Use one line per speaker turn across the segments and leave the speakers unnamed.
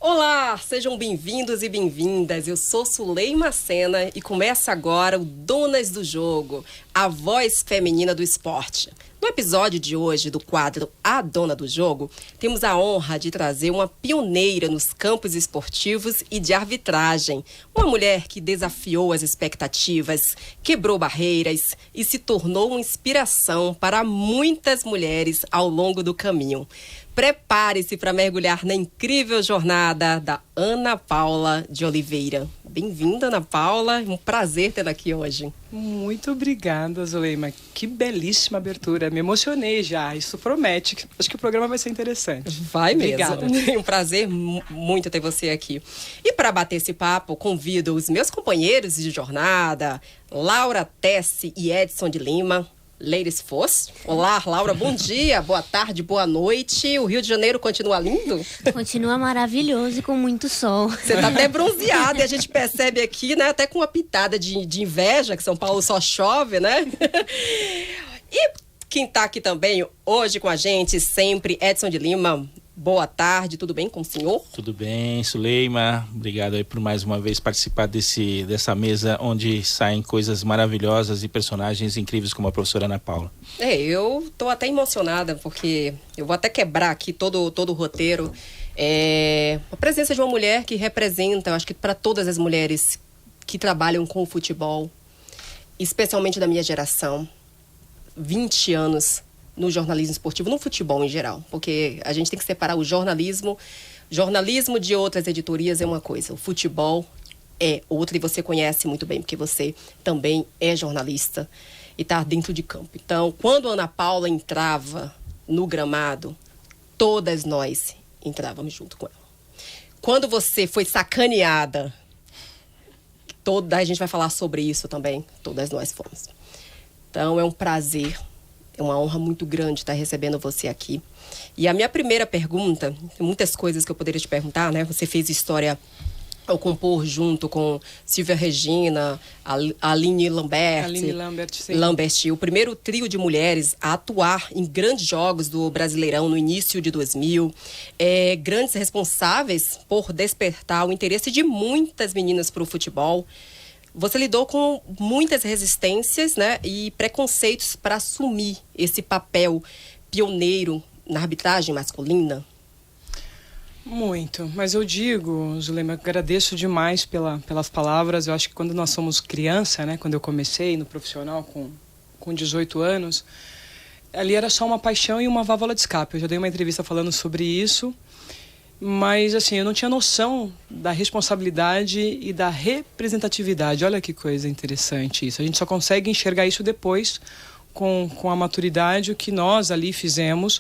Olá, sejam bem-vindos e bem-vindas. Eu sou Suleima Sena e começa agora o Donas do Jogo, a voz feminina do esporte. No episódio de hoje do quadro A Dona do Jogo, temos a honra de trazer uma pioneira nos campos esportivos e de arbitragem. Uma mulher que desafiou as expectativas, quebrou barreiras e se tornou uma inspiração para muitas mulheres ao longo do caminho. Prepare-se para mergulhar na incrível jornada da Ana Paula de Oliveira. Bem-vinda, Ana Paula. Um prazer tê-la aqui hoje.
Muito obrigada, Zuleima. Que belíssima abertura. Me emocionei já. Isso promete. Acho que o programa vai ser interessante.
Vai mesmo.
Obrigada.
É um prazer muito ter você aqui. E para bater esse papo, convido os meus companheiros de jornada, Laura Tessi e Edson de Lima. Ladies first. Olá, Laura, bom dia, boa tarde, boa noite. O Rio de Janeiro continua lindo?
Continua maravilhoso e com muito sol.
Você tá até bronzeada e a gente percebe aqui, né, até com uma pitada de inveja, que São Paulo só chove, né? E quem tá aqui também hoje com a gente, sempre, Edson de Lima. Boa tarde, tudo bem com o senhor?
Tudo bem, Suleima. Obrigado aí por mais uma vez participar dessa mesa onde saem coisas maravilhosas e personagens incríveis como a professora Ana Paula.
Eu tô até emocionada, porque eu vou até quebrar aqui todo o roteiro. A presença de uma mulher que representa, eu acho que para todas as mulheres que trabalham com o futebol, especialmente da minha geração, 20 anos no jornalismo esportivo, no futebol em geral, porque a gente tem que separar o jornalismo de outras editorias é uma coisa, o futebol é outra, e você conhece muito bem, porque você também é jornalista e está dentro de campo. Então, quando a Ana Paula entrava no gramado, todas nós entrávamos junto com ela. Quando você foi sacaneada, a gente vai falar sobre isso também, todas nós fomos. Então, é um prazer, é uma honra muito grande estar recebendo você aqui. E a minha primeira pergunta, tem muitas coisas que eu poderia te perguntar, né? Você fez história ao compor junto com Silvia Regina, Aline Lambert.
Aline Lambert, sim.
Lambert, o primeiro trio de mulheres a atuar em grandes jogos do Brasileirão no início de 2000. Grandes responsáveis por despertar o interesse de muitas meninas para o futebol. Você lidou com muitas resistências, né, e preconceitos para assumir esse papel pioneiro na arbitragem masculina?
Muito, mas eu digo, Zuleima, agradeço demais pelas palavras. Eu acho que quando nós somos criança, né, quando eu comecei no profissional com 18 anos, ali era só uma paixão e uma válvula de escape. Eu já dei uma entrevista falando sobre isso. Mas, assim, eu não tinha noção da responsabilidade e da representatividade. Olha que coisa interessante isso. A gente só consegue enxergar isso depois, com a maturidade, o que nós ali fizemos.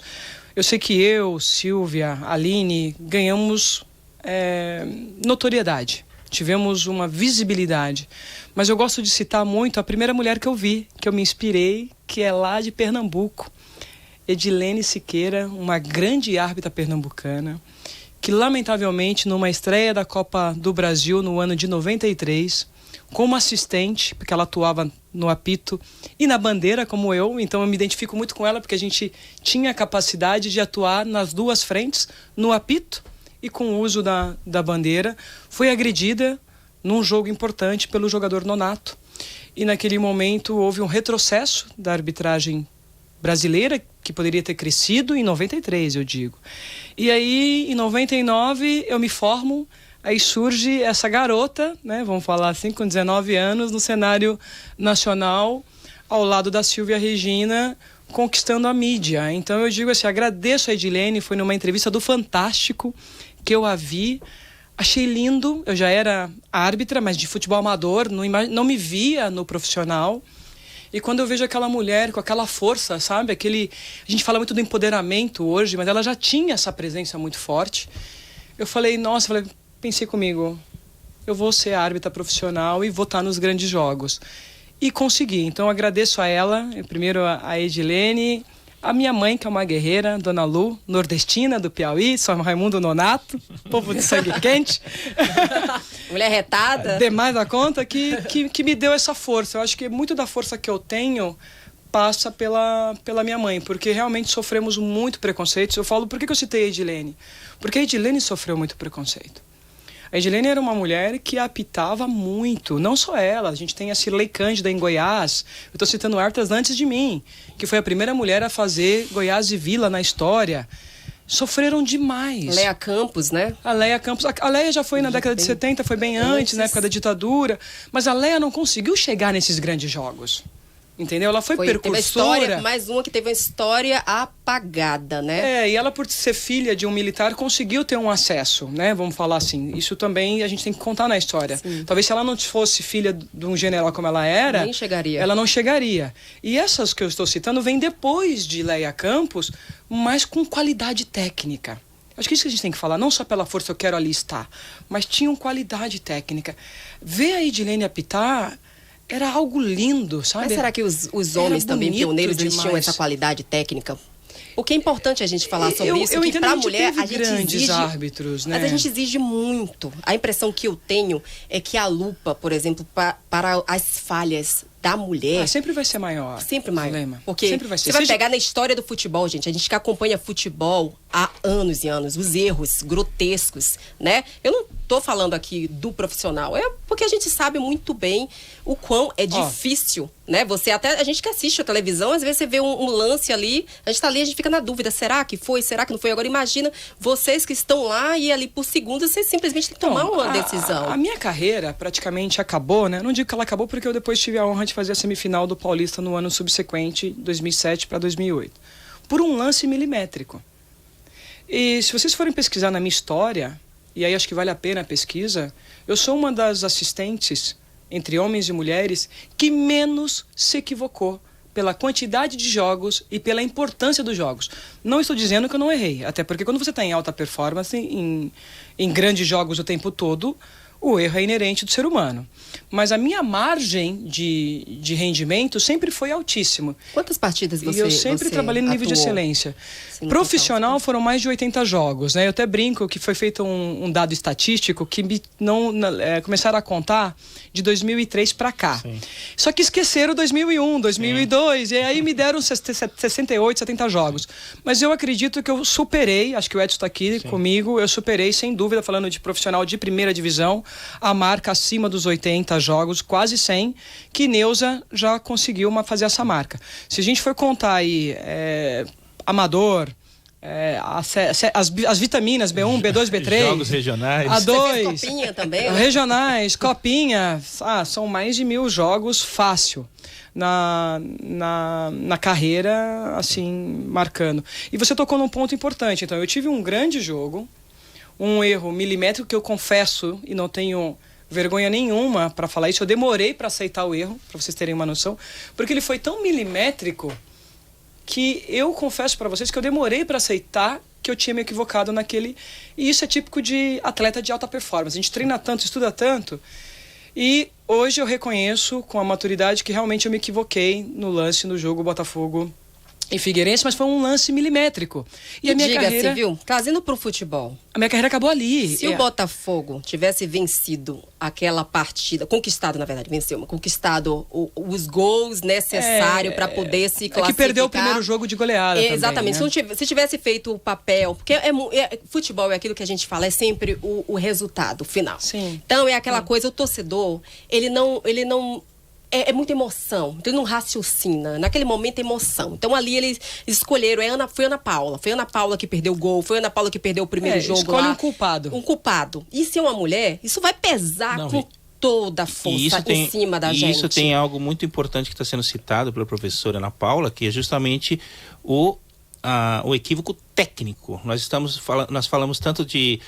Eu sei que eu, Silvia, Aline, ganhamos notoriedade. Tivemos uma visibilidade. Mas eu gosto de citar muito a primeira mulher que eu vi, que eu me inspirei, que é lá de Pernambuco. Edilene Siqueira, uma grande árbitra pernambucana, que lamentavelmente numa estreia da Copa do Brasil no ano de 93, como assistente, porque ela atuava no apito e na bandeira como eu, então eu me identifico muito com ela porque a gente tinha a capacidade de atuar nas duas frentes, no apito e com o uso da bandeira, foi agredida num jogo importante pelo jogador Nonato, e naquele momento houve um retrocesso da arbitragem brasileira, que poderia ter crescido em 93, eu digo. E aí, em 99, eu me formo, aí surge essa garota, né, vamos falar assim, com 19 anos, no cenário nacional, ao lado da Silvia Regina, conquistando a mídia. Então, eu digo assim, agradeço a Edilene, foi numa entrevista do Fantástico que eu a vi, achei lindo, eu já era árbitra, mas de futebol amador, não me via no profissional. E quando eu vejo aquela mulher com aquela força, sabe? A gente fala muito do empoderamento hoje, mas ela já tinha essa presença muito forte. Eu falei, pensei comigo, eu vou ser árbitra profissional e vou estar nos grandes jogos. E consegui. Então, eu agradeço a ela, primeiro a Edilene, a minha mãe, que é uma guerreira, Dona Lu, nordestina do Piauí, São Raimundo Nonato, povo de sangue quente.
Mulher retada.
Demais da conta, que me deu essa força. Eu acho que muito da força que eu tenho passa pela minha mãe, porque realmente sofremos muito preconceito. Eu falo, por que eu citei a Edilene? Porque a Edilene sofreu muito preconceito. A Edilene era uma mulher que apitava muito, não só ela, a gente tem a Cirlei Cândida em Goiás, eu estou citando árbitras antes de mim, que foi a primeira mulher a fazer Goiás e Vila na história. Sofreram demais.
Leia Campos, né?
A Leia Campos. A Leia já foi na década de 70, foi bem antes, na época da ditadura. Mas a Leia não conseguiu chegar nesses grandes jogos. Entendeu? Ela foi precursora.
Teve a história, mais uma que teve uma história apagada, né?
E ela, por ser filha de um militar, conseguiu ter um acesso, né? Vamos falar assim. Isso também a gente tem que contar na história.
Sim.
Talvez se ela não fosse filha de um general como ela era...
Nem chegaria.
Ela não chegaria. E essas que eu estou citando vêm depois de Leia Campos, mas com qualidade técnica. Acho que isso que a gente tem que falar, não só pela força eu quero ali estar, mas tinham qualidade técnica. Ver a Edilene apitar... era algo lindo, sabe?
Mas será que os homens também pioneiros eles tinham essa qualidade técnica? O que é importante a gente falar sobre isso,
eu
que para a mulher
a gente grandes exige, árbitros, né?
Mas a gente exige muito. A impressão que eu tenho é que a lupa, por exemplo, para as falhas da mulher...
sempre vai ser maior.
Sempre maior.
Problema.
Porque
sempre vai ser.
Você vai pegar na história do futebol, gente. A gente que acompanha futebol há anos e anos. Os erros grotescos, né? Eu não tô falando aqui do profissional. É porque a gente sabe muito bem o quão é difícil, né? A gente que assiste a televisão, às vezes você vê um lance ali, a gente tá ali, a gente fica na dúvida. Será que foi? Será que não foi? Agora imagina vocês que estão lá e ali por segundos, vocês simplesmente têm que tomar uma decisão.
A minha carreira praticamente acabou, né? Não digo que ela acabou porque eu depois tive a honra de fazer a semifinal do Paulista no ano subsequente, 2007 para 2008. Por um lance milimétrico. E se vocês forem pesquisar na minha história, e aí acho que vale a pena a pesquisa, eu sou uma das assistentes, entre homens e mulheres, que menos se equivocou pela quantidade de jogos e pela importância dos jogos. Não estou dizendo que eu não errei, até porque quando você está em alta performance, em grandes jogos o tempo todo, o erro é inerente do ser humano. Mas a minha margem de rendimento sempre foi altíssima.
Quantas partidas você
E eu sempre trabalhei no nível de excelência. Sim, profissional foram mais de 80 jogos, né? Eu até brinco que foi feito um dado estatístico que começaram a contar de 2003 para cá. Sim. Só que esqueceram 2001, 2002, sim. E aí me deram 68, 70 jogos. Mas eu acredito que eu superei, acho que o Edson está aqui sim. comigo, eu superei, sem dúvida, falando de profissional de primeira divisão, a marca acima dos 80 jogos, quase 100, que Neuza já conseguiu fazer essa marca. Se a gente for contar aí amador, as vitaminas B1, B2, B3,
jogos regionais,
A2,
copinha também, né?
Regionais, copinha, são mais de 1000 jogos fácil na carreira, assim, marcando. E você tocou num ponto importante. Então, eu tive um grande jogo, um erro milimétrico que eu confesso e não tenho vergonha nenhuma para falar isso. Eu demorei para aceitar o erro, para vocês terem uma noção, porque ele foi tão milimétrico que eu confesso para vocês que eu demorei para aceitar que eu tinha me equivocado naquele... E isso é típico de atleta de alta performance. A gente treina tanto, estuda tanto, e hoje eu reconheço com a maturidade que realmente eu me equivoquei no lance no jogo Botafogo e Figueirense, mas foi um lance milimétrico.
E a minha carreira... viu? Trazendo pro futebol.
A minha carreira acabou ali.
Se o Botafogo tivesse vencido aquela partida, conquistado, na verdade, conquistado os gols necessários para poder se classificar.
Que perdeu o primeiro jogo de goleada
exatamente.
Também, né?
Se tivesse feito o papel... Porque futebol é aquilo que a gente fala, é sempre o resultado final.
Sim.
Então, é aquela coisa, o torcedor, ele não é muita emoção, então ele não raciocina. Naquele momento é emoção. Então ali eles escolheram, foi Ana Paula. Foi Ana Paula que perdeu o gol, foi Ana Paula que perdeu o primeiro jogo
escolhe
lá.
um culpado.
Um culpado. E se é uma mulher, isso vai pesar com toda a força em cima da gente.
Isso tem algo muito importante que está sendo citado pela professora Ana Paula, que é justamente o equívoco técnico. Nós falamos tanto de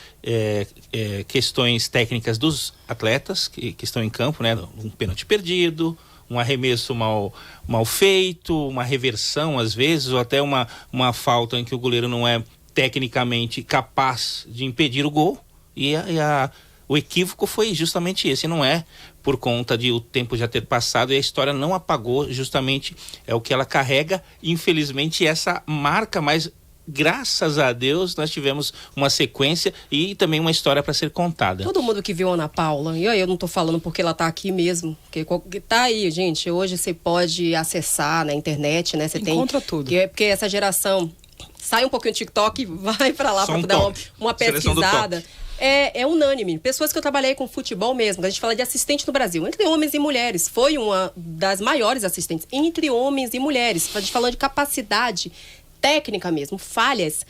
questões técnicas dos atletas que estão em campo, né? Um pênalti perdido, um arremesso mal feito, uma reversão às vezes, ou até uma falta em que o goleiro não é tecnicamente capaz de impedir o gol. O equívoco foi justamente esse, não é por conta de o tempo já ter passado e a história não apagou, justamente é o que ela carrega, infelizmente essa marca, mas graças a Deus, nós tivemos uma sequência e também uma história para ser contada.
Todo mundo que viu a Ana Paula, e eu não tô falando porque ela tá aqui mesmo, porque tá aí, gente. Hoje você pode acessar na internet, né? Você
encontra tudo.
Porque essa geração sai um pouquinho do TikTok e vai para lá para dar uma pesquisada. É unânime. Pessoas que eu trabalhei com futebol mesmo, a gente fala de assistente no Brasil, entre homens e mulheres. Foi uma das maiores assistentes entre homens e mulheres. A gente falando de capacidade técnica mesmo, falhas.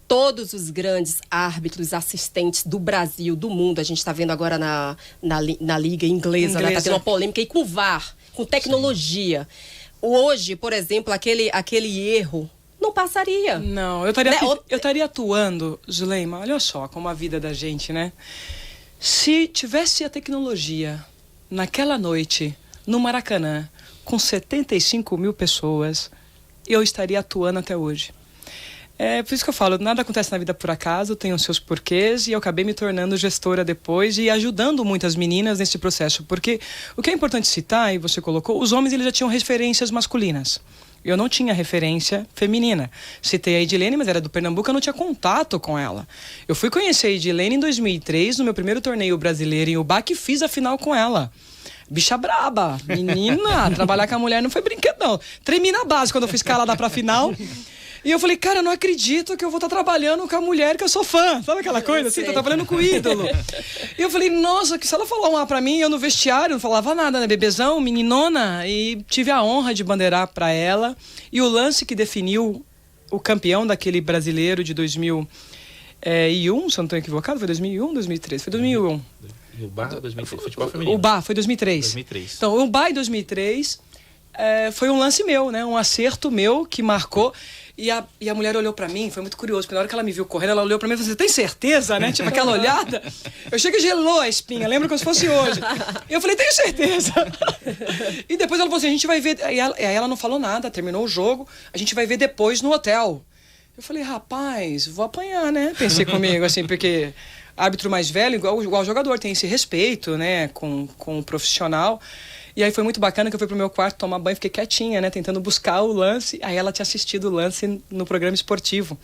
Todos os grandes árbitros, assistentes do Brasil, do mundo, a gente está vendo agora na Liga Inglesa, né? Tá tendo uma polêmica aí com o VAR, com tecnologia. Sim. Hoje, por exemplo, aquele erro não passaria.
Não, eu estaria atuando, Zuleima, olha só como a vida da gente, né? Se tivesse a tecnologia naquela noite, no Maracanã, com 75 mil pessoas, eu estaria atuando até hoje. É por isso que eu falo, nada acontece na vida por acaso, tem os seus porquês, e eu acabei me tornando gestora depois e ajudando muitas meninas nesse processo, porque o que é importante citar, e você colocou, os homens eles já tinham referências masculinas. Eu não tinha referência feminina. Citei a Edilene, mas era do Pernambuco, eu não tinha contato com ela. Eu fui conhecer a Edilene em 2003, no meu primeiro torneio brasileiro em UBAC, e fiz a final com ela. Bicha braba, menina, trabalhar com a mulher não foi brinquedo, não. Tremi na base quando eu fui escalada pra final. E eu falei, cara, eu não acredito que eu vou estar trabalhando com a mulher que eu sou fã. Sabe aquela coisa assim? Tô trabalhando com o ídolo. E eu falei, nossa, que se ela falar uma pra mim, eu no vestiário não falava nada, né? Bebezão, meninona. E tive a honra de bandeirar pra ela. E o lance que definiu o campeão daquele brasileiro de 2001, se eu não estou equivocado, foi 2001, 2003? Foi 2001.
O BA 2003, futebol feminino.
O BA foi 2003.
2003.
Então, o BA em 2003 foi um lance meu, né? Um acerto meu que marcou. E a mulher olhou pra mim, foi muito curioso, porque na hora que ela me viu correndo, ela olhou pra mim e falou, você tem certeza, né? Tipo aquela olhada. Eu cheguei e gelou a espinha, lembra como se fosse hoje. E eu falei, tenho certeza. E depois ela falou assim, a gente vai ver... Aí ela não falou nada, terminou o jogo, a gente vai ver depois no hotel. Eu falei, rapaz, vou apanhar, né? Pensei comigo, assim, porque árbitro mais velho, igual jogador, tem esse respeito, né? Com o profissional. E aí foi muito bacana que eu fui pro meu quarto tomar banho, fiquei quietinha, né, tentando buscar o lance. Aí ela tinha assistido o lance no programa esportivo.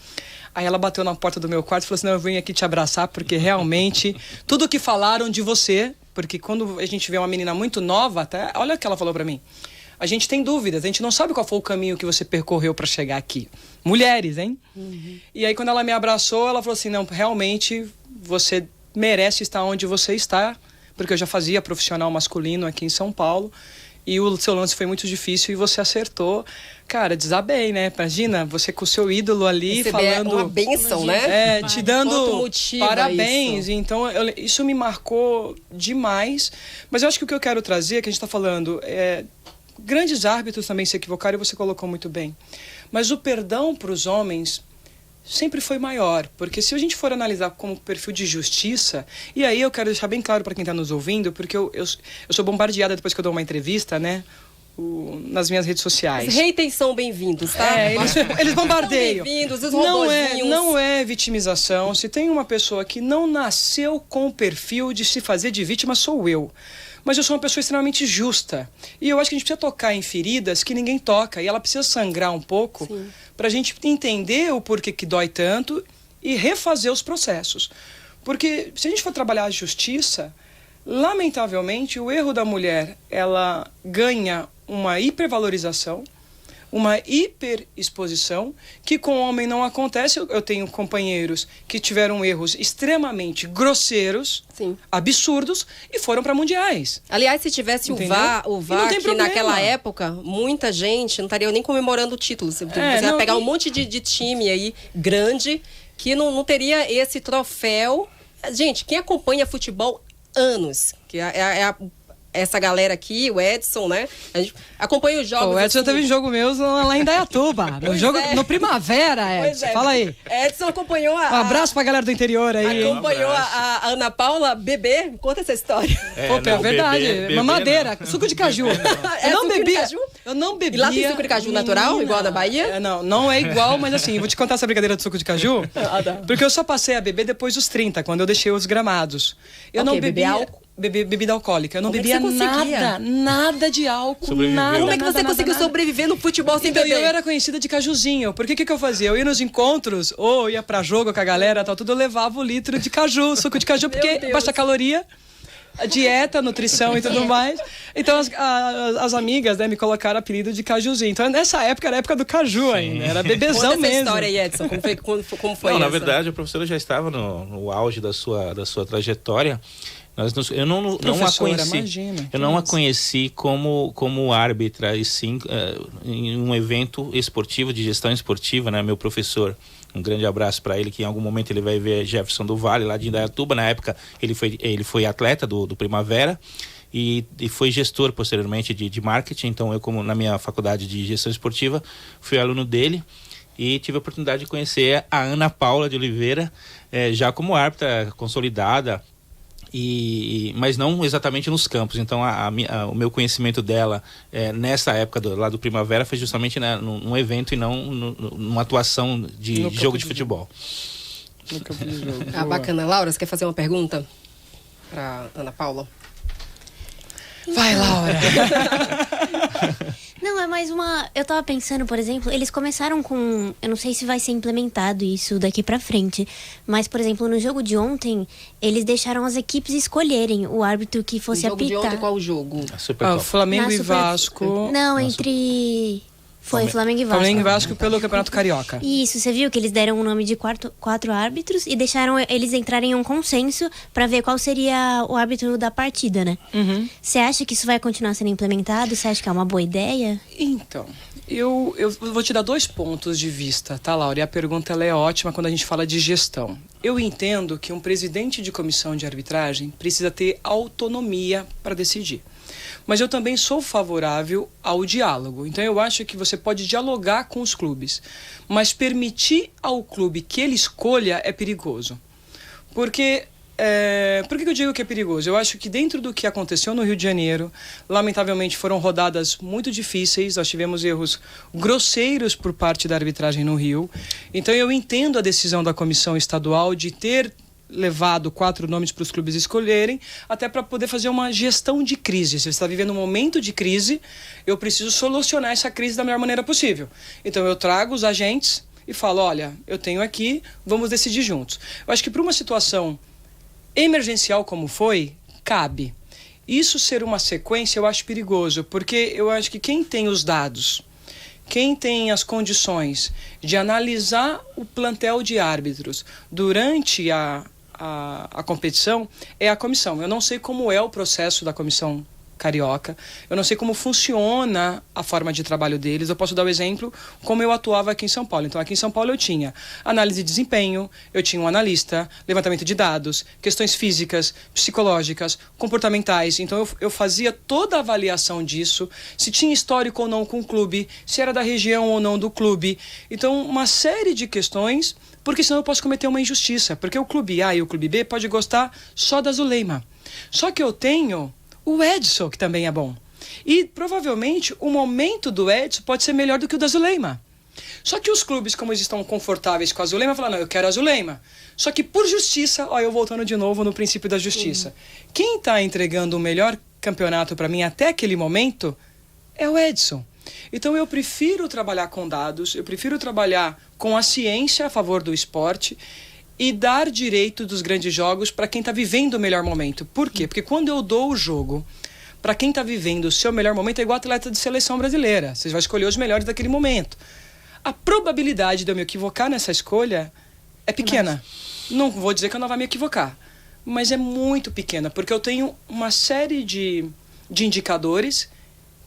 Aí ela bateu na porta do meu quarto e falou assim, não, eu vim aqui te abraçar porque realmente tudo o que falaram de você, porque quando a gente vê uma menina muito nova, até, olha o que ela falou pra mim. A gente tem dúvidas, a gente não sabe qual foi o caminho que você percorreu para chegar aqui. Mulheres, hein? Uhum. E aí quando ela me abraçou, ela falou assim, não, realmente você merece estar onde você está, porque eu já fazia profissional masculino aqui em São Paulo, e o seu lance foi muito difícil e você acertou. Cara, desabei, né? Imagina, você com o seu ídolo ali falando...
uma bênção, né?
Te dando parabéns. Isso. Então, isso me marcou demais. Mas eu acho que o que eu quero trazer, que a gente está falando, grandes árbitros também se equivocaram, e você colocou muito bem. Mas o perdão para os homens sempre foi maior, porque se a gente for analisar como perfil de justiça, e aí eu quero deixar bem claro para quem está nos ouvindo, porque eu sou bombardeada depois que eu dou uma entrevista, né, nas minhas redes sociais.
Os haters são bem-vindos, tá?
Eles bombardeiam.
São bem-vindos, os robozinhos.
Não é vitimização. Se tem uma pessoa que não nasceu com o perfil de se fazer de vítima, sou eu. Mas eu sou uma pessoa extremamente justa. E eu acho que a gente precisa tocar em feridas que ninguém toca. E ela precisa sangrar um pouco para a gente entender o porquê que dói tanto e refazer os processos. Porque se a gente for trabalhar a justiça, lamentavelmente, o erro da mulher, ela ganha uma hipervalorização, uma hiperexposição, que com o homem não acontece. Eu tenho companheiros que tiveram erros extremamente grosseiros, absurdos, e foram para mundiais.
Aliás, se tivesse o VAR que naquela época, muita gente não estaria nem comemorando títulos. Você vai pegar um monte de time aí, grande, que não teria esse troféu. Gente, quem acompanha futebol anos, que essa galera aqui, o Edson, né? A gente acompanha os jogos.
O Edson teve um jogo meu lá em Indaiatuba. No Primavera, Edson. Fala aí.
Edson acompanhou
um abraço pra galera do interior aí.
Acompanhou a Ana Paula bebê. Conta essa história.
É verdade. Mamadeira, suco de caju. Eu não bebia.
E lá tem suco de caju natural, igual na Bahia?
Não é igual, mas assim, vou te contar essa brincadeira do suco de caju. Porque eu só passei a beber depois dos 30, quando eu deixei os gramados. Eu não bebia álcool. beber bebida alcoólica. Eu não
Como é que
bebia
você conseguia?
nada de álcool,
Sobreviveu.
nada.
Como é que você
nada,
conseguiu
nada.
sobreviver no futebol sem
Então,
beber?
eu era conhecida de cajuzinho. Porque o que eu fazia? Eu ia nos encontros, ou ia pra jogo com a galera, tal, tudo, eu levava o litro de caju, suco de caju, porque
Deus.
baixa caloria, a dieta, nutrição e tudo mais. Então as amigas, né, me colocaram apelido de cajuzinho. Então nessa época era a época do caju ainda, era bebezão
Conta essa
mesmo.
história aí, Edson. Como foi
Não, na
essa?
verdade, a professora já estava no auge da sua trajetória. Eu não a
Professora,
conheci.
imagina,
Eu não a
nossa.
conheci como árbitra, e sim em um evento esportivo, de gestão esportiva, né? Meu professor, um grande abraço para ele, que em algum momento ele vai ver Jefferson do Vale, lá de Indaiatuba. Na época ele foi atleta do Primavera e foi gestor posteriormente de marketing. Então eu, como na minha faculdade de gestão esportiva, fui aluno dele. E tive a oportunidade de conhecer a Ana Paula de Oliveira, já como árbitra consolidada, mas não exatamente nos campos. Então o meu conhecimento dela nessa época lá do Primavera foi justamente num evento e não numa atuação de jogo de futebol.
Nunca vi jogo.
Ah,
Boa.
bacana. Laura, você quer fazer uma pergunta para Ana Paula?
Vai, Laura.
Não, é mais uma... Eu tava pensando, por exemplo, eles começaram com... Eu não sei se vai ser implementado isso daqui pra frente. Mas, por exemplo, no jogo de ontem, eles deixaram as equipes escolherem o árbitro que fosse
O jogo
apitar.
de ontem, qual o jogo?
A Supercopa.
Flamengo
Na
e
Super-
Vasco.
Não, entre... Foi Flamengo e Vasco.
Flamengo e Vasco pelo Campeonato Carioca.
Isso, você viu que eles deram o nome de quatro árbitros e deixaram eles entrarem em um consenso pra ver qual seria o árbitro da partida, né? Você acha que isso vai continuar sendo implementado? Você acha que é uma boa ideia?
Então, eu vou te dar 2 pontos de vista, tá, Laura? E a pergunta ela é ótima quando a gente fala de gestão. Eu entendo que um presidente de comissão de arbitragem precisa ter autonomia para decidir. Mas eu também sou favorável ao diálogo. Então eu acho que você pode dialogar com os clubes, mas permitir ao clube que ele escolha é perigoso. Por que eu digo que é perigoso? Eu acho que dentro do que aconteceu no Rio de Janeiro, lamentavelmente foram rodadas muito difíceis, nós tivemos erros grosseiros por parte da arbitragem no Rio. Então eu entendo a decisão da comissão estadual de ter levado 4 nomes para os clubes escolherem, até para poder fazer uma gestão de crise. Se você está vivendo um momento de crise, eu preciso solucionar essa crise da melhor maneira possível. Então eu trago os agentes e falo, olha, eu tenho aqui, vamos decidir juntos. Eu acho que para uma situação emergencial como foi, cabe. Isso ser uma sequência eu acho perigoso, porque eu acho que quem tem os dados, quem tem as condições de analisar o plantel de árbitros durante a competição é a comissão. Eu não sei como é o processo da comissão carioca, eu não sei como funciona a forma de trabalho deles. Eu posso dar o exemplo como eu atuava aqui em São Paulo. Então aqui em São Paulo eu tinha análise de desempenho, eu tinha um analista, levantamento de dados, questões físicas, psicológicas, comportamentais. Então eu fazia toda a avaliação disso, se tinha histórico ou não com o clube, se era da região ou não do clube. Então uma série de questões, porque senão eu posso cometer uma injustiça, porque o clube A e o clube B pode gostar só da Zuleima. Só que eu tenho o Edson, que também é bom. E provavelmente o momento do Edson pode ser melhor do que o da Zuleima. Só que os clubes, como eles estão confortáveis com a Zuleima, falam, não, eu quero a Zuleima. Só que por justiça, eu voltando de novo no princípio da justiça. Quem está entregando o melhor campeonato para mim até aquele momento é o Edson. Então eu prefiro trabalhar com dados, eu prefiro trabalhar com a ciência a favor do esporte e dar direito dos grandes jogos para quem está vivendo o melhor momento. Por quê? Porque quando eu dou o jogo para quem está vivendo o seu melhor momento, é igual atleta de seleção brasileira. Você vai escolher os melhores daquele momento. A probabilidade de eu me equivocar nessa escolha é pequena. Não vou dizer que eu não vou me equivocar, mas é muito pequena, porque eu tenho uma série de indicadores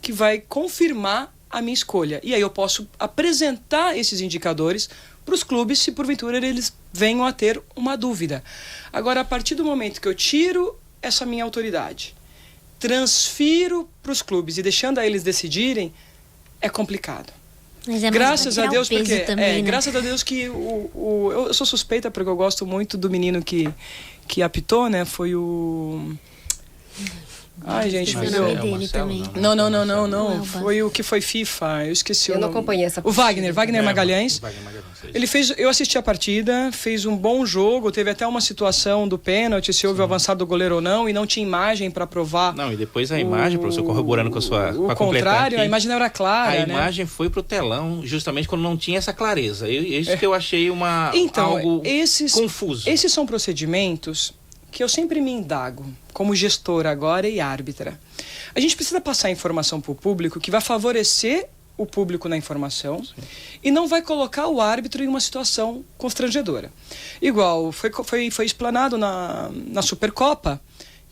que vai confirmar a minha escolha. E aí eu posso apresentar esses indicadores para os clubes, se porventura eles venham a ter uma dúvida. Agora, a partir do momento que eu tiro essa minha autoridade, transfiro para os clubes e deixando a eles decidirem, é complicado.
Mas é
Graças a Deus,
peso
porque
também, né?
graças a Deus que eu sou suspeita porque eu gosto muito do menino que apitou, né? Foi o Ai, gente,
Esqueci o nome dele também.
Não. Foi o que foi FIFA. Eu esqueci o nome.
Eu não acompanhei essa
partida. O Wagner Magalhães. Ele fez, eu assisti a partida, fez um bom jogo, teve até uma situação do pênalti, se houve o avançado do goleiro ou não, e não tinha imagem para provar.
Não, e depois a imagem, professor, corroborando com a sua...
O contrário,
aqui,
a imagem não era clara,
a imagem foi pro telão justamente quando não tinha essa clareza. Isso que eu achei algo confuso.
Esses são procedimentos que eu sempre me indago, como gestora agora e árbitra. A gente precisa passar informação para o público que vai favorecer o público na informação. Sim. E não vai colocar o árbitro em uma situação constrangedora. Igual, foi explanado na Supercopa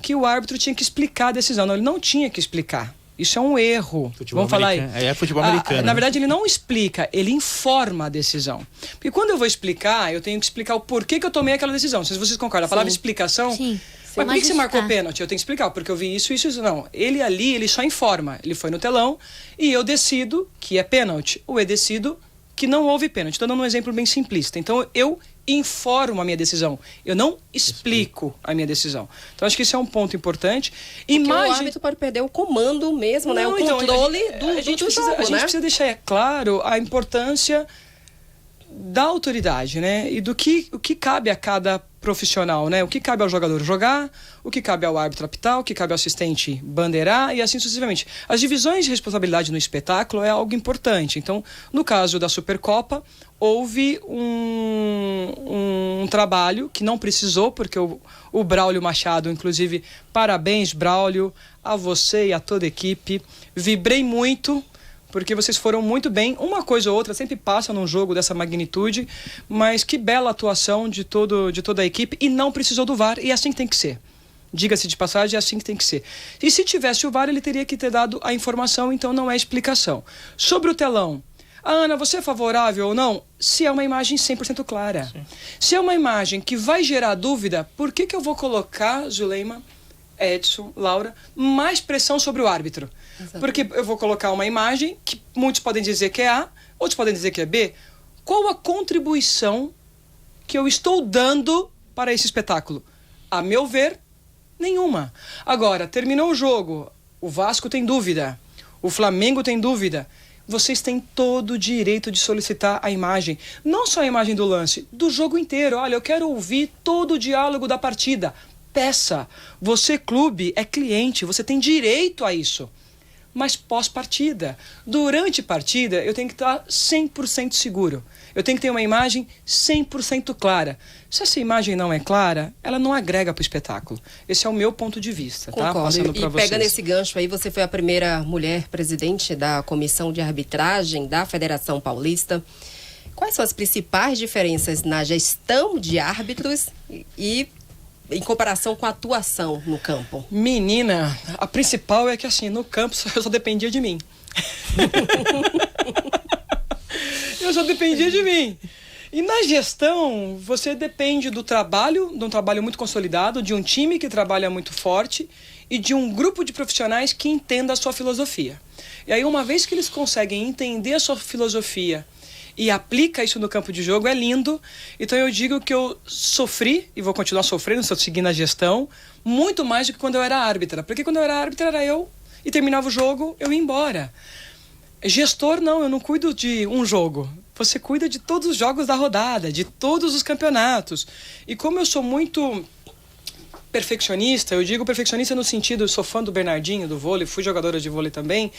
que o árbitro tinha que explicar a decisão. Não, ele não tinha que explicar. Isso é um erro.
Vamos falar aí. É futebol americano.
Na verdade, ele não explica, ele informa a decisão. Porque quando eu vou explicar, eu tenho que explicar o porquê que eu tomei aquela decisão. Se vocês concordam, a palavra explicação...
Sim.
Mas por que você marcou pênalti? Eu tenho que explicar, porque eu vi isso. Não, ele só informa. Ele foi no telão e eu decido que é pênalti. Ou eu decido que não houve pênalti. Estou dando um exemplo bem simplista. Então, eu informo a minha decisão. Eu não explico a minha decisão. Então, acho que isso é um ponto importante.
Porque o árbitro pode perder o comando mesmo, né? O controle do jogo,
A gente precisa deixar claro a importância da autoridade, né? E o que cabe a cada profissional, né? O que cabe ao jogador jogar, o que cabe ao árbitro apitar, o que cabe ao assistente bandeirar e assim sucessivamente. As divisões de responsabilidade no espetáculo é algo importante. Então, no caso da Supercopa, houve um trabalho que não precisou, porque o Braulio Machado, inclusive, parabéns, Braulio, a você e a toda a equipe. Vibrei muito, porque vocês foram muito bem. Uma coisa ou outra sempre passa num jogo dessa magnitude, mas que bela atuação de toda a equipe, e não precisou do VAR, e é assim que tem que ser. Diga-se de passagem, é assim que tem que ser. E se tivesse o VAR, ele teria que ter dado a informação, então não é explicação. Sobre o telão, Ana, você é favorável ou não? Se é uma imagem 100% clara. Sim. Se é uma imagem que vai gerar dúvida, por que eu vou colocar, Zuleima, Edson, Laura, mais pressão sobre o árbitro? Exatamente. Porque eu vou colocar uma imagem que muitos podem dizer que é A, outros podem dizer que é B. Qual a contribuição que eu estou dando para esse espetáculo? A meu ver, nenhuma. Agora, terminou o jogo, o Vasco tem dúvida, o Flamengo tem dúvida. Vocês têm todo o direito de solicitar a imagem. Não só a imagem do lance, do jogo inteiro. Olha, eu quero ouvir todo o diálogo da partida. Peça. Você, clube, é cliente, você tem direito a isso. Mas pós-partida, durante partida, eu tenho que estar 100% seguro. Eu tenho que ter uma imagem 100% clara. Se essa imagem não é clara, ela não agrega para o espetáculo. Esse é o meu ponto de vista.
Concordo.
Tá? Passando para vocês.
Pegando esse gancho aí, você foi a primeira mulher presidente da Comissão de Arbitragem da Federação Paulista. Quais são as principais diferenças na gestão de árbitros e em comparação com a atuação no campo?
Menina, a principal é que assim, no campo eu só dependia de mim. Eu só dependia de mim. E na gestão, você depende do trabalho, de um trabalho muito consolidado, de um time que trabalha muito forte e de um grupo de profissionais que entenda a sua filosofia. E aí, uma vez que eles conseguem entender a sua filosofia e aplica isso no campo de jogo, é lindo. Então eu digo que eu sofri, e vou continuar sofrendo se eu seguir na gestão, muito mais do que quando eu era árbitra. Porque quando eu era árbitra era eu, e terminava o jogo, eu ia embora. Gestor não, eu não cuido de um jogo. Você cuida de todos os jogos da rodada, de todos os campeonatos. E como eu sou muito perfeccionista, eu digo perfeccionista no sentido, eu sou fã do Bernardinho, do vôlei, fui jogadora de vôlei também.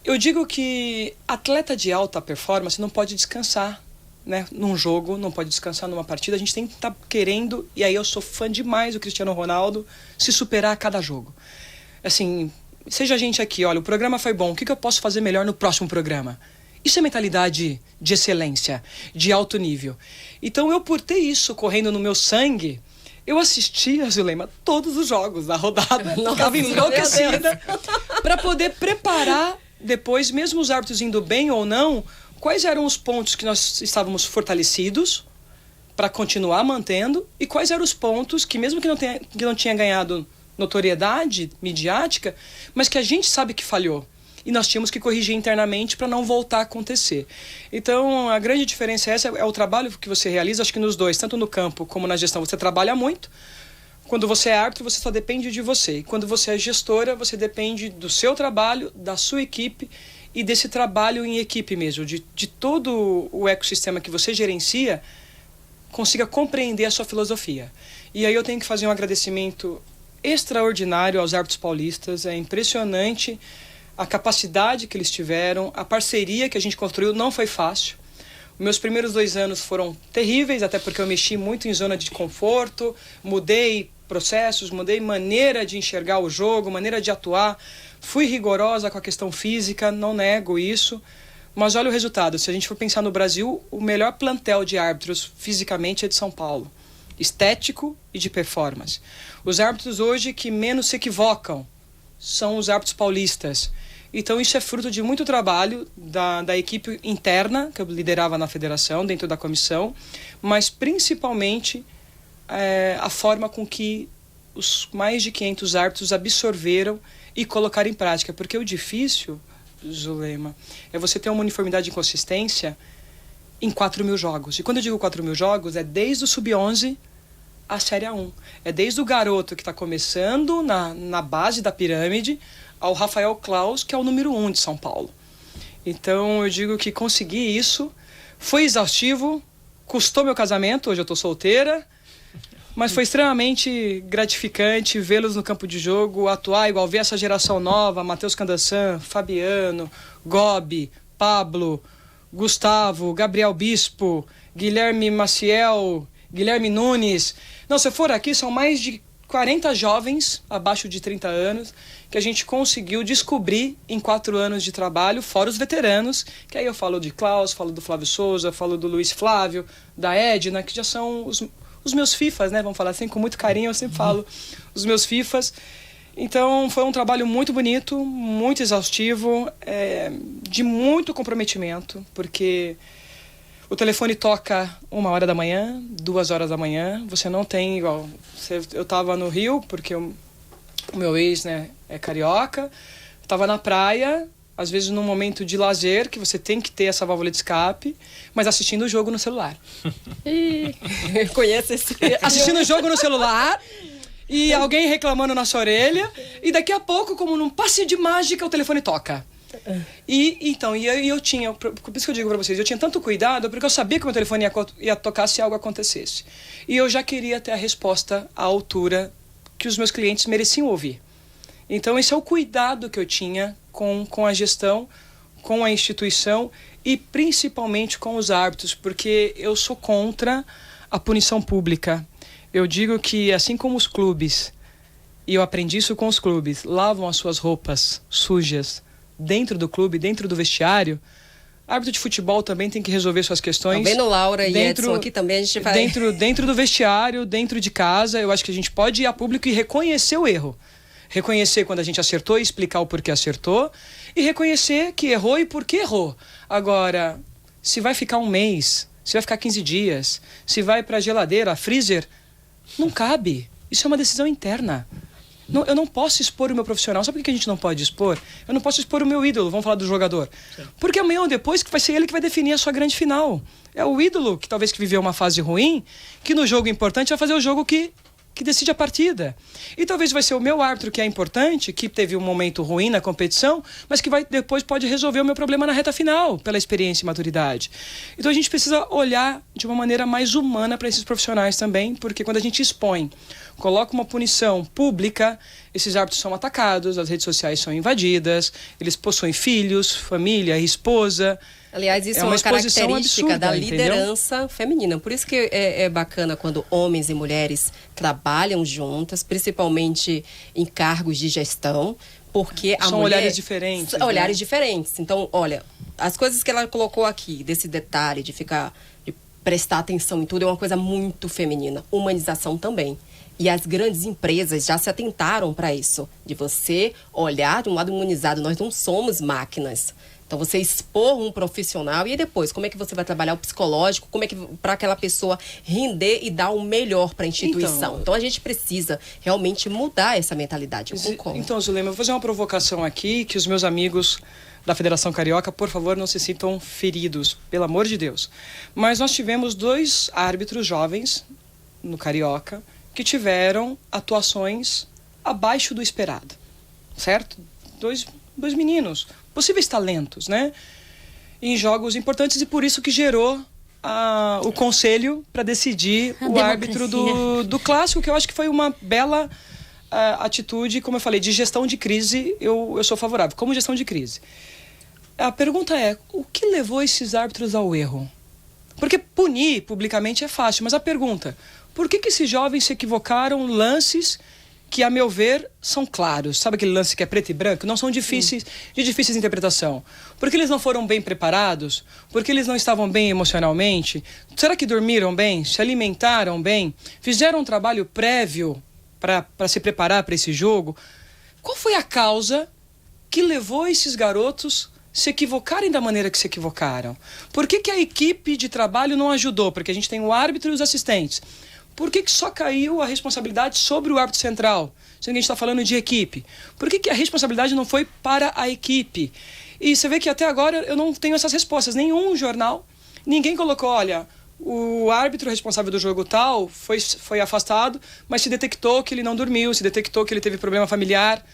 Eu digo que atleta de alta performance não pode descansar, né? Num jogo, não pode descansar numa partida. A gente tem que estar querendo, e aí eu sou fã demais do Cristiano Ronaldo, se superar a cada jogo. Assim, seja a gente aqui, olha, o programa foi bom, o que eu posso fazer melhor no próximo programa? Isso é mentalidade de excelência, de alto nível. Então eu, por ter isso correndo no meu sangue, eu assistia, Zuleima, todos os jogos da rodada. Ficava enlouquecida para poder preparar depois, mesmo os árbitros indo bem ou não, quais eram os pontos que nós estávamos fortalecidos para continuar mantendo e quais eram os pontos que, mesmo que não tinha ganhado notoriedade midiática, mas que a gente sabe que falhou. E nós tínhamos que corrigir internamente para não voltar a acontecer. Então, a grande diferença é essa, é o trabalho que você realiza, acho que nos dois, tanto no campo como na gestão, você trabalha muito, Quando você é árbitro, você só depende de você. E quando você é gestora, você depende do seu trabalho, da sua equipe e desse trabalho em equipe mesmo, de todo o ecossistema que você gerencia, consiga compreender a sua filosofia. E aí eu tenho que fazer um agradecimento extraordinário aos árbitros paulistas. É impressionante a capacidade que eles tiveram, a parceria que a gente construiu. Não foi fácil. Meus primeiros 2 anos foram terríveis, até porque eu mexi muito em zona de conforto, mudei processos, mudei maneira de enxergar o jogo, maneira de atuar. Fui rigorosa com a questão física, não nego isso. Mas olha o resultado. Se a gente for pensar no Brasil, o melhor plantel de árbitros fisicamente é de São Paulo. Estético e de performance. Os árbitros hoje que menos se equivocam são os árbitros paulistas. Então isso é fruto de muito trabalho da equipe interna, que eu liderava na federação, dentro da comissão, mas principalmente a forma com que os mais de 500 árbitros absorveram e colocaram em prática. Porque o difícil, Zulema, é você ter uma uniformidade e consistência em 4.000 jogos. E quando eu digo 4.000 jogos, é desde o Sub-11 à Série A1. É desde o garoto que está começando na base da pirâmide ao Rafael Claus, que é o número 1 de São Paulo. Então eu digo que conseguir isso foi exaustivo, custou meu casamento, hoje eu estou solteira, mas foi extremamente gratificante vê-los no campo de jogo, atuar igual, ver essa geração nova, Matheus Candançan, Fabiano, Gobi, Pablo, Gustavo, Gabriel Bispo, Guilherme Maciel, Guilherme Nunes. Não, se for aqui, são mais de 40 jovens abaixo de 30 anos que a gente conseguiu descobrir em 4 anos de trabalho, fora os veteranos, que aí eu falo de Klaus, falo do Flávio Souza, falo do Luiz Flávio, da Edna, que já são os meus fifas, né? Vamos falar assim, com muito carinho, eu sempre falo os meus fifas. Então foi um trabalho muito bonito, muito exaustivo, de muito comprometimento, porque o telefone toca 1h da manhã, 2h da manhã, você não tem igual... Eu estava no Rio, porque o meu ex, né, é carioca, estava na praia, às vezes num momento de lazer, que você tem que ter essa válvula de escape, mas assistindo o jogo no celular.
Conhece esse...
Assistindo o jogo no celular... E alguém reclamando na sua orelha, e daqui a pouco, como num passe de mágica, o telefone toca. E eu tinha, por isso que eu digo pra vocês, eu tinha tanto cuidado, porque eu sabia que o meu telefone ia tocar se algo acontecesse. E eu já queria ter a resposta à altura que os meus clientes mereciam ouvir. Então esse é o cuidado que eu tinha com a gestão, com a instituição e principalmente com os árbitros, porque eu sou contra a punição pública. Eu digo que, assim como os clubes, e eu aprendi isso com os clubes, lavam as suas roupas sujas dentro do clube, dentro do vestiário, árbitro de futebol também tem que resolver suas questões.
Tá vendo, Laura e Edson aqui também a gente vai...
Dentro do vestiário, dentro de casa, eu acho que a gente pode ir a público e reconhecer o erro. Reconhecer quando a gente acertou e explicar o porquê acertou, e reconhecer que errou e por que errou. Agora, se vai ficar 1 mês, se vai ficar 15 dias, se vai para a geladeira, freezer... Não cabe. Isso é uma decisão interna. Não, eu não posso expor o meu profissional. Sabe por que a gente não pode expor? Eu não posso expor o meu ídolo, vamos falar do jogador. Sim. Porque amanhã ou depois que vai ser ele que vai definir a sua grande final. É o ídolo que talvez que viveu uma fase ruim, que no jogo importante vai fazer o jogo que decide a partida. E talvez vai ser o meu árbitro que é importante, que teve um momento ruim na competição, mas que depois pode resolver o meu problema na reta final, pela experiência e maturidade. Então a gente precisa olhar de uma maneira mais humana para esses profissionais também, porque quando a gente expõe, coloca uma punição pública, esses árbitros são atacados, as redes sociais são invadidas, eles possuem filhos, família, esposa.
Aliás, isso é uma característica absurda, da liderança, entendeu? Feminina. Por isso que é bacana quando homens e mulheres trabalham juntas, principalmente em cargos de gestão, porque a mulher...
São olhares diferentes.
Olhares diferentes. Então, olha, as coisas que ela colocou aqui, desse detalhe de prestar atenção em tudo, é uma coisa muito feminina. Humanização também. E as grandes empresas já se atentaram para isso, de você olhar de um lado humanizado. Nós não somos máquinas. Então, você expor um profissional e depois, como é que você vai trabalhar o psicológico, como é que para aquela pessoa render e dar o melhor para a instituição. Então, a gente precisa realmente mudar essa mentalidade.
Então, Zulema, eu vou fazer uma provocação aqui, que os meus amigos da Federação Carioca, por favor, não se sintam feridos, pelo amor de Deus. Mas nós tivemos 2 árbitros jovens no Carioca que tiveram atuações abaixo do esperado, certo? Dois meninos, possíveis talentos, né? Em jogos importantes, e por isso que gerou o conselho para decidir o árbitro do clássico, que eu acho que foi uma bela atitude, como eu falei, de gestão de crise. Eu sou favorável, como gestão de crise. A pergunta é, o que levou esses árbitros ao erro? Porque punir publicamente é fácil, mas a pergunta, por que esses jovens se equivocaram lances que, a meu ver, são claros? Sabe aquele lance que é preto e branco? Não são difíceis, de difícil interpretação. Porque eles não foram bem preparados? Porque eles não estavam bem emocionalmente? Será que dormiram bem? Se alimentaram bem? Fizeram um trabalho prévio para se preparar para esse jogo? Qual foi a causa que levou esses garotos se equivocarem da maneira que se equivocaram? Por que a equipe de trabalho não ajudou? Porque a gente tem o árbitro e os assistentes. Por que só caiu a responsabilidade sobre o árbitro central? Sendo que a gente está falando de equipe. Por que a responsabilidade não foi para a equipe? E você vê que até agora eu não tenho essas respostas. Nenhum jornal, ninguém colocou, olha, o árbitro responsável do jogo tal foi afastado, mas se detectou que ele não dormiu, se detectou que ele teve problema familiar.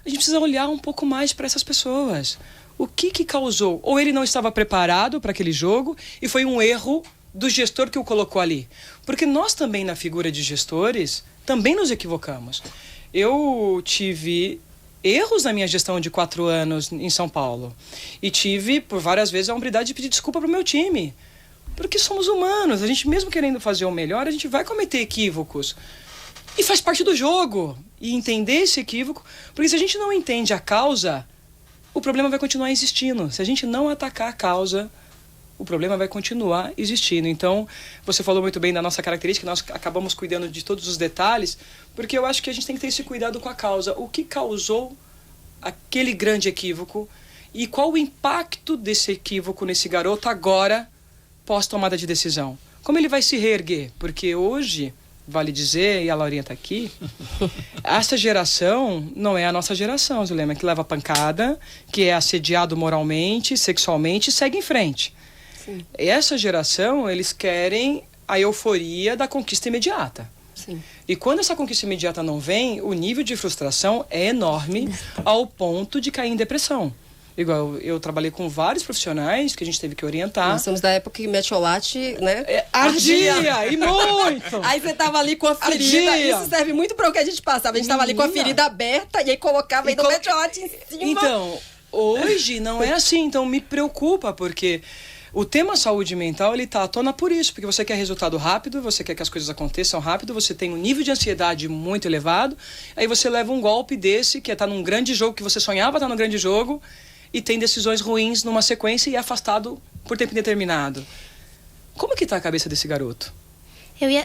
A gente precisa olhar um pouco mais para essas pessoas. O que causou? Ou ele não estava preparado para aquele jogo e foi um erro do gestor que o colocou ali. Porque nós também, na figura de gestores, também nos equivocamos. Eu tive erros na minha gestão de 4 anos em São Paulo. E tive, por várias vezes, a hombridade de pedir desculpa para o meu time. Porque somos humanos. A gente, mesmo querendo fazer o melhor, a gente vai cometer equívocos. E faz parte do jogo. E entender esse equívoco. Porque se a gente não entende a causa, o problema vai continuar existindo. Se a gente não atacar a causa, o problema vai continuar existindo. Então, você falou muito bem da nossa característica, nós acabamos cuidando de todos os detalhes, porque eu acho que a gente tem que ter esse cuidado com a causa. O que causou aquele grande equívoco e qual o impacto desse equívoco nesse garoto agora, pós-tomada de decisão? Como ele vai se reerguer? Porque hoje, vale dizer, e a Laurinha está aqui, essa geração não é a nossa geração, Zulema, que leva pancada, que é assediado moralmente, sexualmente e segue em frente. Sim. Essa geração, eles querem a euforia da conquista imediata.
Sim.
E quando essa conquista imediata não vem, o nível de frustração é enorme ao ponto de cair em depressão. Igual, eu trabalhei com vários profissionais que a gente teve que orientar.
Nós somos da época que metiolate, né?
Ardia, e muito!
Aí você tava ali com a ferida.
Ardia.
Isso serve muito para o que a gente passava. A gente tava ali com a ferida aberta e aí colocava ainda o metiolate em cima.
Então, hoje não é assim. Então, me preocupa, porque o tema saúde mental, ele tá à tona por isso, porque você quer resultado rápido, você quer que as coisas aconteçam rápido, você tem um nível de ansiedade muito elevado, aí você leva um golpe desse, que é estar num grande jogo, que você sonhava estar num grande jogo, e tem decisões ruins numa sequência e é afastado por tempo indeterminado. Como que tá a cabeça desse garoto?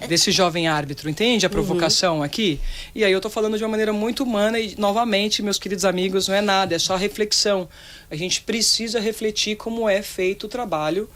Desse jovem árbitro, entende a provocação aqui? E aí eu tô falando de uma maneira muito humana e, novamente, meus queridos amigos, não é nada, é só reflexão. A gente precisa refletir como é feito o trabalho.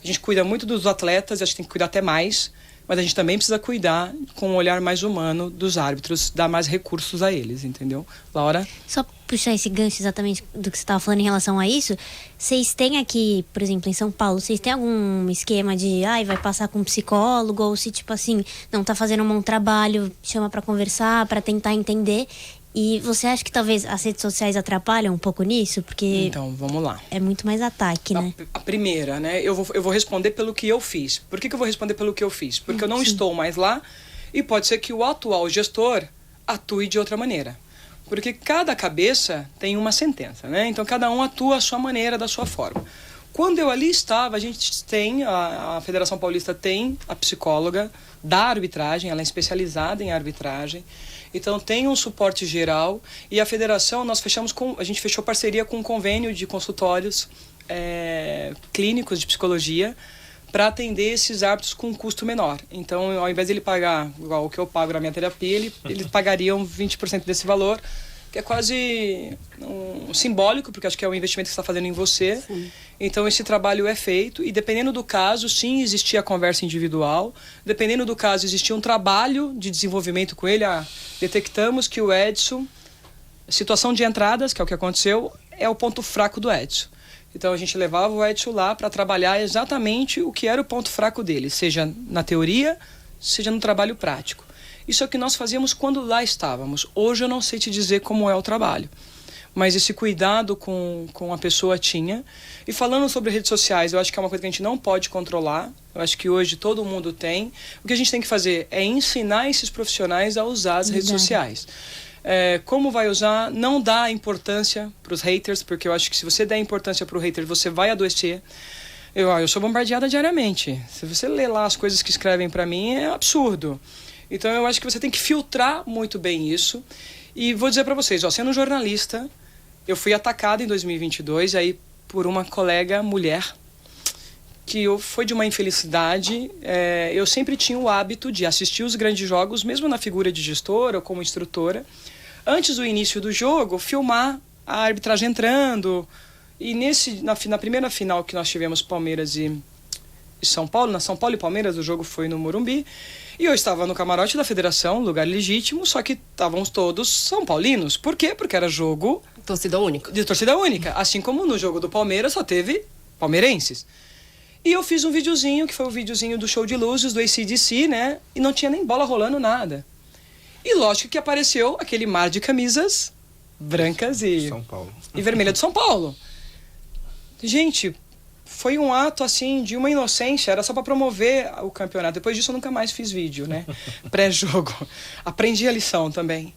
A gente cuida muito dos atletas, a gente tem que cuidar até mais, mas a gente também precisa cuidar com um olhar mais humano dos árbitros, dar mais recursos a eles, entendeu? Laura?
Só puxar esse gancho exatamente do que você estava falando em relação a isso, vocês têm aqui, por exemplo, em São Paulo, vocês têm algum esquema de, vai passar com um psicólogo, ou se, tipo assim, não tá fazendo um bom trabalho, chama para conversar, para tentar entender. E você acha que talvez as redes sociais atrapalham um pouco nisso? Porque
então, vamos lá.
É muito mais ataque, né?
A primeira, né? Eu vou responder pelo que eu fiz. Por que eu vou responder pelo que eu fiz? Porque eu não estou mais lá e pode ser que o atual gestor atue de outra maneira. Porque cada cabeça tem uma sentença, né? Então, cada um atua à sua maneira, da sua forma. Quando eu ali estava, a gente tem, a Federação Paulista tem a psicóloga da arbitragem, ela é especializada em arbitragem. Então, tem um suporte geral e a federação, a gente fechou parceria com um convênio de consultórios clínicos de psicologia para atender esses árbitros com um custo menor. Então, ao invés de ele pagar igual o que eu pago na minha terapia, eles pagariam 20% desse valor, que é quase simbólico, porque acho que é um investimento que você está fazendo em você. Sim. Então, esse trabalho é feito e, dependendo do caso, sim, existia a conversa individual. Dependendo do caso, existia um trabalho de desenvolvimento com ele. Detectamos que o Edson, situação de entradas, que é o que aconteceu, é o ponto fraco do Edson. Então, a gente levava o Edson lá para trabalhar exatamente o que era o ponto fraco dele, seja na teoria, seja no trabalho prático. Isso é o que nós fazíamos quando lá estávamos. Hoje eu não sei te dizer como é o trabalho. Mas esse cuidado com a pessoa tinha. E falando sobre redes sociais, eu acho que é uma coisa que a gente não pode controlar. Eu acho que hoje todo mundo tem. O que a gente tem que fazer é ensinar esses profissionais a usar as redes sociais. Como vai usar, não dá importância para os haters, porque eu acho que se você der importância para o hater, você vai adoecer. Eu sou bombardeada diariamente. Se você ler lá as coisas que escrevem para mim, é absurdo. Então eu acho que você tem que filtrar muito bem isso. E vou dizer para vocês, sendo jornalista, eu fui atacada em 2022 aí por uma colega mulher que foi de uma infelicidade. Eu sempre tinha o hábito de assistir os grandes jogos, mesmo na figura de gestora ou como instrutora, antes do início do jogo, filmar a arbitragem entrando. E na primeira final que nós tivemos Palmeiras e São Paulo, na São Paulo e Palmeiras, o jogo foi no Morumbi, e eu estava no camarote da federação, lugar legítimo, só que estávamos todos São Paulinos. Por quê? Porque era jogo...
Torcida única.
De torcida única. Assim como no jogo do Palmeiras só teve palmeirenses. E eu fiz um videozinho, que foi o videozinho do show de luzes, do AC/DC, né? E não tinha nem bola rolando, nada. E lógico que apareceu aquele mar de camisas brancas e vermelha do São Paulo. Gente, foi um ato, assim, de uma inocência, era só para promover o campeonato. Depois disso eu nunca mais fiz vídeo, né? Pré-jogo. Aprendi a lição também.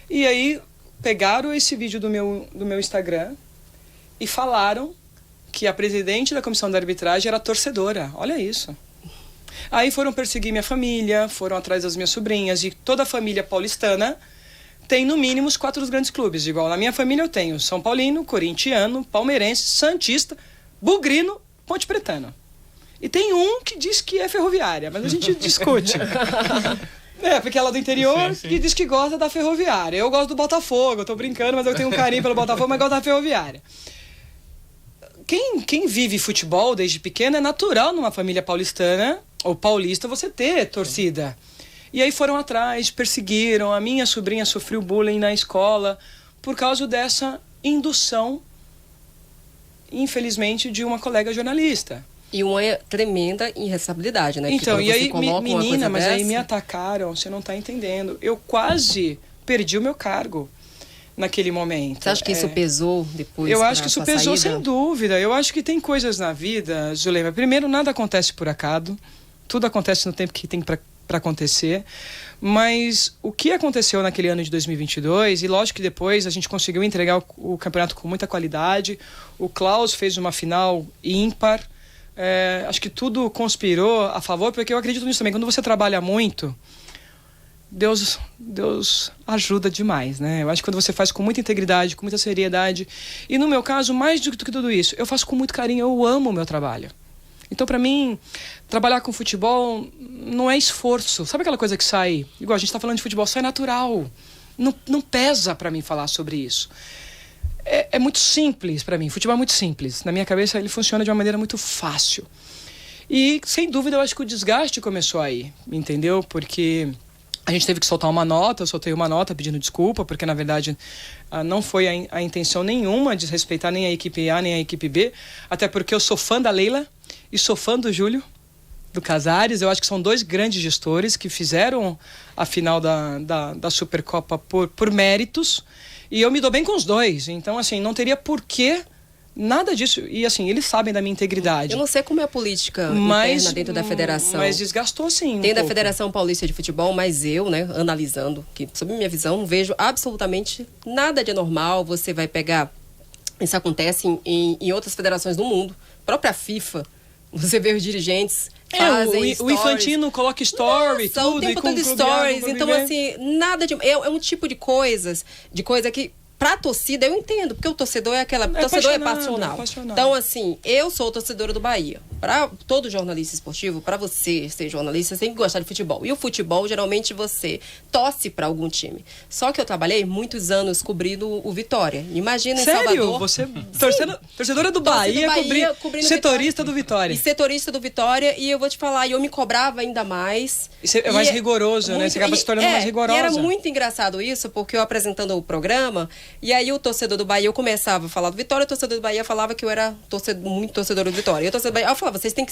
E aí pegaram esse vídeo do meu Instagram e falaram que a presidente da comissão da arbitragem era torcedora. Olha isso. Aí foram perseguir minha família, foram atrás das minhas sobrinhas, e toda a família paulistana tem no mínimo os 4 grandes clubes. Igual na minha família eu tenho São Paulino, corintiano, palmeirense, santista, bugrino, ponte pretano. E tem um que diz que é ferroviária, mas a gente discute. Porque ela é do interior, sim. Que diz que gosta da ferroviária. Eu gosto do Botafogo, eu tô brincando, mas eu tenho um carinho pelo Botafogo, mas gosto da ferroviária. Quem vive futebol desde pequeno, é natural numa família paulistana ou paulista você ter torcida. E aí foram atrás, perseguiram. A minha sobrinha sofreu bullying na escola por causa dessa indução, infelizmente, de uma colega jornalista.
E uma tremenda irresponsabilidade, né?
Então, e aí, menina, mas aí me atacaram, você não tá entendendo. Eu quase perdi o meu cargo naquele momento.
Você acha que isso pesou depois?
Eu acho que isso pesou, sem dúvida. Eu acho que tem coisas na vida, Zulema. Primeiro, nada acontece por acaso. Tudo acontece no tempo que tem para acontecer. Mas o que aconteceu naquele ano de 2022, e lógico que depois a gente conseguiu entregar o campeonato com muita qualidade. O Klaus fez uma final ímpar. Acho que tudo conspirou a favor, porque eu acredito nisso também. Quando você trabalha muito, Deus ajuda demais, né? Eu acho que quando você faz com muita integridade, com muita seriedade, e no meu caso, mais do que tudo isso, eu faço com muito carinho, eu amo o meu trabalho. Então, pra mim, trabalhar com futebol não é esforço. Sabe aquela coisa que sai, igual a gente tá falando de futebol, sai natural. Não pesa pra mim falar sobre isso. É muito simples pra mim, futebol é muito simples. Na minha cabeça ele funciona de uma maneira muito fácil. E, sem dúvida, eu acho que o desgaste começou aí, entendeu? Porque a gente teve que soltar uma nota, eu soltei uma nota pedindo desculpa, porque, na verdade, não foi a intenção nenhuma de desrespeitar nem a equipe A, nem a equipe B, até porque eu sou fã da Leila e sou fã do Júlio, do Casares. Eu acho que são 2 grandes gestores que fizeram a final da Supercopa por méritos, e eu me dou bem com os 2. Então, assim, não teria porquê nada disso. E, assim, eles sabem da minha integridade.
Eu não sei como é a política interna dentro da federação.
Mas desgastou, sim,
Tem da Federação Paulista de Futebol, mas eu, né, analisando, que sob minha visão, não vejo absolutamente nada de anormal. Você vai pegar... Isso acontece em outras federações do mundo. A própria FIFA, você vê os dirigentes...
O Infantino coloca story,
nossa, tudo. O tempo todo stories. Então, assim, nada de... É um tipo de coisa que... Pra torcida, eu entendo, porque o torcedor é torcedor é passional. Então, assim, eu sou torcedora do Bahia. Para todo jornalista esportivo, para você ser jornalista, você tem que gostar de futebol. E o futebol, geralmente, você torce para algum time. Só que eu trabalhei muitos anos cobrindo o Vitória. Imagina em Salvador.
Você torcedora do Bahia, cobrindo setorista do Vitória.
E setorista do Vitória, e eu vou te falar, eu me cobrava ainda mais.
Isso é mais rigoroso, né? Você acaba se tornando mais rigorosa.
E era muito engraçado isso, porque eu apresentando o programa, E aí o torcedor do Bahia, eu começava a falar do Vitória, o torcedor do Bahia falava que eu era muito torcedor do Vitória. E o torcedor do Bahia, eu falava, vocês têm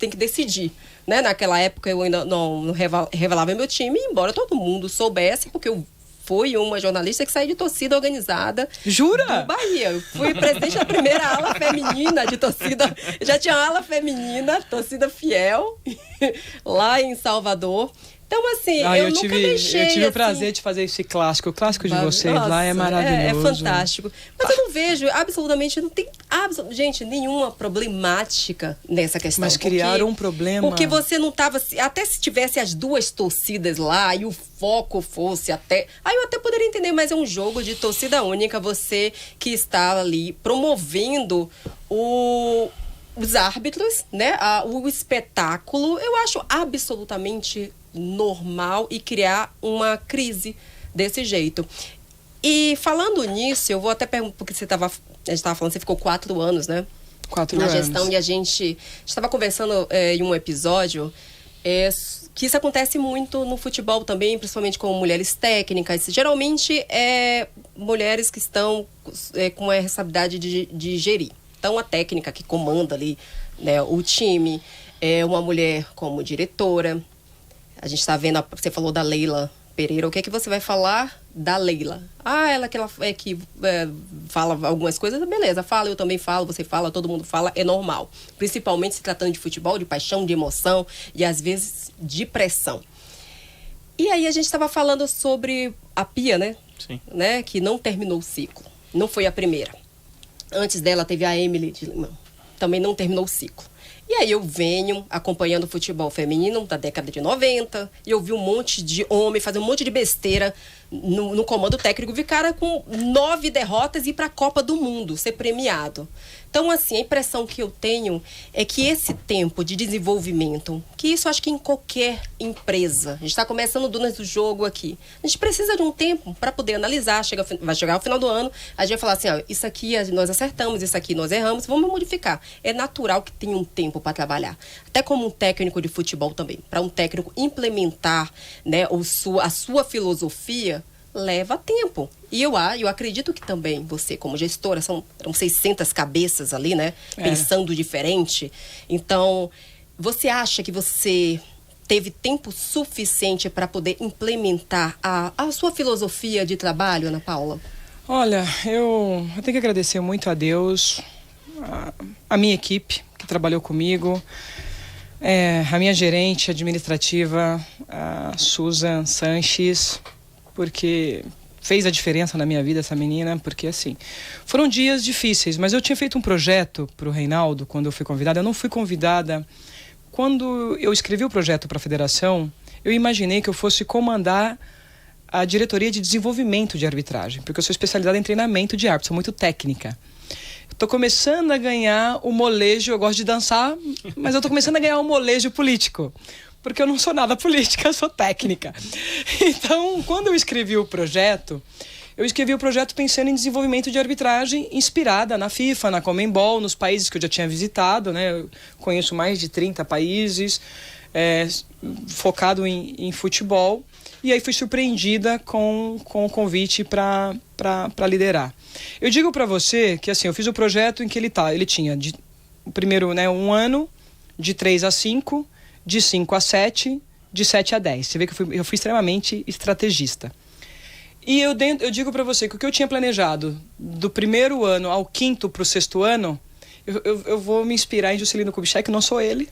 que decidir, né? Naquela época eu ainda não revelava meu time, embora todo mundo soubesse, porque eu fui uma jornalista que saiu de torcida organizada.
Jura?
Do Bahia. Eu fui presidente da primeira ala feminina de torcida. Já tinha ala feminina, torcida fiel, lá em Salvador. Então, assim, eu nunca deixei...
Eu tive o prazer de fazer esse clássico. O clássico de vocês lá é maravilhoso.
É fantástico. Mas eu não vejo absolutamente... Não tem, gente, nenhuma problemática nessa questão.
Mas criaram um problema.
Porque você não estava... Até se tivesse as duas torcidas lá e o foco fosse até... Aí eu até poderia entender, mas é um jogo de torcida única. Você que está ali promovendo os árbitros, né? O espetáculo. Eu acho absolutamente normal e criar uma crise desse jeito. E falando nisso, eu vou até perguntar, porque a gente estava falando, você ficou 4 anos, né?
4 anos.
Na gestão, e a gente estava conversando em um episódio que isso acontece muito no futebol também, principalmente com mulheres técnicas. Geralmente mulheres que estão com a responsabilidade de gerir. Então, a técnica que comanda ali, né, o time, é uma mulher como diretora. A gente está vendo, você falou da Leila Pereira, o que é que você vai falar da Leila? Ela que fala algumas coisas, beleza, fala, eu também falo, você fala, todo mundo fala, é normal. Principalmente se tratando de futebol, de paixão, de emoção e às vezes de pressão. E aí a gente estava falando sobre a Pia, né?
Sim.
Né? Que não terminou o ciclo, não foi a primeira. Antes dela teve a Emily de Limão, também não terminou o ciclo. E aí eu venho acompanhando o futebol feminino da década de 90 e eu vi um monte de homem fazer um monte de besteira no comando técnico. Vi cara com 9 derrotas e ir para a Copa do Mundo, ser premiado. Então, assim, a impressão que eu tenho é que esse tempo de desenvolvimento, que isso acho que em qualquer empresa, a gente está começando durante o jogo aqui, a gente precisa de um tempo para poder analisar, vai chegar ao final do ano, a gente vai falar assim, isso aqui nós acertamos, isso aqui nós erramos, vamos modificar. É natural que tenha um tempo para trabalhar. Até como um técnico de futebol também, para um técnico implementar, né, a sua filosofia, leva tempo. E eu acredito que também você, como gestora, eram 600 cabeças ali, né? Pensando diferente. Então, você acha que você teve tempo suficiente para poder implementar a sua filosofia de trabalho, Ana Paula?
Olha, eu tenho que agradecer muito a Deus, a minha equipe que trabalhou comigo, a minha gerente administrativa, a Susan Sanches, porque fez a diferença na minha vida essa menina, porque assim, foram dias difíceis, mas eu tinha feito um projeto para o Reinaldo quando eu fui convidada. Eu não fui convidada. Quando eu escrevi o projeto para a federação, eu imaginei que eu fosse comandar a diretoria de desenvolvimento de arbitragem, porque eu sou especializada em treinamento de árbitro, sou muito técnica. Estou começando a ganhar o molejo, eu gosto de dançar, mas eu estou começando a ganhar o molejo político, porque eu não sou nada política, eu sou técnica. Então, quando eu escrevi o projeto pensando em desenvolvimento de arbitragem inspirada na FIFA, na Conmebol, nos países que eu já tinha visitado, né? Eu conheço mais de 30 países, focado em futebol. E aí fui surpreendida com o convite para liderar. Eu digo para você que assim, eu fiz o projeto em que ele tinha primeiro, né, 1 ano, de 3 a 5, de 5 a 7, de 7 a 10. Você vê que eu fui extremamente estrategista. E eu digo para você que o que eu tinha planejado do primeiro ano ao 5º para o 6º ano, eu vou me inspirar em Juscelino Kubitschek, não sou ele,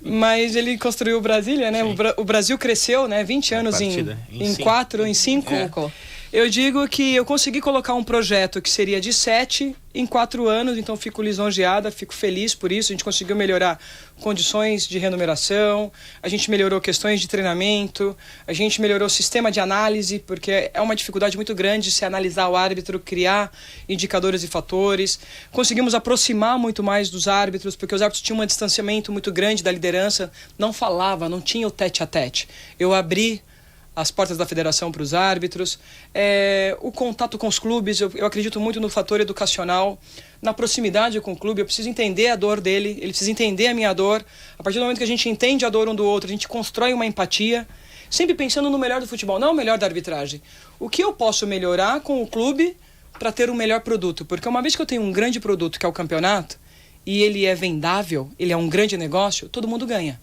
mas ele construiu o Brasília, né? O Brasil cresceu, né? 20 anos em 4, em 5. Eu digo que eu consegui colocar um projeto que seria de 7 em 4 anos, então fico lisonjeada, fico feliz por isso. A gente conseguiu melhorar condições de remuneração, a gente melhorou questões de treinamento, a gente melhorou o sistema de análise, porque é uma dificuldade muito grande se analisar o árbitro, criar indicadores e fatores. Conseguimos aproximar muito mais dos árbitros, porque os árbitros tinham um distanciamento muito grande da liderança, não falava, não tinha o tete-a-tete. Eu abri as portas da federação para os árbitros, o contato com os clubes, eu acredito muito no fator educacional, na proximidade com o clube. Eu preciso entender a dor dele, ele precisa entender a minha dor. A partir do momento que a gente entende a dor um do outro, a gente constrói uma empatia, sempre pensando no melhor do futebol, não o melhor da arbitragem. O que eu posso melhorar com o clube para ter um melhor produto. Porque uma vez que eu tenho um grande produto, que é o campeonato, e ele é vendável, ele é um grande negócio, todo mundo ganha.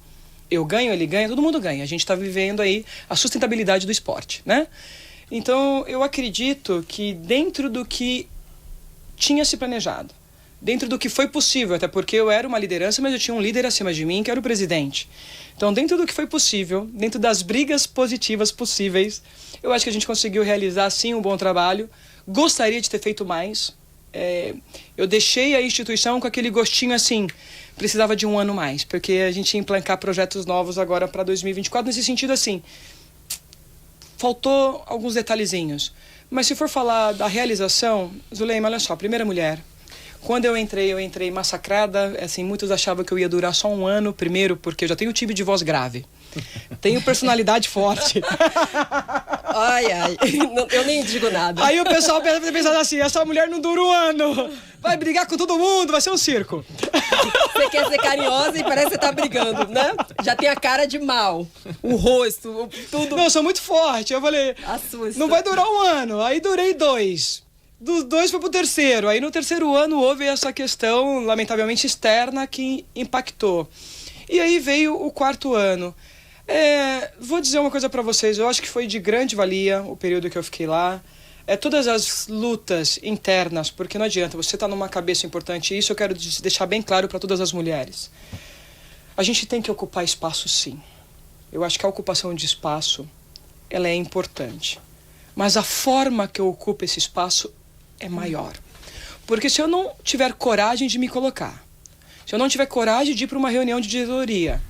Eu ganho, ele ganha, todo mundo ganha. A gente está vivendo aí a sustentabilidade do esporte, né? Então, eu acredito que dentro do que tinha se planejado, dentro do que foi possível, até porque eu era uma liderança, mas eu tinha um líder acima de mim, que era o presidente. Então, dentro do que foi possível, dentro das brigas positivas possíveis, eu acho que a gente conseguiu realizar, sim, um bom trabalho. Gostaria de ter feito mais. Eu deixei a instituição com aquele gostinho assim, precisava de um ano mais, porque a gente ia implantar projetos novos agora para 2024, nesse sentido assim, faltou alguns detalhezinhos. Mas se for falar da realização, Zuleima, olha só, primeira mulher. Quando eu entrei massacrada, assim, muitos achavam que eu ia durar só um ano, primeiro porque eu já tenho timbre de voz grave. Tenho personalidade forte.
Ai, eu nem digo nada.
Aí o pessoal pensa assim, essa mulher não dura um ano, vai brigar com todo mundo, vai ser um circo.
Você quer ser carinhosa e parece que você tá brigando, né? Já tem a cara de mal, o rosto, tudo.
Não, eu sou muito forte, eu falei,
assusta.
Não vai durar um ano, aí durei 2. Dos 2 foi pro terceiro, aí no terceiro ano houve essa questão, lamentavelmente externa, que impactou. E aí veio o 4º ano. Vou dizer uma coisa para vocês, eu acho que foi de grande valia o período que eu fiquei lá. Todas as lutas internas, porque não adianta, você tá numa cabeça importante, e isso eu quero deixar bem claro para todas as mulheres. A gente tem que ocupar espaço, sim. Eu acho que a ocupação de espaço, ela é importante. Mas a forma que eu ocupo esse espaço é maior. Porque se eu não tiver coragem de me colocar, se eu não tiver coragem de ir para uma reunião de diretoria,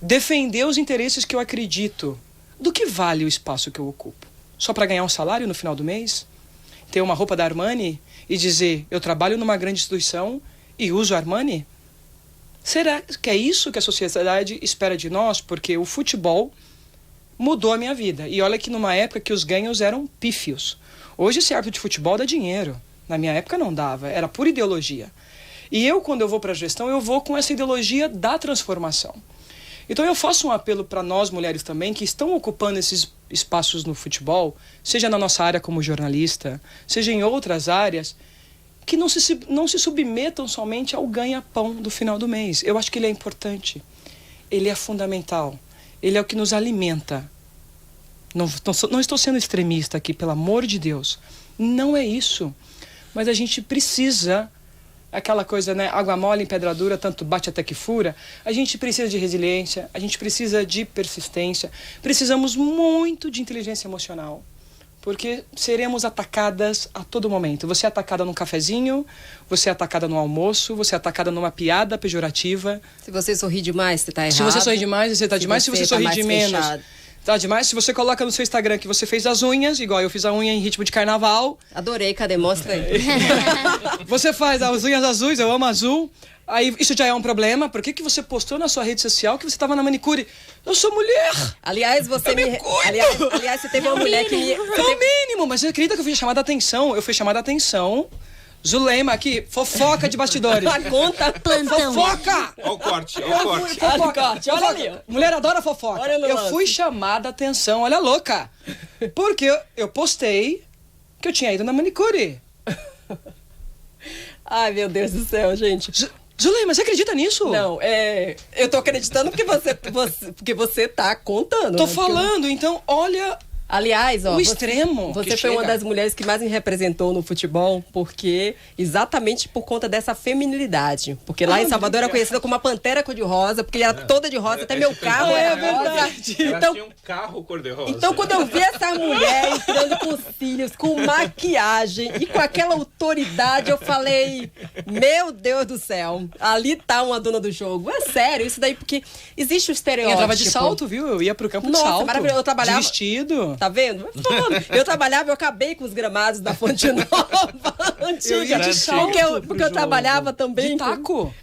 defender os interesses que eu acredito, do que vale o espaço que eu ocupo? Só para ganhar um salário no final do mês? Ter uma roupa da Armani e dizer, eu trabalho numa grande instituição e uso Armani? Será que é isso que a sociedade espera de nós? Porque o futebol mudou a minha vida. E olha que numa época que os ganhos eram pífios. Hoje esse árbitro de futebol dá dinheiro. Na minha época não dava, era pura ideologia. E eu, quando eu vou para a gestão, eu vou com essa ideologia da transformação. Então eu faço um apelo para nós, mulheres também, que estão ocupando esses espaços no futebol, seja na nossa área como jornalista, seja em outras áreas, que não se submetam somente ao ganha-pão do final do mês. Eu acho que ele é importante, ele é fundamental, ele é o que nos alimenta. Não estou sendo extremista aqui, pelo amor de Deus. Não é isso. Mas a gente precisa, aquela coisa, né? Água mole em pedra dura, tanto bate até que fura. A gente precisa de resiliência, a gente precisa de persistência. Precisamos muito de inteligência emocional. Porque seremos atacadas a todo momento. Você é atacada num cafezinho, você é atacada no almoço, você é atacada numa piada pejorativa.
Se você sorrir demais, você tá errado.
Se você sorrir demais, você tá demais. Se você sorrir de menos,
fechado,
tá demais. Se você coloca no seu Instagram que você fez as unhas, igual eu fiz a unha em ritmo de carnaval.
Adorei, cadê? Mostra aí.
Você faz as unhas azuis, eu amo azul. Aí isso já é um problema. Por que você postou na sua rede social que você estava na manicure? Eu sou mulher!
Aliás, você me aliás, você teve uma mulher que me...
É o mínimo, mas você acredita que eu fui chamada a atenção? Eu fui chamada a atenção. Zuleima aqui, fofoca de bastidores.
Conta, plantão.
Fofoca!
Olha o corte, olha o corte.
Corte, olha ali, ó.
Mulher adora fofoca.
Olha no
eu
lance.
fui chamada a atenção, olha louca. Porque eu postei que eu tinha ido na manicure.
Ai, meu Deus do céu, gente.
Zuleima, você acredita nisso?
Não, eu tô acreditando porque você tá contando.
Tô
né?
falando, então, olha...
Aliás, ó,
o extremo.
Você foi uma das mulheres que mais me representou no futebol, porque exatamente por conta dessa feminilidade. Porque lá em Salvador era conhecida como a Pantera cor-de-rosa, porque era toda de rosa, até meu carro era
verdade.
rosa. Então,
tinha um carro cor-de-rosa.
Então, quando eu vi essa mulher entrando com cílios, com maquiagem e com aquela autoridade, eu falei, meu Deus do céu, ali tá uma dona do jogo. É sério, isso daí, porque existe o estereótipo.
Eu entrava de salto, viu? Eu ia pro campo de
Nossa,
salto.
maravilhoso. Eu trabalhava...
De vestido.
Tá vendo? Eu trabalhava, eu acabei com os gramados da Fonte Nova antiga.
Eu ia de salto
porque eu trabalhava também.
De taco.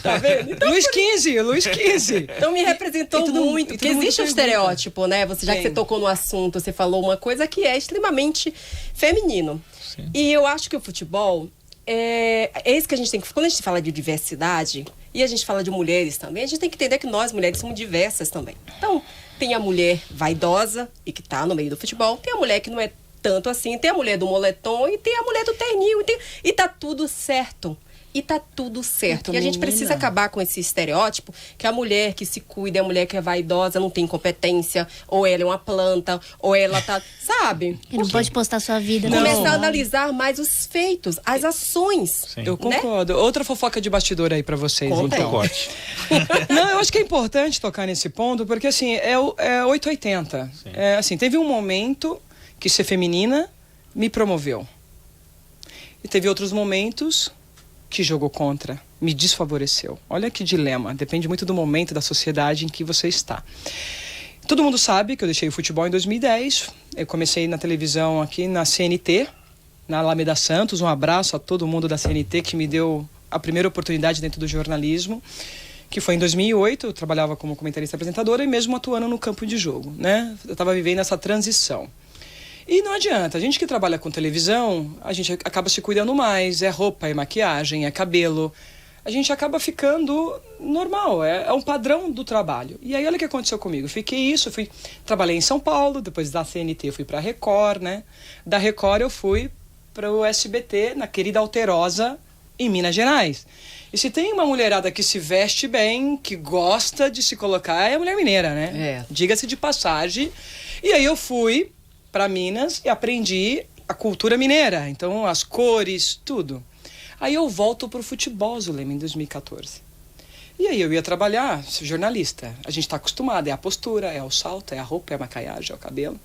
Tá vendo? Então,
Luiz XV.
Então me representou muito. Porque existe um estereótipo, né? Já que você tocou no assunto, você falou uma coisa que é extremamente feminino.
Sim.
E eu acho que o futebol é isso que a gente tem que... Quando a gente fala de diversidade e a gente fala de mulheres também, a gente tem que entender que nós, mulheres, somos diversas também. Então, tem a mulher vaidosa e que tá no meio do futebol. Tem a mulher que não é tanto assim, tem a mulher do moletom e tem a mulher do terninho. E tá tudo certo. E tá tudo certo. E a gente precisa acabar com esse estereótipo que a mulher que se cuida, a mulher que é vaidosa, não tem competência, ou ela é uma planta, ou ela tá, sabe?
E não pode postar sua vida.
Começar a analisar mais os feitos, as ações.
Sim.
Eu concordo. Outra fofoca de bastidor aí pra vocês,
Conta
então.
Corte.
Não, eu acho que é importante tocar nesse ponto, porque assim, é 880. É, assim, teve um momento que ser feminina me promoveu. E teve outros momentos que jogou contra, me desfavoreceu. Olha que dilema, depende muito do momento da sociedade em que você está. Todo mundo sabe que eu deixei o futebol em 2010, eu comecei na televisão aqui na CNT, na Alameda Santos, um abraço a todo mundo da CNT que me deu a primeira oportunidade dentro do jornalismo, que foi em 2008, eu trabalhava como comentarista apresentadora e mesmo atuando no campo de jogo, né? Eu estava vivendo essa transição. E não adianta, a gente que trabalha com televisão, a gente acaba se cuidando mais, é roupa, é maquiagem, é cabelo. A gente acaba ficando normal, é um padrão do trabalho. E aí olha o que aconteceu comigo, trabalhei em São Paulo, depois da CNT eu fui para a Record, né? Da Record eu fui para o SBT, na querida Alterosa, em Minas Gerais. E se tem uma mulherada que se veste bem, que gosta de se colocar, é a mulher mineira, né?
É.
Diga-se de passagem. E aí eu fui para Minas e aprendi a cultura mineira, então as cores, tudo. Aí eu volto pro futebol, Zulema, em 2014. E aí eu ia trabalhar, sou jornalista. A gente tá acostumado, é a postura, é o salto, é a roupa, é a maquiagem, é o cabelo.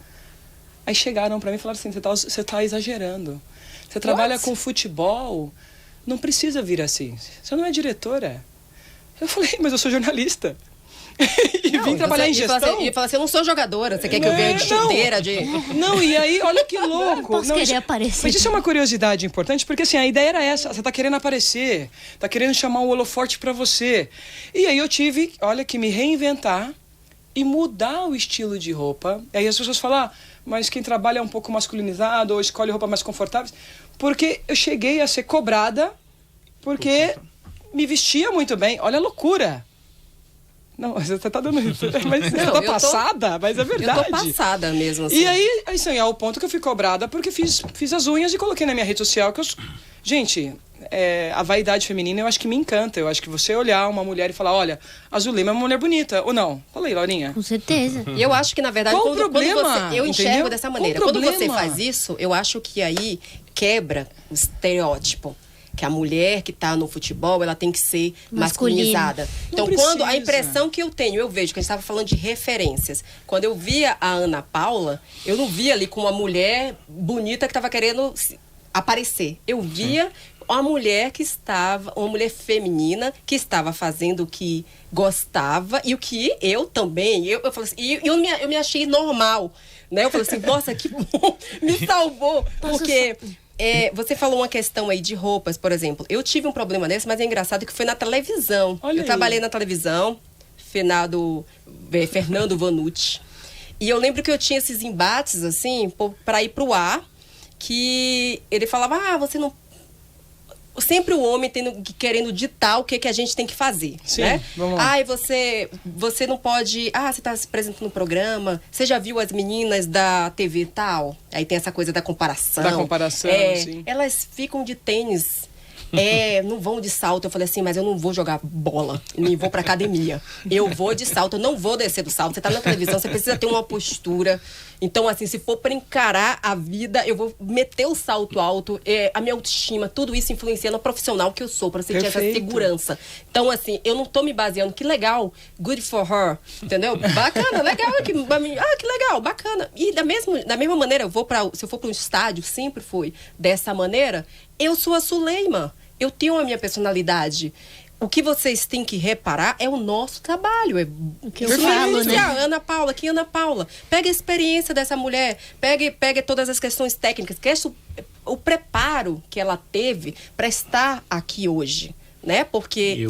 Aí chegaram para mim e falaram assim, você tá exagerando. Você trabalha com futebol, não precisa vir assim. Você não é diretora. Eu falei, mas eu sou jornalista. E vim trabalhar em gestão.
E fala assim, eu não sou jogadora, você quer que eu venha de chuteira?
Não, e aí, olha que louco.
Posso querer aparecer.
Mas isso é uma curiosidade importante, porque assim, a ideia era essa, você tá querendo aparecer, tá querendo chamar um holofote pra você. E aí eu tive, olha, que me reinventar e mudar o estilo de roupa. E aí as pessoas falam, mas quem trabalha é um pouco masculinizado ou escolhe roupa mais confortável. Porque eu cheguei a ser cobrada porque me vestia muito bem. Olha a loucura. Não, você tá dando isso. Mas você tá passada, mas é verdade.
Eu tô passada mesmo, assim.
E aí, assim, é o ponto que eu fui cobrada porque fiz as unhas e coloquei na minha rede social que Gente, a vaidade feminina eu acho que me encanta. Eu acho que você olhar uma mulher e falar, olha, a Zulema é uma mulher bonita, ou não? Fala aí, Laurinha.
Com certeza.
E eu acho que, na verdade,
Qual o problema?
Eu enxergo
Entendeu?
dessa maneira.
Qual o
Quando você
problema?
faz isso, eu acho que aí quebra o estereótipo. Que a mulher que tá no futebol, ela tem que ser masculinizada. Então, quando a impressão que eu tenho, eu vejo que a gente estava falando de referências. Quando eu via a Ana Paula, eu não via ali com uma mulher bonita que estava querendo aparecer. Eu via uma mulher uma mulher feminina que estava fazendo o que gostava e o que eu também. Eu falei assim, eu me achei normal, né? Eu falei assim, nossa, que bom, me salvou. Porque você falou uma questão aí de roupas, por exemplo. Eu tive um problema desse, mas é engraçado que foi na televisão.
Olha
eu trabalhei na televisão, Fernando Vanucci. E eu lembro que eu tinha esses embates, assim, para ir pro ar, que ele falava, você não... Sempre o homem querendo ditar o que a gente tem que fazer,
Sim,
né?
Vamos lá.
Você não pode... você tá se apresentando no programa, você já viu as meninas da TV tal? Aí tem essa coisa da comparação.
Sim.
Elas ficam de tênis, não vão de salto. Eu falei assim, mas eu não vou jogar bola, nem vou pra academia. Eu vou de salto, eu não vou descer do salto. Você tá na televisão, você precisa ter uma postura. Então, assim, se for para encarar a vida, eu vou meter o salto alto, a minha autoestima, tudo isso influencia no profissional que eu sou, para sentir essa segurança. Então, assim, eu não tô me baseando, que legal, good for her, entendeu? Bacana, legal, que legal, bacana. E da mesma maneira, se eu for para um estádio, sempre fui dessa maneira, eu sou a Suleima, eu tenho a minha personalidade. O que vocês têm que reparar é o nosso trabalho.
O que eu falo, né?
Ana Paula, que Ana Paula. Pega a experiência dessa mulher, pega todas as questões técnicas, que é o preparo que ela teve para estar aqui hoje, né? Porque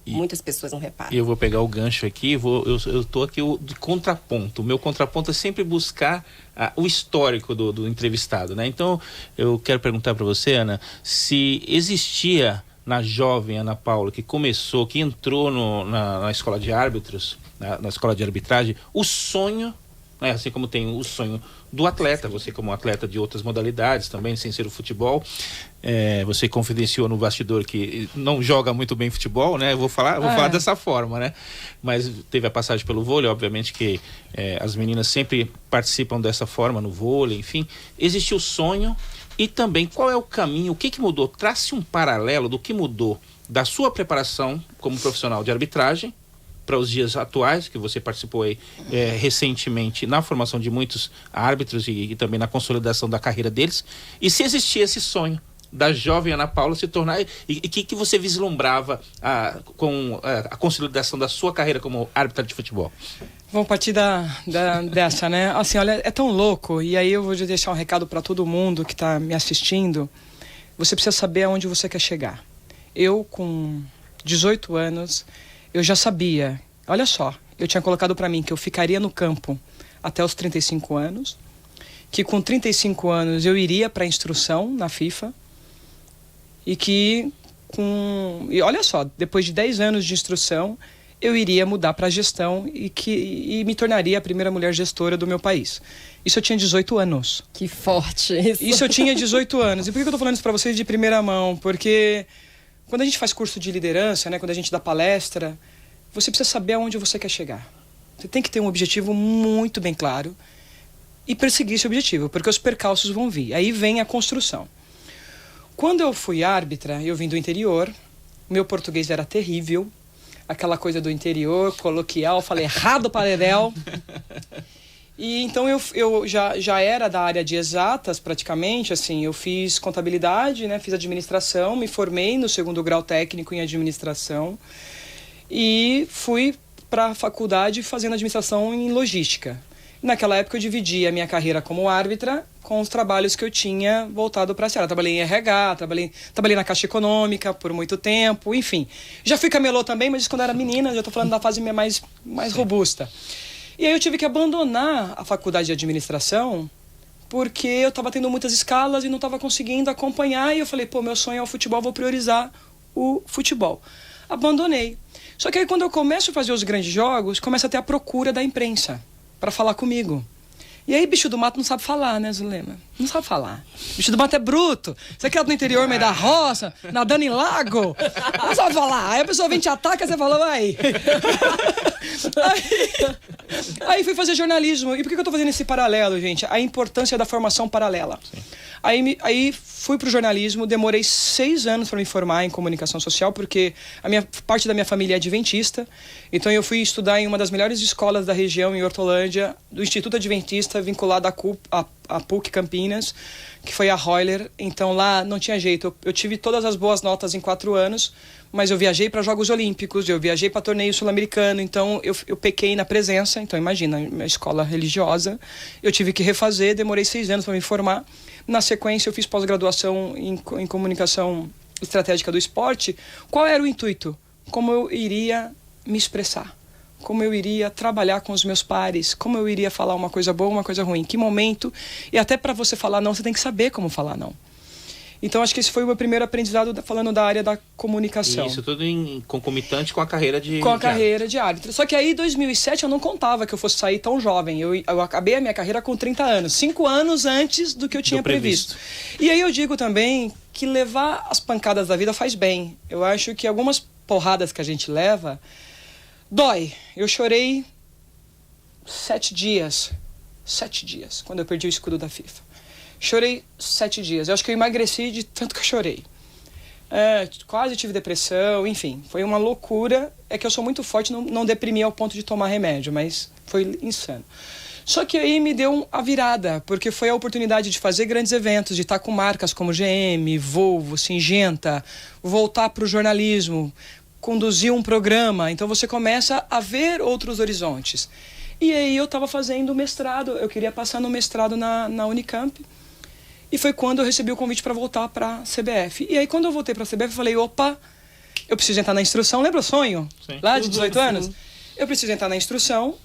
muitas pessoas não reparam.
Eu vou pegar o gancho aqui, eu tô aqui de contraponto. O meu contraponto é sempre buscar o histórico do entrevistado, né? Então, eu quero perguntar para você, Ana, se existia na jovem Ana Paula, que entrou na escola de árbitros, na escola de arbitragem, o sonho, né? Assim como tem o sonho do atleta, você como atleta de outras modalidades também, sem ser o futebol. Você confidenciou no bastidor que não joga muito bem futebol, né? Eu vou falar dessa forma, né? Mas teve a passagem pelo vôlei, obviamente que as meninas sempre participam dessa forma no vôlei, enfim. Existe o sonho e também qual é o caminho, o que mudou? Trace um paralelo do que mudou da sua preparação como profissional de arbitragem para os dias atuais, que você participou aí recentemente na formação de muitos árbitros e também na consolidação da carreira deles, e se existia esse sonho da jovem Ana Paula se tornar, e que você vislumbrava com a consolidação da sua carreira como árbitra de futebol?
Vamos partir dessa, né? Assim, olha, é tão louco, e aí eu vou deixar um recado para todo mundo que está me assistindo. Você precisa saber aonde você quer chegar. Eu, com 18 anos, eu já sabia, olha só, eu tinha colocado para mim que eu ficaria no campo até os 35 anos, que com 35 anos eu iria para a instrução na FIFA, e que e olha só, depois de 10 anos de instrução, eu iria mudar para a gestão e me tornaria a primeira mulher gestora do meu país. Isso eu tinha 18 anos.
Que forte isso.
Isso eu tinha 18 anos. E por que eu tô falando isso para vocês de primeira mão? Porque quando a gente faz curso de liderança, né, quando a gente dá palestra, você precisa saber aonde você quer chegar. Você tem que ter um objetivo muito bem claro e perseguir esse objetivo, porque os percalços vão vir. Aí vem a construção. Quando eu fui árbitra, eu vim do interior, meu português era terrível, aquela coisa do interior, coloquial, falei errado paredel. E então eu já era da área de exatas praticamente, assim, eu fiz contabilidade, né, fiz administração, me formei no 2º grau técnico em administração e fui para a faculdade fazendo administração em logística. Naquela época eu dividi a minha carreira como árbitra com os trabalhos que eu tinha voltado para a área. Trabalhei em RH, trabalhei na Caixa Econômica por muito tempo, enfim. Já fui camelô também, mas isso quando era menina, já estou falando da fase mais robusta. E aí eu tive que abandonar a faculdade de administração porque eu estava tendo muitas escalas e não estava conseguindo acompanhar. E eu falei, meu sonho é o futebol, vou priorizar o futebol. Abandonei. Só que aí quando eu começo a fazer os grandes jogos, começa a ter a procura da imprensa para falar comigo. E aí, bicho do mato não sabe falar, né, Zulema? Não sabe falar. Bicho do mato é bruto. Você quer no interior, meio da roça, nadando em lago. Não sabe falar. Aí a pessoa vem te ataca, você fala, vai. Aí fui fazer jornalismo. E por que eu tô fazendo esse paralelo, gente? A importância da formação paralela. Sim. Aí fui pro jornalismo, demorei 6 anos para me formar em comunicação social, porque parte da minha família é adventista. Então eu fui estudar em uma das melhores escolas da região, em Hortolândia, do Instituto Adventista, vinculado à PUC Campinas, que foi a Roller. Então lá não tinha jeito. Eu tive todas as boas notas em 4 anos, mas eu viajei para Jogos Olímpicos, eu viajei para torneio sul-americano, então eu pequei na presença. Então imagina, minha escola religiosa, eu tive que refazer, demorei 6 anos para me formar. Na sequência eu fiz pós-graduação em comunicação estratégica do esporte. Qual era o intuito? Como eu iria me expressar, como eu iria trabalhar com os meus pares, como eu iria falar uma coisa boa, uma coisa ruim, em que momento. E até para você falar não, você tem que saber como falar não. Então acho que esse foi o meu primeiro aprendizado falando da área da comunicação.
Isso tudo concomitante com a carreira de
carreira de árbitro. Só que aí em 2007 eu não contava que eu fosse sair tão jovem. Eu acabei a minha carreira com 30 anos, 5 anos antes do que eu tinha previsto. E aí eu digo também que levar as pancadas da vida faz bem. Eu acho que algumas porradas que a gente leva dói. Eu chorei 7 dias. 7 dias, quando eu perdi o escudo da FIFA. Chorei 7 dias. Eu acho que eu emagreci de tanto que eu chorei. Quase tive depressão, enfim. Foi uma loucura. É que eu sou muito forte, não deprimi ao ponto de tomar remédio, mas foi insano. Só que aí me deu a virada, porque foi a oportunidade de fazer grandes eventos, de estar com marcas como GM, Volvo, Syngenta, voltar para o jornalismo, conduzir um programa. Então você começa a ver outros horizontes. E aí eu estava fazendo mestrado, eu queria passar no mestrado na Unicamp. E foi quando eu recebi o convite para voltar para a CBF. E aí, quando eu voltei para a CBF, eu falei, opa, eu preciso entrar na instrução. Lembra o sonho? Sim. Lá de 18 anos? Eu preciso entrar na instrução.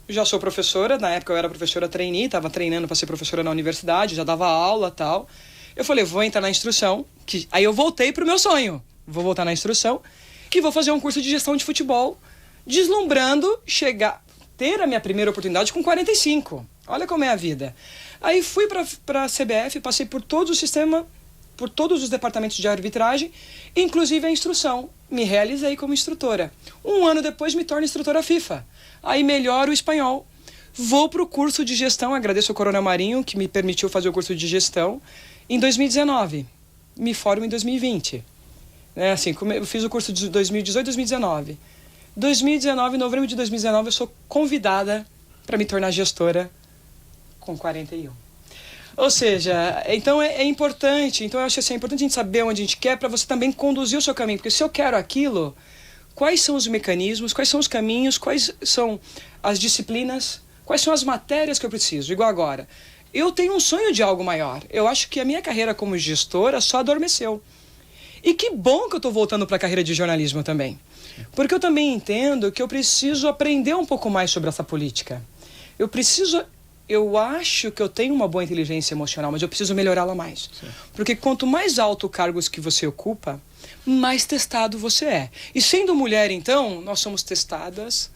Já sou professora. Na época, eu era professora trainee. Estava treinando para ser professora na universidade. Já dava aula e tal. Eu falei, vou entrar na instrução. Aí eu voltei para o meu sonho. Vou voltar na instrução. E vou fazer um curso de gestão de futebol. Deslumbrando ter a minha primeira oportunidade com 45. Olha como é a vida. Aí fui para a CBF, passei por todo o sistema, por todos os departamentos de arbitragem, inclusive a instrução. Me realizei como instrutora. 1 ano depois me torno instrutora FIFA. Aí melhoro o espanhol. Vou para o curso de gestão, agradeço ao Coronel Marinho, que me permitiu fazer o curso de gestão, em 2019. Me formo em 2020. Assim, eu fiz o curso de 2018 e 2019. 2019, em novembro de 2019, eu sou convidada para me tornar gestora com 41. Ou seja, então é importante. Então eu acho assim, é importante a gente saber onde a gente quer para você também conduzir o seu caminho. Porque se eu quero aquilo, quais são os mecanismos, quais são os caminhos, quais são as disciplinas, quais são as matérias que eu preciso? Igual agora. Eu tenho um sonho de algo maior. Eu acho que a minha carreira como gestora só adormeceu. E que bom que eu estou voltando para a carreira de jornalismo também. Porque eu também entendo que eu preciso aprender um pouco mais sobre essa política. Eu acho que eu tenho uma boa inteligência emocional, mas eu preciso melhorá-la mais. Sim. Porque quanto mais alto cargos que você ocupa, mais testado você é. E sendo mulher, então, nós somos testadas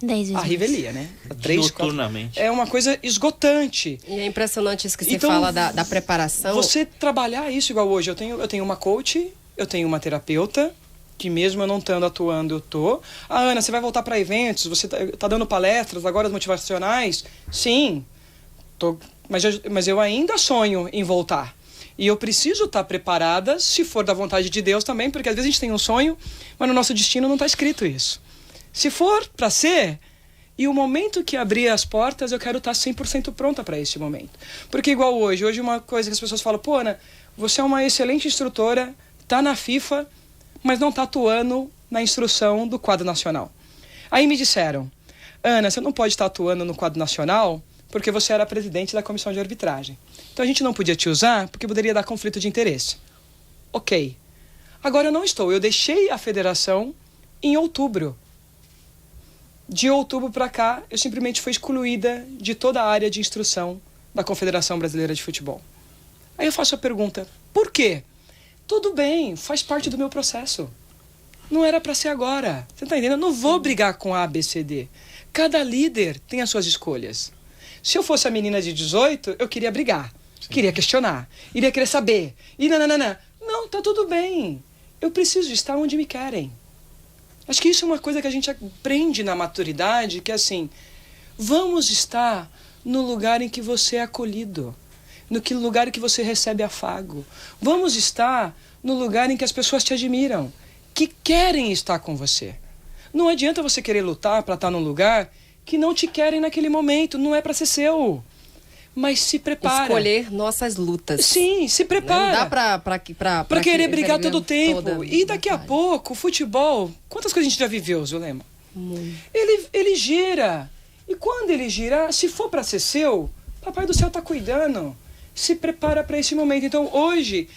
10 vezes.
A revelia, né?
3-4.
É uma coisa esgotante.
E é impressionante isso que você fala da preparação.
Você trabalhar isso igual hoje. Eu tenho uma coach, eu tenho uma terapeuta, que mesmo eu não estando atuando, eu tô. Ana, você vai voltar para eventos, você tá dando palestras, agora as motivacionais? Sim, tô, mas eu ainda sonho em voltar. E eu preciso estar preparada, se for da vontade de Deus também, porque às vezes a gente tem um sonho, mas no nosso destino não está escrito isso. Se for para ser, e o momento que abrir as portas, eu quero estar 100% pronta para esse momento. Porque igual hoje uma coisa que as pessoas falam, pô, Ana, você é uma excelente instrutora, tá na FIFA, mas não está atuando na instrução do quadro nacional. Aí me disseram, Ana, você não pode estar atuando no quadro nacional porque você era presidente da comissão de arbitragem. Então a gente não podia te usar porque poderia dar conflito de interesse. Ok. Agora eu não estou. Eu deixei a federação em outubro. De outubro para cá, eu simplesmente fui excluída de toda a área de instrução da Confederação Brasileira de Futebol. Aí eu faço a pergunta, por quê? Tudo bem, faz parte do meu processo. Não era para ser agora. Você está entendendo? Eu não vou brigar com A, B, C, D. Cada líder tem as suas escolhas. Se eu fosse a menina de 18, eu queria brigar. Sim. Queria questionar. Iria querer saber. E nananana. Não, tá tudo bem. Eu preciso estar onde me querem. Acho que isso é uma coisa que a gente aprende na maturidade, que é assim, vamos estar no lugar em que você é acolhido. No lugar em que você recebe afago. Vamos estar no lugar em que as pessoas te admiram, que querem estar com você. Não adianta você querer lutar para estar num lugar que não te querem naquele momento, não é para ser seu. Mas se prepara.
Escolher nossas lutas.
Sim, se prepara.
Não dá pra
querer brigar todo o tempo. E daqui a pouco, o futebol, quantas coisas a gente já viveu, Zulema? Ele gira. E quando ele girar, se for para ser seu, Papai do Céu tá cuidando. Se prepara para esse momento. Então, hoje,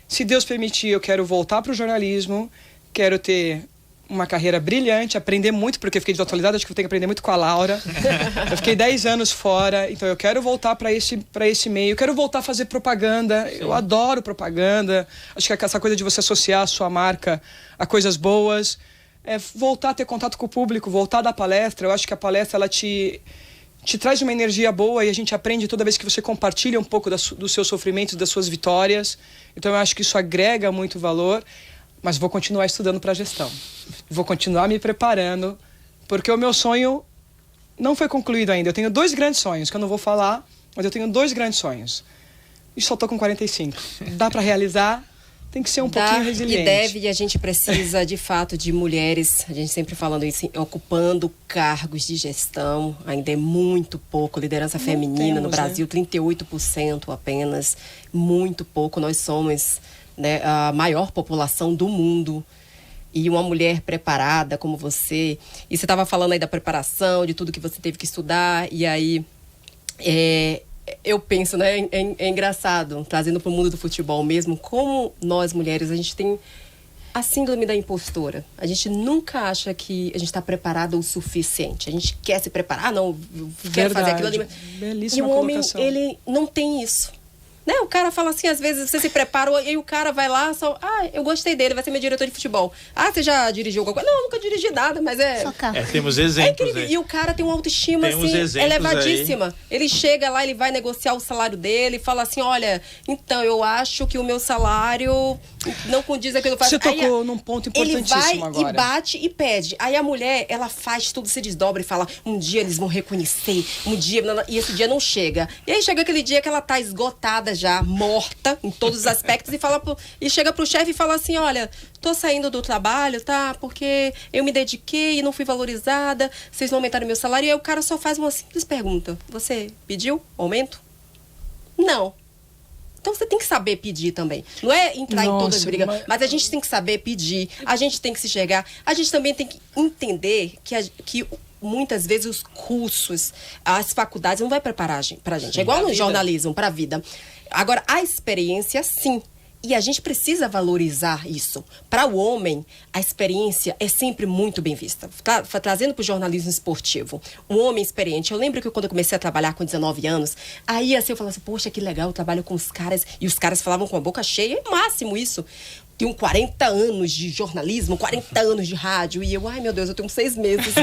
se Deus permitir, eu quero voltar para o jornalismo, quero ter uma carreira brilhante, aprender muito, porque eu fiquei desatualizada, acho que eu tenho que aprender muito com a Laura. Eu fiquei 10 anos fora, então eu quero voltar para esse meio, eu quero voltar a fazer propaganda. Sim. Eu adoro propaganda, acho que essa coisa de você associar a sua marca a coisas boas, voltar a ter contato com o público, voltar a dar palestra. Eu acho que a palestra, ela te traz uma energia boa e a gente aprende toda vez que você compartilha um pouco dos seus sofrimentos, das suas vitórias. Então eu acho que isso agrega muito valor. Mas vou continuar estudando para gestão. Vou continuar me preparando, porque o meu sonho não foi concluído ainda. Eu tenho 2 grandes sonhos, que eu não vou falar, mas eu tenho 2 grandes sonhos. E só estou com 45. Dá para realizar, tem que ser um pouquinho resiliente.
E a gente precisa, de fato, de mulheres, a gente sempre falando isso, ocupando cargos de gestão. Ainda é muito pouco. Liderança feminina no Brasil, 38% apenas. Muito pouco. Nós somos... né, a maior população do mundo, e uma mulher preparada como você. E você estava falando aí da preparação, de tudo que você teve que estudar, e aí eu penso, né, é engraçado, trazendo para o mundo do futebol mesmo, como nós mulheres, a gente tem a síndrome da impostora. A gente nunca acha que a gente está preparada o suficiente. A gente quer se preparar, não, quero fazer aquilo ali.
Belíssima
e o homem,
colocação.
ele não tem isso. Né? O cara fala assim, às vezes você se prepara e o cara vai lá, eu gostei dele, vai ser meu diretor de futebol. Você já dirigiu alguma coisa? Não, nunca dirigi nada, mas
Só carro.
Temos exemplos
incrível. E o cara tem uma autoestima, assim, elevadíssima. Aí. Ele chega lá, ele vai negociar o salário dele e fala assim, olha, então, eu acho que o meu salário não condiz com aquilo que eu faço.
Você tocou num ponto importantíssimo
agora. Ele vai
agora.
E bate e pede. Aí a mulher, ela faz tudo, se desdobra e fala, um dia eles vão reconhecer, um dia... E esse dia não chega. E aí chega aquele dia que ela tá esgotada já, morta, em todos os aspectos, e chega pro chefe e fala assim, olha, tô saindo do trabalho, tá? Porque eu me dediquei e não fui valorizada, vocês não aumentaram meu salário. E aí o cara só faz uma simples pergunta. Você pediu aumento? Não. Então você tem que saber pedir também. Não é entrar em todas as brigas, mas a gente tem que saber pedir, a gente tem que se enxergar, a gente também tem que entender que muitas vezes os cursos, as faculdades não vai preparar pra gente. É igual no jornalismo, pra vida. Agora, a experiência, sim. E a gente precisa valorizar isso. Para o homem, a experiência é sempre muito bem vista. Trazendo para o jornalismo esportivo, um homem experiente. Eu lembro que quando eu comecei a trabalhar com 19 anos, aí assim, eu falava assim, poxa, que legal, eu trabalho com os caras. E os caras falavam com a boca cheia, é máximo isso. Tinham 40 anos de jornalismo, 40 anos de rádio. E eu, ai meu Deus, eu tenho 6 meses.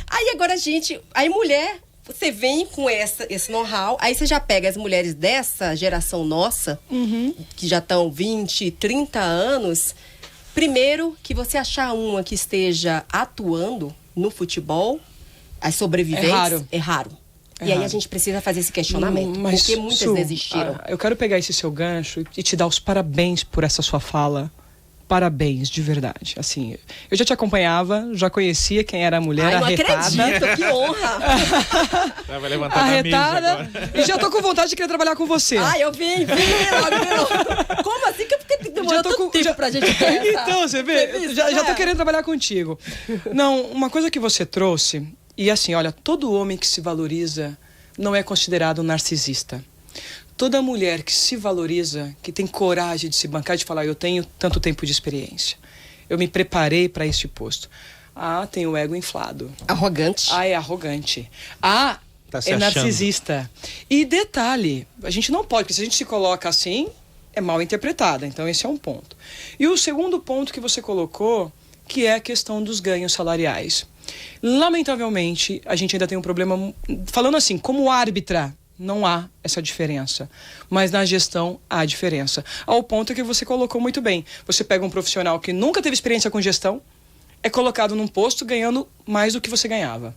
Aí agora aí mulher... Você vem com esse know-how, aí você já pega as mulheres dessa geração nossa, que já estão 20, 30 anos. Primeiro, que você achar uma que esteja atuando no futebol, as sobreviventes, é raro. E aí a gente precisa fazer esse questionamento, porque muitas desistiram.
Eu quero pegar esse seu gancho e te dar os parabéns por essa sua fala. Parabéns, de verdade. Assim, eu já te acompanhava, já conhecia quem era a mulher arretada.
Não acredito, que honra!
Vai levantar
arretada, e já tô com vontade de querer trabalhar com você.
Eu vim. Como assim? Que demorou tanto tempo pra gente ter
Então, você vê, já tô querendo trabalhar contigo. Não, uma coisa que você trouxe, e assim, olha, todo homem que se valoriza não é considerado narcisista. Toda mulher que se valoriza, que tem coragem de se bancar, de falar, eu tenho tanto tempo de experiência, eu me preparei para este posto. Tem o ego inflado.
Arrogante.
É arrogante. É narcisista. E detalhe, a gente não pode, porque se a gente se coloca assim, é mal interpretada. Então esse é um ponto. E o segundo ponto que você colocou, que é a questão dos ganhos salariais. Lamentavelmente, a gente ainda tem um problema, falando assim, como árbitra, não há essa diferença. Mas na gestão há diferença. Ao ponto que você colocou muito bem. Você pega um profissional que nunca teve experiência com gestão, é colocado num posto ganhando mais do que você ganhava.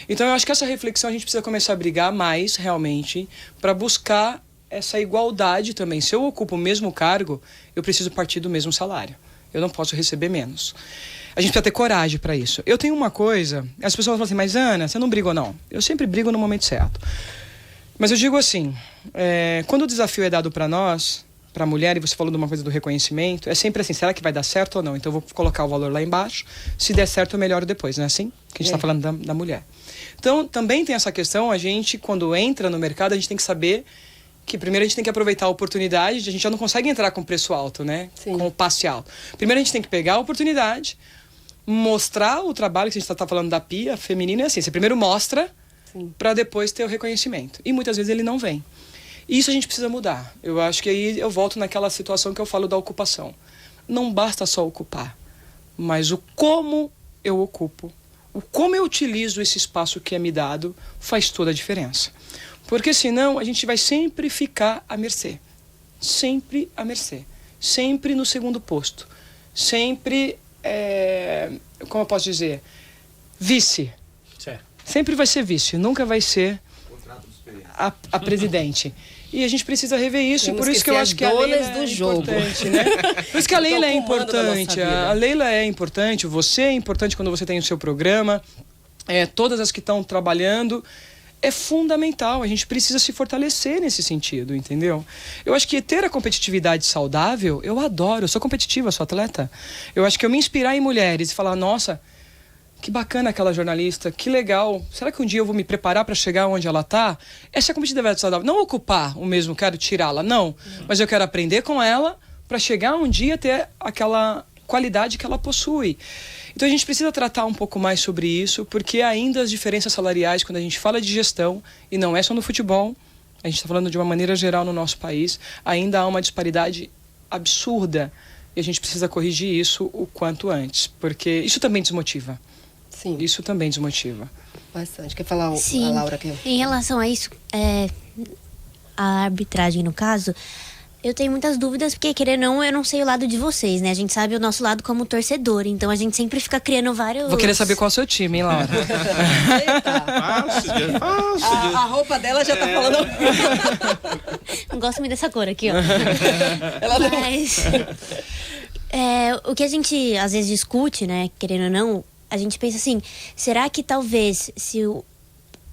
Então eu acho que essa reflexão a gente precisa começar a brigar mais realmente para buscar essa igualdade também. Se eu ocupo o mesmo cargo, eu preciso partir do mesmo salário. Eu não posso receber menos. A gente precisa ter coragem para isso. Eu tenho uma coisa, as pessoas falam assim, mas Ana, você não briga ou não? Eu sempre brigo no momento certo. Mas eu digo assim, quando o desafio é dado para nós, para a mulher, e você falou de uma coisa do reconhecimento, é sempre assim, será que vai dar certo ou não? Então eu vou colocar o valor lá embaixo, se der certo eu melhoro depois, não é assim? Que a gente está falando da mulher. Então também tem essa questão, a gente quando entra no mercado, a gente tem que saber que primeiro a gente tem que aproveitar a oportunidade, a gente já não consegue entrar com preço alto, né?
Sim.
Com o passe alto. Primeiro a gente tem que pegar a oportunidade, mostrar o trabalho, que a gente está falando da pia feminina, é assim, você primeiro mostra, para depois ter o reconhecimento. E muitas vezes ele não vem. Isso a gente precisa mudar. Eu acho que aí eu volto naquela situação que eu falo da ocupação. Não basta só ocupar, mas o como eu ocupo, o como eu utilizo esse espaço que é me dado, faz toda a diferença. Porque senão a gente vai sempre ficar à mercê. Sempre à mercê. Sempre no segundo posto. Sempre, como eu posso dizer, vice. Sempre vai ser vice, nunca vai ser a presidente. E a gente precisa rever isso,
Temos
e por isso que eu acho que a Leila é importante, né? Por isso que a Leila é importante, a Leila é importante, você é importante quando você tem o seu programa, todas as que estão trabalhando, é fundamental, a gente precisa se fortalecer nesse sentido, entendeu? Eu acho que ter a competitividade saudável, eu adoro, eu sou competitiva, sou atleta. Eu acho que eu me inspirar em mulheres e falar, nossa, que bacana aquela jornalista, que legal. Será que um dia eu vou me preparar para chegar onde ela está? Essa é a competitividade saudável. Não ocupar o mesmo, quero tirá-la, não. Mas eu quero aprender com ela para chegar um dia a ter aquela qualidade que ela possui. Então a gente precisa tratar um pouco mais sobre isso, porque ainda as diferenças salariais, quando a gente fala de gestão, e não é só no futebol, A gente está falando de uma maneira geral no nosso país. Ainda há uma disparidade absurda e a gente precisa corrigir isso o quanto antes, porque isso também desmotiva.
Sim.
Isso também desmotiva.
Bastante. Quer falar
Sim.
a Laura aqui?
Em relação a isso, a arbitragem no caso, eu tenho muitas dúvidas, porque querendo ou não, eu não sei o lado de vocês, né? A gente sabe o nosso lado como torcedor, então a gente sempre fica criando vários...
Vou querer saber qual é o seu time, hein, Laura?
Eita. A roupa dela já tá falando.
Não gosto muito dessa cor aqui, ó.
Ela não...
Mas... o que a gente às vezes discute, né? Querendo ou não, a gente pensa assim, será que talvez se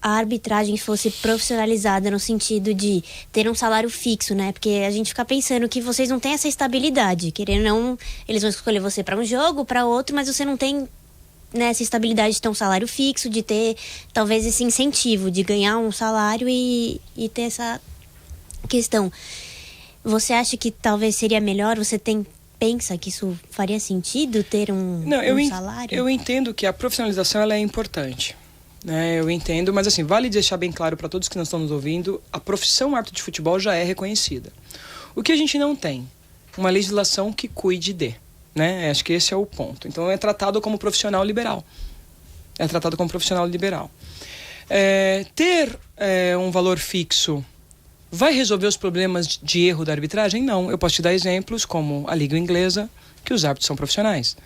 a arbitragem fosse profissionalizada no sentido de ter um salário fixo, né? Porque a gente fica pensando que vocês não têm essa estabilidade. Querendo ou não, eles vão escolher você para um jogo, para outro, mas você não tem, né, essa estabilidade de ter um salário fixo, de ter talvez esse incentivo de ganhar um salário e ter essa questão. Você acha que talvez seria melhor, pensa que isso faria sentido ter um salário?
Eu entendo que a profissionalização ela é importante. Eu entendo, mas assim, vale deixar bem claro para todos que não estão nos ouvindo, a profissão árbitro de futebol já é reconhecida. O que a gente não tem? Uma legislação que cuide de, né? Acho que esse é o ponto. Então é tratado como profissional liberal. Ter um valor fixo vai resolver os problemas de erro da arbitragem? Não. Eu posso te dar exemplos como a Liga Inglesa, que os árbitros são profissionais.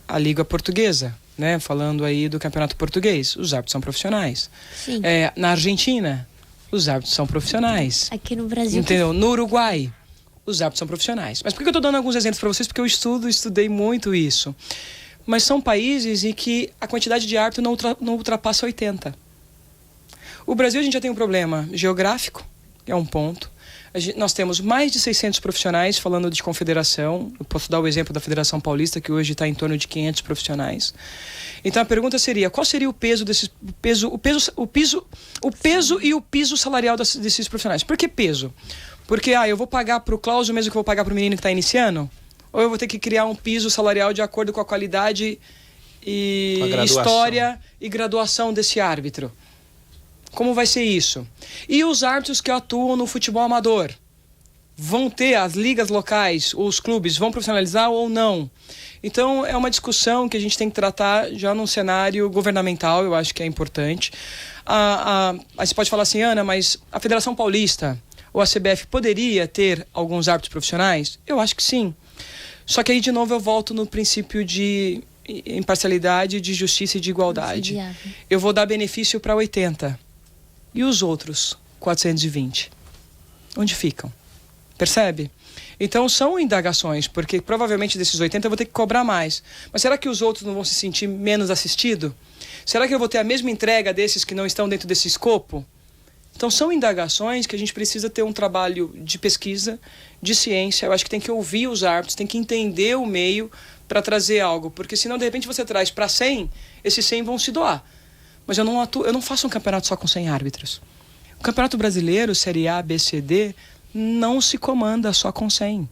A Liga Portuguesa, né? Falando aí do Campeonato Português, os árbitros são profissionais.
Sim.
Na Argentina, os árbitros são profissionais.
Aqui no Brasil...
Entendeu? No Uruguai, os árbitros são profissionais. Mas por que eu estou dando alguns exemplos para vocês? Porque eu estudei muito isso. Mas são países em que a quantidade de árbitros não ultrapassa 80. O Brasil, a gente já tem um problema geográfico, que é um ponto. Nós temos mais de 600 profissionais, falando de confederação. Eu posso dar o exemplo da Federação Paulista, que hoje está em torno de 500 profissionais. Então a pergunta seria, qual seria o peso e o piso salarial desses profissionais? Por que peso? Porque eu vou pagar para o Cláudio mesmo que eu vou pagar para o menino que está iniciando? Ou eu vou ter que criar um piso salarial de acordo com a qualidade e história e graduação desse árbitro? Como vai ser isso? E os árbitros que atuam no futebol amador? Vão ter as ligas locais ou os clubes, vão profissionalizar ou não? Então, é uma discussão que a gente tem que tratar já num cenário governamental, eu acho que é importante. Aí você pode falar assim, Ana, mas a Federação Paulista ou a CBF poderia ter alguns árbitros profissionais? Eu acho que sim. Só que aí, de novo, eu volto no princípio de imparcialidade, de justiça e de igualdade. Eu vou dar benefício para 80. E os outros 420? Onde ficam? Percebe? Então são indagações, porque provavelmente desses 80 eu vou ter que cobrar mais. Mas será que os outros não vão se sentir menos assistidos? Será que eu vou ter a mesma entrega desses que não estão dentro desse escopo? Então são indagações que a gente precisa ter um trabalho de pesquisa, de ciência. Eu acho que tem que ouvir os árbitros, tem que entender o meio para trazer algo. Porque senão, de repente, você traz para 100, esses 100 vão se doar. Mas eu não faço um campeonato só com 100 árbitros. O Campeonato Brasileiro, Série A, B, C, D, não se comanda só com 100.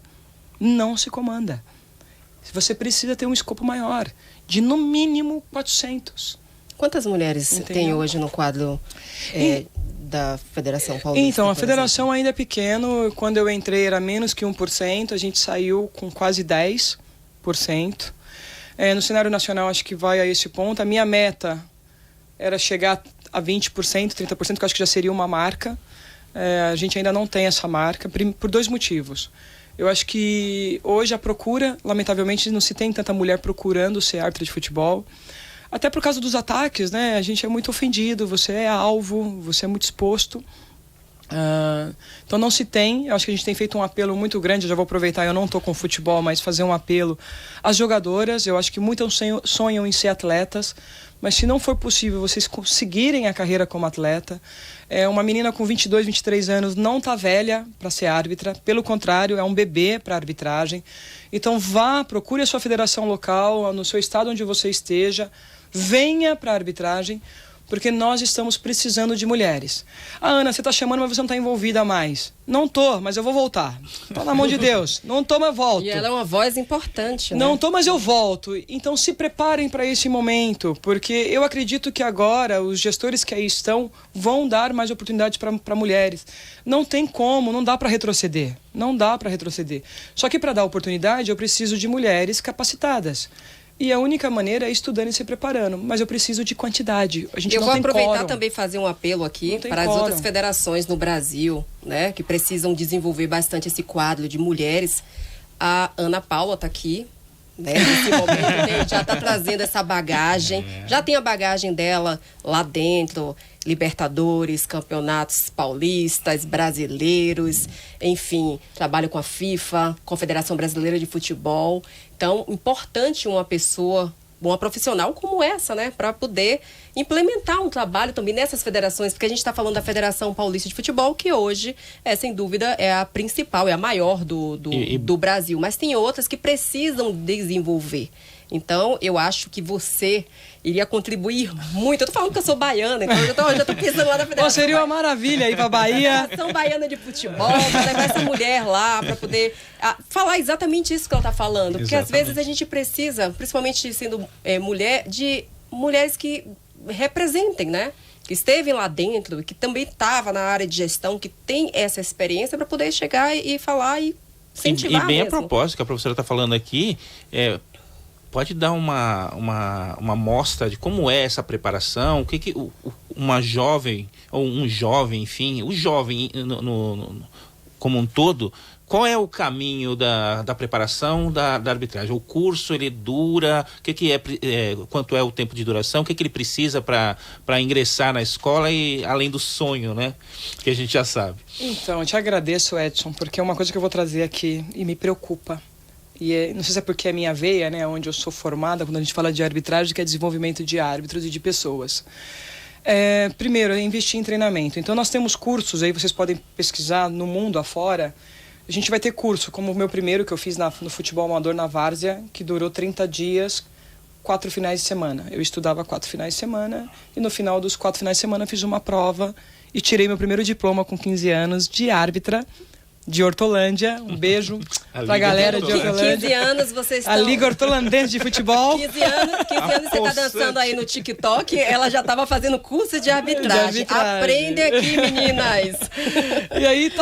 Não se comanda. Você precisa ter um escopo maior, de no mínimo 400.
Quantas mulheres tem hoje no quadro da Federação Paulista?
Então, a federação ainda é pequeno. Quando eu entrei era menos que 1%, a gente saiu com quase 10%. No cenário nacional, acho que vai a esse ponto. A minha meta era chegar a 20%, 30%, que eu acho que já seria uma marca. A gente ainda não tem essa marca, por 2 motivos. Eu acho que hoje a procura, lamentavelmente, não se tem tanta mulher procurando ser árbitra de futebol. Até por causa dos ataques, né? A gente é muito ofendido, você é alvo, você é muito exposto. Então não se tem. Eu acho que a gente tem feito um apelo muito grande. Eu já vou aproveitar, eu não estou com futebol, mas fazer um apelo às jogadoras. Eu acho que muitas sonham em ser atletas, mas se não for possível vocês conseguirem a carreira como atleta, uma menina com 22, 23 anos não está velha para ser árbitra, pelo contrário, é um bebê para arbitragem. Então procure a sua federação local, no seu estado onde você esteja, venha para a arbitragem, porque nós estamos precisando de mulheres. Ah, Ana, você está chamando, mas você não está envolvida mais. Não tô, mas eu vou voltar. Tô na mão de Deus. Não tô, mas volto.
E ela é uma voz importante, né?
Não tô, mas eu volto. Então se preparem para esse momento, porque eu acredito que agora os gestores que aí estão vão dar mais oportunidades para mulheres. Não tem como, não dá para retroceder. Não dá para retroceder. Só que para dar oportunidade eu preciso de mulheres capacitadas. E a única maneira é estudando e se preparando. Mas eu preciso de quantidade. A gente
eu
não
vou
tem
aproveitar
quórum.
também fazer um apelo aqui para as
quórum.
outras federações no Brasil, né, que precisam desenvolver bastante esse quadro de mulheres. A Ana Paula está aqui, né, nesse momento, né, já está trazendo essa bagagem. Já tem a bagagem dela lá dentro, Libertadores, campeonatos paulistas, brasileiros, enfim, trabalho com a FIFA, Confederação Brasileira de Futebol. Então, importante uma pessoa, uma profissional como essa, né, para poder implementar um trabalho também nessas federações, porque a gente está falando da Federação Paulista de Futebol, que hoje, sem dúvida, é a principal, é a maior do Brasil, mas tem outras que precisam desenvolver. Então, eu acho que você iria contribuir muito. Eu tô falando que eu sou baiana, então eu já tô pensando lá na Federação.
Seria uma maravilha ir pra Bahia.
Federação Baiana de Futebol, pra levar essa mulher lá, pra poder falar exatamente isso que ela tá falando. Porque às vezes a gente precisa, principalmente sendo mulher, de mulheres que representem, né? Que esteve lá dentro, que também estava na área de gestão, que tem essa experiência para poder chegar e falar e incentivar
e bem
mesmo.
a propósito que a professora está falando aqui, pode dar uma amostra de como é essa preparação, o que uma jovem, ou um jovem, enfim, o jovem como um todo, qual é o caminho da preparação da arbitragem? O curso, ele dura, quanto é o tempo de duração, o que ele precisa para ingressar na escola e além do sonho, né? Que a gente já sabe.
Então, eu te agradeço, Edson, porque é uma coisa que eu vou trazer aqui e me preocupa. E não sei se é porque é minha veia, né, onde eu sou formada, quando a gente fala de arbitragem, que é desenvolvimento de árbitros e de pessoas. Primeiro, é investir em treinamento. Então, nós temos cursos, aí vocês podem pesquisar no mundo afora. A gente vai ter curso, como o meu primeiro, que eu fiz no futebol amador na Várzea, que durou 30 dias, 4 finais de semana. Eu estudava 4 finais de semana e no final dos 4 finais de semana fiz uma prova e tirei meu primeiro diploma com 15 anos de árbitra de Hortolândia. Um beijo pra galera de Hortolândia.
15 anos vocês estão...
A Liga Hortolandense de Futebol.
15 anos você tá dançando aí no TikTok, ela já tava fazendo curso de arbitragem. Aprende aqui, meninas.
E aí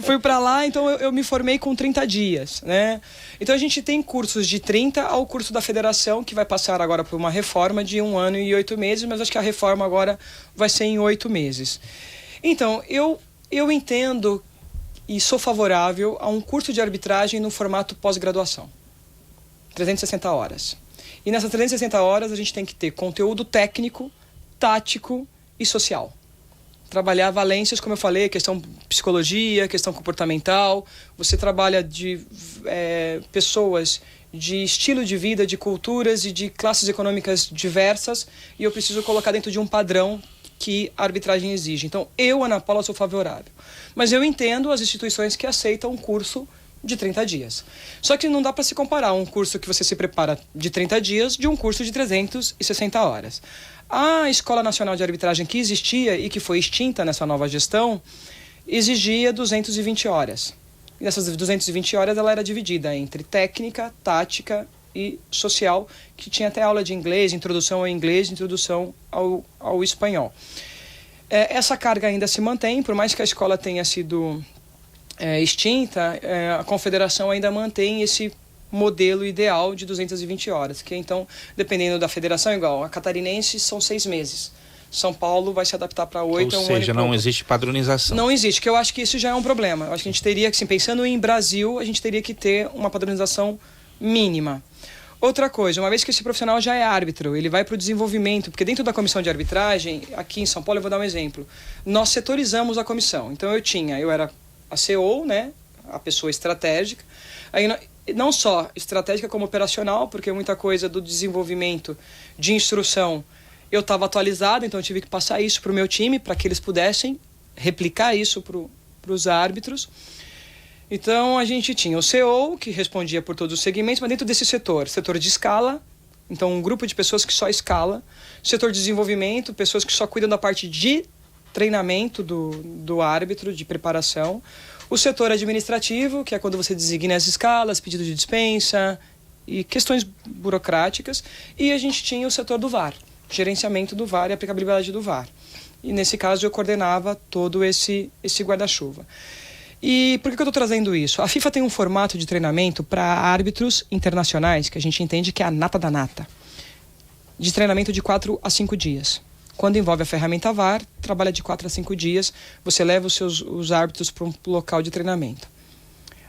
fui pra lá, então eu me formei com 30 dias, né? Então a gente tem cursos de 30 ao curso da federação, que vai passar agora por uma reforma de 1 ano e 8 meses, mas acho que a reforma agora vai ser em 8 meses. Então, eu entendo e sou favorável a um curso de arbitragem no formato pós-graduação. 360 horas. E nessas 360 horas a gente tem que ter conteúdo técnico, tático e social. Trabalhar valências, como eu falei, questão psicologia, questão comportamental. Você trabalha de pessoas de estilo de vida, de culturas e de classes econômicas diversas, e eu preciso colocar dentro de um padrão que a arbitragem exige. Então, eu, Ana Paula, sou favorável. Mas eu entendo as instituições que aceitam um curso de 30 dias. Só que não dá para se comparar um curso que você se prepara de 30 dias de um curso de 360 horas. A Escola Nacional de Arbitragem que existia e que foi extinta nessa nova gestão, exigia 220 horas. E nessas 220 horas ela era dividida entre técnica, tática e social, que tinha até aula de inglês, introdução ao inglês, introdução ao espanhol. Essa carga ainda se mantém, por mais que a escola tenha sido extinta, a confederação ainda mantém esse modelo ideal de 220 horas, que então, dependendo da federação, igual a catarinense, são 6 meses. São Paulo vai se adaptar para 8
Ou seja, não existe padronização.
Não existe, que eu acho que isso já é um problema. Eu acho que a gente teria que, assim, pensando em Brasil, a gente teria que ter uma padronização mínima. Outra coisa, uma vez que esse profissional já é árbitro, ele vai para o desenvolvimento, porque dentro da comissão de arbitragem, aqui em São Paulo, eu vou dar um exemplo, nós setorizamos a comissão. Então eu era a CEO, né, a pessoa estratégica, aí não só estratégica como operacional, porque muita coisa do desenvolvimento de instrução eu estava atualizado, então eu tive que passar isso para o meu time, para que eles pudessem replicar isso para os árbitros. Então, a gente tinha o CEO, que respondia por todos os segmentos, mas dentro desse setor de escala, Então, um grupo de pessoas que só escala. Setor de desenvolvimento, pessoas que só cuidam da parte de treinamento do árbitro, de preparação. O setor administrativo, que é quando você designa as escalas, pedido de dispensa e questões burocráticas. E a gente tinha o setor do VAR, gerenciamento do VAR e aplicabilidade do VAR. E nesse caso eu coordenava todo esse guarda-chuva. E por que eu estou trazendo isso? A FIFA tem um formato de treinamento para árbitros internacionais, que a gente entende que é a nata da nata, de treinamento de 4 a 5 dias. Quando envolve a ferramenta VAR, trabalha de 4 a 5 dias, você leva os árbitros para um local de treinamento.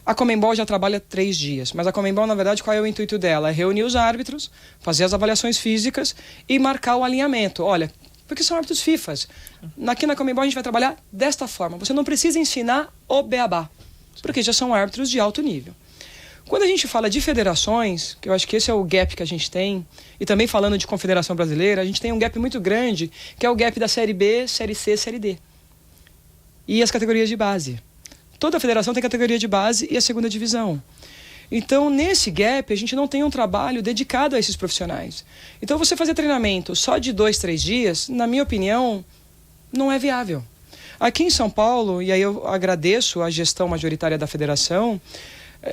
A Conmebol já trabalha 3 dias, mas a Conmebol, na verdade, qual é o intuito dela? É reunir os árbitros, fazer as avaliações físicas e marcar o alinhamento. Olha, porque são árbitros FIFAs. Aqui na Conmebol a gente vai trabalhar desta forma. Você não precisa ensinar o beabá, porque já são árbitros de alto nível. Quando a gente fala de federações, que eu acho que esse é o gap que a gente tem, e também falando de Confederação Brasileira, a gente tem um gap muito grande, que é o gap da Série B, Série C, Série D. E as categorias de base. Toda federação tem categoria de base e a segunda divisão. Então, nesse gap, a gente não tem um trabalho dedicado a esses profissionais. Então, você fazer treinamento só de 2, 3 dias, na minha opinião, não é viável. Aqui em São Paulo, e aí eu agradeço a gestão majoritária da federação,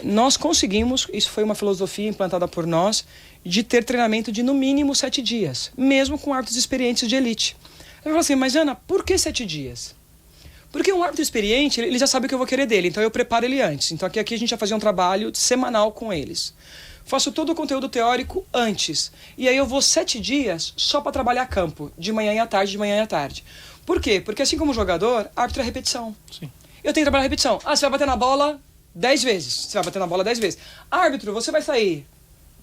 nós conseguimos, isso foi uma filosofia implantada por nós, de ter treinamento de no mínimo 7 dias, mesmo com árbitros experientes de elite. Eu falo assim, mas Ana, por que 7 dias? Porque um árbitro experiente, ele já sabe o que eu vou querer dele, então eu preparo ele antes. Então aqui a gente vai fazer um trabalho semanal com eles. Faço todo o conteúdo teórico antes. E aí eu vou 7 dias só para trabalhar campo, de manhã e à tarde, de manhã e à tarde. Por quê? Porque assim como jogador, árbitro é repetição.
Sim.
Eu tenho que trabalhar repetição. Você vai bater na bola 10 vezes. Você vai bater na bola 10 vezes. Árbitro, você vai sair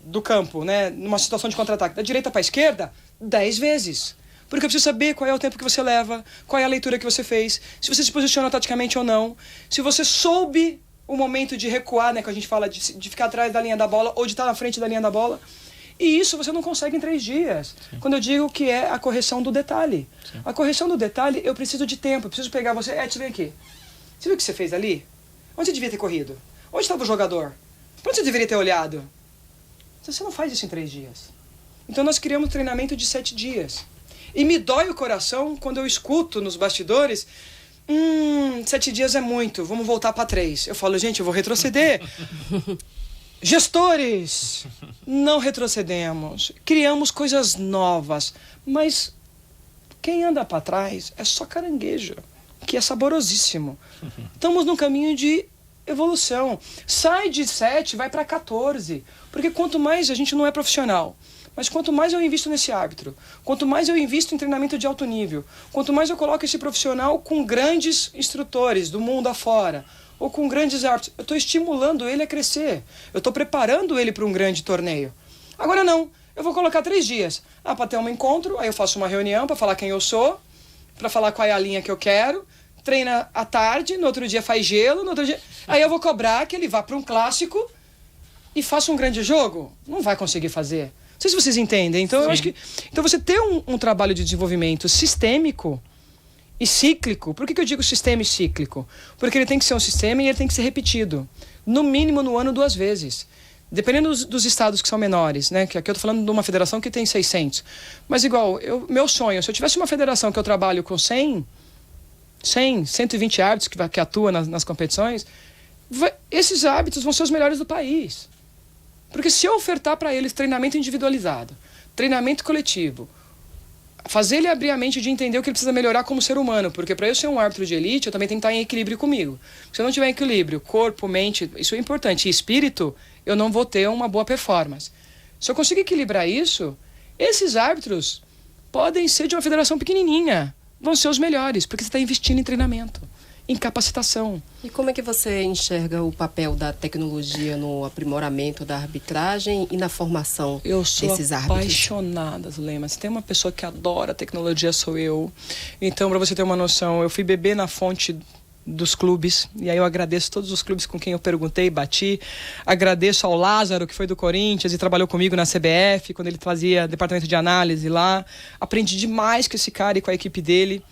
do campo, né, numa situação de contra-ataque, da direita para a esquerda, 10 vezes. Porque eu preciso saber qual é o tempo que você leva, qual é a leitura que você fez, se você se posiciona taticamente ou não, se você soube o momento de recuar, né, que a gente fala de ficar atrás da linha da bola ou de estar na frente da linha da bola. E isso você não consegue em 3 dias. Sim. Quando eu digo que é a correção do detalhe. Sim. A correção do detalhe, eu preciso de tempo, eu preciso pegar você. Edson, vem aqui. Você viu o que você fez ali? Onde você devia ter corrido? Onde estava o jogador? Para onde você deveria ter olhado? Você não faz isso em 3 dias. Então nós criamos um treinamento de 7 dias. E me dói o coração quando eu escuto nos bastidores 7 dias é muito, vamos voltar para 3. Eu falo, gente, eu vou retroceder. Gestores, não retrocedemos. Criamos coisas novas. Mas quem anda para trás é só caranguejo, que é saborosíssimo. Estamos num caminho de evolução. Sai de 7, vai para 14. Porque quanto mais a gente não é profissional, mas quanto mais eu invisto nesse árbitro, quanto mais eu invisto em treinamento de alto nível, quanto mais eu coloco esse profissional com grandes instrutores do mundo afora, ou com grandes árbitros, eu estou estimulando ele a crescer. Eu estou preparando ele para um grande torneio. Agora não, eu vou colocar 3 dias. Para ter um encontro, aí eu faço uma reunião para falar quem eu sou, para falar qual é a linha que eu quero, treina à tarde, no outro dia faz gelo, no outro dia... Aí eu vou cobrar que ele vá para um clássico e faça um grande jogo. Não vai conseguir fazer. Não sei se vocês entendem. Então, eu acho que... Então, você ter um trabalho de desenvolvimento sistêmico e cíclico. Por que eu digo sistema e cíclico? Porque ele tem que ser um sistema e ele tem que ser repetido. No mínimo, no ano, 2 vezes. Dependendo dos estados que são menores, né? Que aqui eu tô falando de uma federação que tem 600. Mas igual, meu sonho, se eu tivesse uma federação que eu trabalho com 120 árbitros que atuam nas competições, esses árbitros vão ser os melhores do país. Porque se eu ofertar para eles treinamento individualizado, treinamento coletivo, fazer ele abrir a mente de entender o que ele precisa melhorar como ser humano, porque para eu ser um árbitro de elite, eu também tenho que estar em equilíbrio comigo. Se eu não tiver equilíbrio, corpo, mente, isso é importante, e espírito, eu não vou ter uma boa performance. Se eu conseguir equilibrar isso, esses árbitros podem ser de uma federação pequenininha, vão ser os melhores, porque você está investindo em treinamento, em capacitação.
E como é que você enxerga o papel da tecnologia no aprimoramento da arbitragem e na formação desses árbitros?
Eu sou apaixonada, Zulema. Se tem uma pessoa que adora tecnologia, sou eu. Então, para você ter uma noção, eu fui beber na fonte dos clubes, e aí eu agradeço todos os clubes com quem eu perguntei, bati. Agradeço ao Lázaro, que foi do Corinthians e trabalhou comigo na CBF, quando ele fazia departamento de análise lá. Aprendi demais com esse cara e com a equipe dele,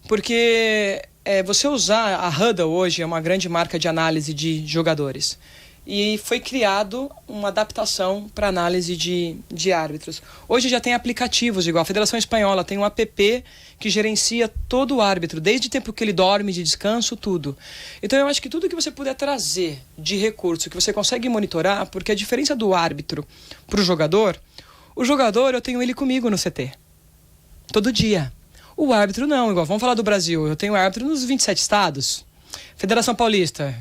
porque... você usar a Hudl hoje é uma grande marca de análise de jogadores. E foi criado uma adaptação para análise de árbitros. Hoje já tem aplicativos, igual a Federação Espanhola tem um app que gerencia todo o árbitro, desde o tempo que ele dorme, de descanso, tudo. Então eu acho que tudo que você puder trazer de recurso, que você consegue monitorar, porque a diferença do árbitro para o jogador, eu tenho ele comigo no CT. Todo dia. O árbitro não, igual, vamos falar do Brasil, eu tenho árbitro nos 27 estados. Federação Paulista,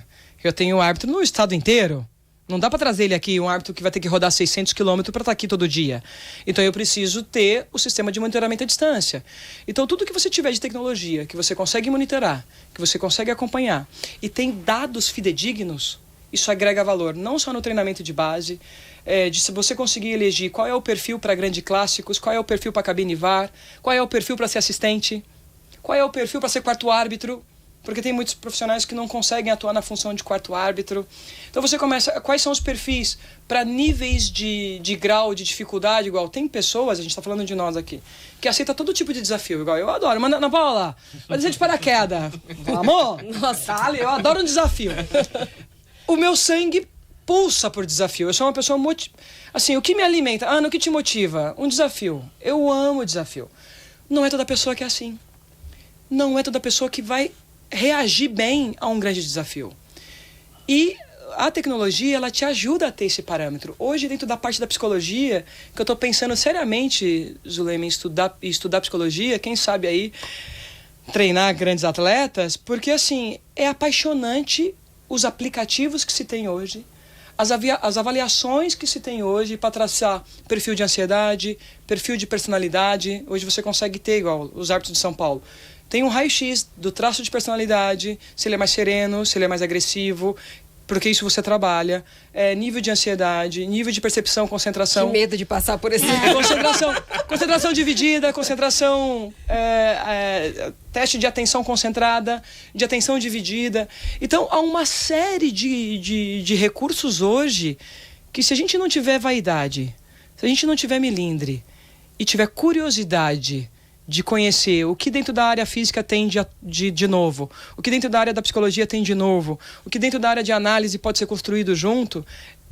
eu tenho árbitro no estado inteiro. Não dá para trazer ele aqui, um árbitro que vai ter que rodar 600 quilômetros para estar aqui todo dia. Então eu preciso ter o sistema de monitoramento à distância. Então tudo que você tiver de tecnologia, que você consegue monitorar, que você consegue acompanhar, e tem dados fidedignos, isso agrega valor, não só no treinamento de base, de se você conseguir elegir qual é o perfil para grandes clássicos, qual é o perfil para cabine VAR, qual é o perfil para ser assistente, qual é o perfil para ser quarto árbitro, porque tem muitos profissionais que não conseguem atuar na função de quarto árbitro. Então você começa, quais são os perfis para níveis de grau de dificuldade, igual tem pessoas, a gente está falando de nós aqui, que aceita todo tipo de desafio, igual eu adoro. Manda, Ana Paula, vai descer de paraquedas. Amor, nossa, Ali, eu adoro um desafio. O meu sangue pulsa por desafio. Eu sou uma pessoa assim, o que me alimenta? Ana, o que te motiva? Um desafio. Eu amo desafio. Não é toda pessoa que é assim. Não é toda pessoa que vai reagir bem a um grande desafio. E a tecnologia, ela te ajuda a ter esse parâmetro. Hoje, dentro da parte da psicologia, que eu estou pensando seriamente, Zulema, em estudar psicologia, quem sabe aí treinar grandes atletas, porque assim, é apaixonante os aplicativos que se tem hoje, as avaliações que se tem hoje para traçar perfil de ansiedade, perfil de personalidade. Hoje você consegue ter, igual os árbitros de São Paulo, tem um raio-x do traço de personalidade, se ele é mais sereno, se ele é mais agressivo, porque isso você trabalha, nível de ansiedade, nível de percepção, concentração.
Que medo de passar por esse...
Concentração dividida, concentração, teste de atenção concentrada, de atenção dividida. Então, há uma série de recursos hoje que, se a gente não tiver vaidade, se a gente não tiver melindre e tiver curiosidade de conhecer o que dentro da área física tem de novo, o que dentro da área da psicologia tem de novo, o que dentro da área de análise pode ser construído junto,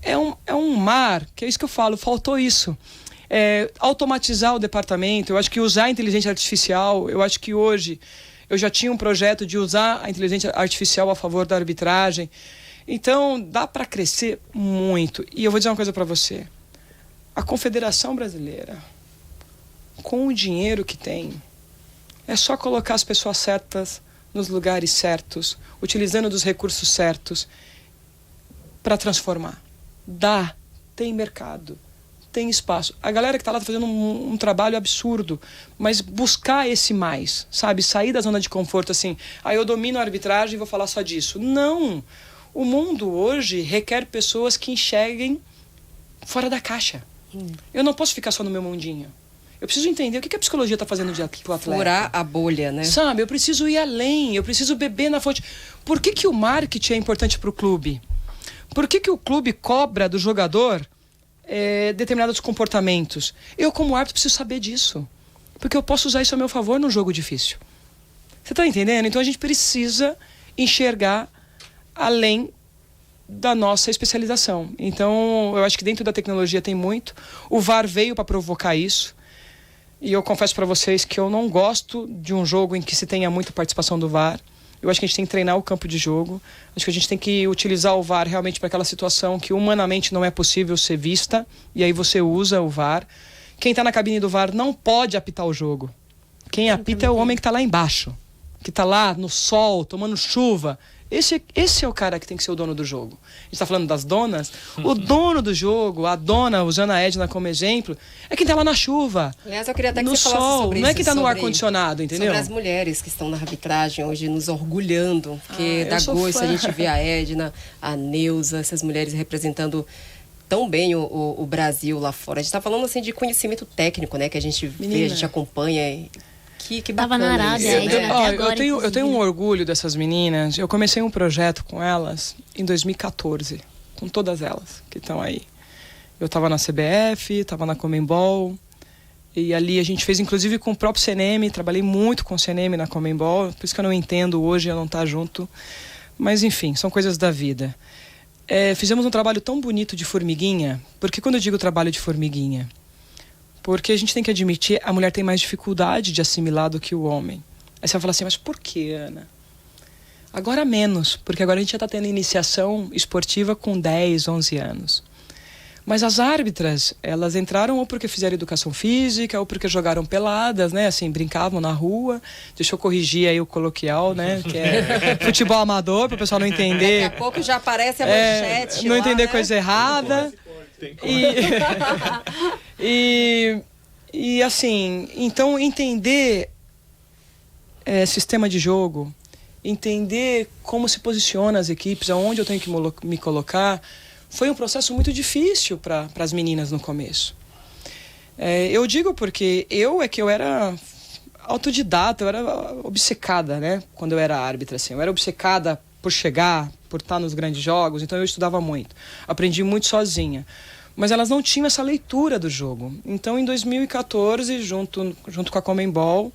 é um mar, que é isso que eu falo, faltou isso. Automatizar o departamento, eu acho que usar a inteligência artificial, eu acho que hoje eu já tinha um projeto de usar a inteligência artificial a favor da arbitragem. Então, dá para crescer muito. E eu vou dizer uma coisa para você. A Confederação Brasileira, com o dinheiro que tem, é só colocar as pessoas certas nos lugares certos, utilizando dos recursos certos para transformar. Tem mercado, tem espaço. A galera que está lá está fazendo um trabalho absurdo, mas buscar esse mais, sabe? Sair da zona de conforto assim, eu domino a arbitragem e vou falar só disso. Não! O mundo hoje requer pessoas que enxerguem fora da caixa. Eu não posso ficar só no meu mundinho. Eu preciso entender o que a psicologia está fazendo de atleta.
Furar a bolha, né?
Sabe, eu preciso ir além, eu preciso beber na fonte. Por que o marketing é importante para o clube? Por que o clube cobra do jogador determinados comportamentos? Eu, como árbitro, preciso saber disso. Porque eu posso usar isso a meu favor num jogo difícil. Você está entendendo? Então a gente precisa enxergar além da nossa especialização. Então, eu acho que dentro da tecnologia tem muito. O VAR veio para provocar isso. E eu confesso para vocês que eu não gosto de um jogo em que se tenha muita participação do VAR. Eu acho que a gente tem que treinar o campo de jogo. Acho que a gente tem que utilizar o VAR realmente para aquela situação que humanamente não é possível ser vista. E aí você usa o VAR. Quem está na cabine do VAR não pode apitar o jogo. Quem apita é o homem que está lá embaixo. Que está lá no sol, tomando chuva. Esse é o cara que tem que ser o dono do jogo. A gente está falando das donas. O dono do jogo, a dona, usando a Edna como exemplo, é quem está lá na chuva.
Aliás, eu queria até que
no
você falasse
sol,
sobre
não é
isso,
quem está no ar-condicionado, entendeu?
Sobre as mulheres que estão na arbitragem hoje nos orgulhando. Porque dá gosto
fã.
a gente vê a Edna, a Neuza, essas mulheres representando tão bem o Brasil lá fora. A gente está falando assim de conhecimento técnico, né? Que a gente vê, a gente acompanha. Que bacana.
Tava na Arábia,
isso, né?
Eu tenho um orgulho dessas meninas. Eu comecei um projeto com elas em 2014, com todas elas que estão aí. Eu estava na CBF, estava na Conmebol, e ali a gente fez inclusive com o próprio CNM, trabalhei muito com o CNM na Conmebol, por isso que eu não entendo hoje eu não estar junto. Mas enfim, são coisas da vida. fizemos um trabalho tão bonito de formiguinha. Porque quando eu digo trabalho de formiguinha? Porque a gente tem que admitir, a mulher tem mais dificuldade de assimilar do que o homem. Aí você vai falar assim, mas por que, Ana? Agora menos, porque agora a gente já está tendo iniciação esportiva com 10, 11 anos. Mas as árbitras, elas entraram ou porque fizeram educação física, ou porque jogaram peladas, né? Assim, brincavam na rua. Deixa eu corrigir aí o coloquial, né? Que é futebol amador, para o pessoal não entender.
Daqui a pouco já aparece a manchete
não
lá,
entender
né?
coisa errada. E assim, então entender sistema de jogo, entender como se posiciona as equipes, aonde eu tenho que me colocar, foi um processo muito difícil para as meninas no começo. Eu digo porque eu era autodidata, eu era obcecada, né? Quando eu era árbitra, assim. Eu era obcecada por chegar, por estar nos grandes jogos, então eu estudava muito. Aprendi muito sozinha. Mas elas não tinham essa leitura do jogo. Então, em 2014, junto com a Conmebol,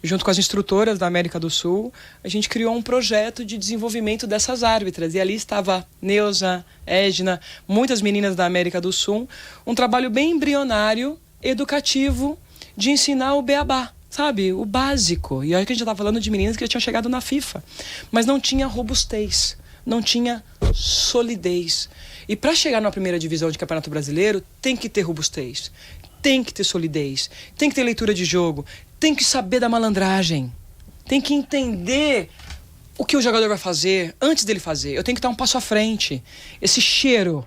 junto com as instrutoras da América do Sul, a gente criou um projeto de desenvolvimento dessas árbitras. E ali estava Neuza, Edna, muitas meninas da América do Sul. Um trabalho bem embrionário, educativo, de ensinar o beabá, sabe? O básico. E olha que a gente estava falando de meninas que já tinham chegado na FIFA. Mas não tinha robustez, não tinha solidez. E para chegar na primeira divisão de Campeonato Brasileiro, tem que ter robustez, tem que ter solidez, tem que ter leitura de jogo, tem que saber da malandragem, tem que entender o que o jogador vai fazer antes dele fazer. Eu tenho que estar um passo à frente. Esse cheiro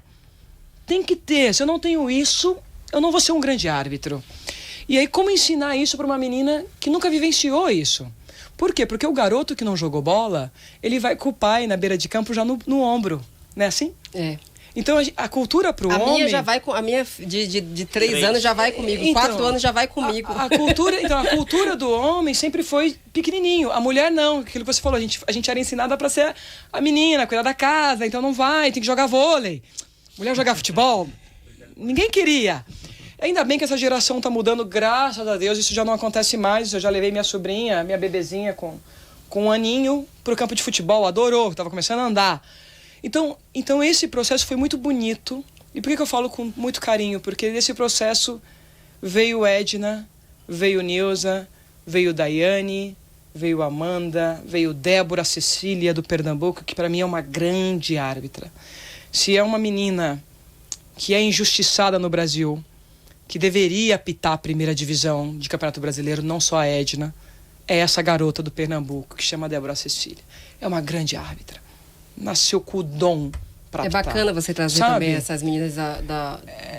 tem que ter. Se eu não tenho isso, eu não vou ser um grande árbitro. E aí, como ensinar isso para uma menina que nunca vivenciou isso? Por quê? Porque o garoto que não jogou bola, ele vai com o pai na beira de campo já no ombro. Não é assim?
É.
Então a cultura pro homem...
A minha de 3 anos já vai comigo.
Então,
4 anos já vai comigo.
A cultura do homem sempre foi pequenininho. A mulher não. Aquilo que você falou, a gente era ensinada para ser a menina, cuidar da casa. Então não vai, tem que jogar vôlei. Mulher jogar futebol, ninguém queria. Ainda bem que essa geração tá mudando, graças a Deus. Isso já não acontece mais. Eu já levei minha sobrinha, minha bebezinha com 1 aninho pro campo de futebol. Adorou, tava começando a andar. Então esse processo foi muito bonito. E por que eu falo com muito carinho? Porque nesse processo veio Edna, veio Neuza, veio Daiane, veio Amanda, veio Débora Cecília do Pernambuco, que para mim é uma grande árbitra. Se é uma menina que é injustiçada no Brasil, que deveria apitar a primeira divisão de Campeonato Brasileiro, não só a Edna, é essa garota do Pernambuco, que chama Débora Cecília. É uma grande árbitra. Nasceu com o dom pra apitar.
Bacana você trazer também essas meninas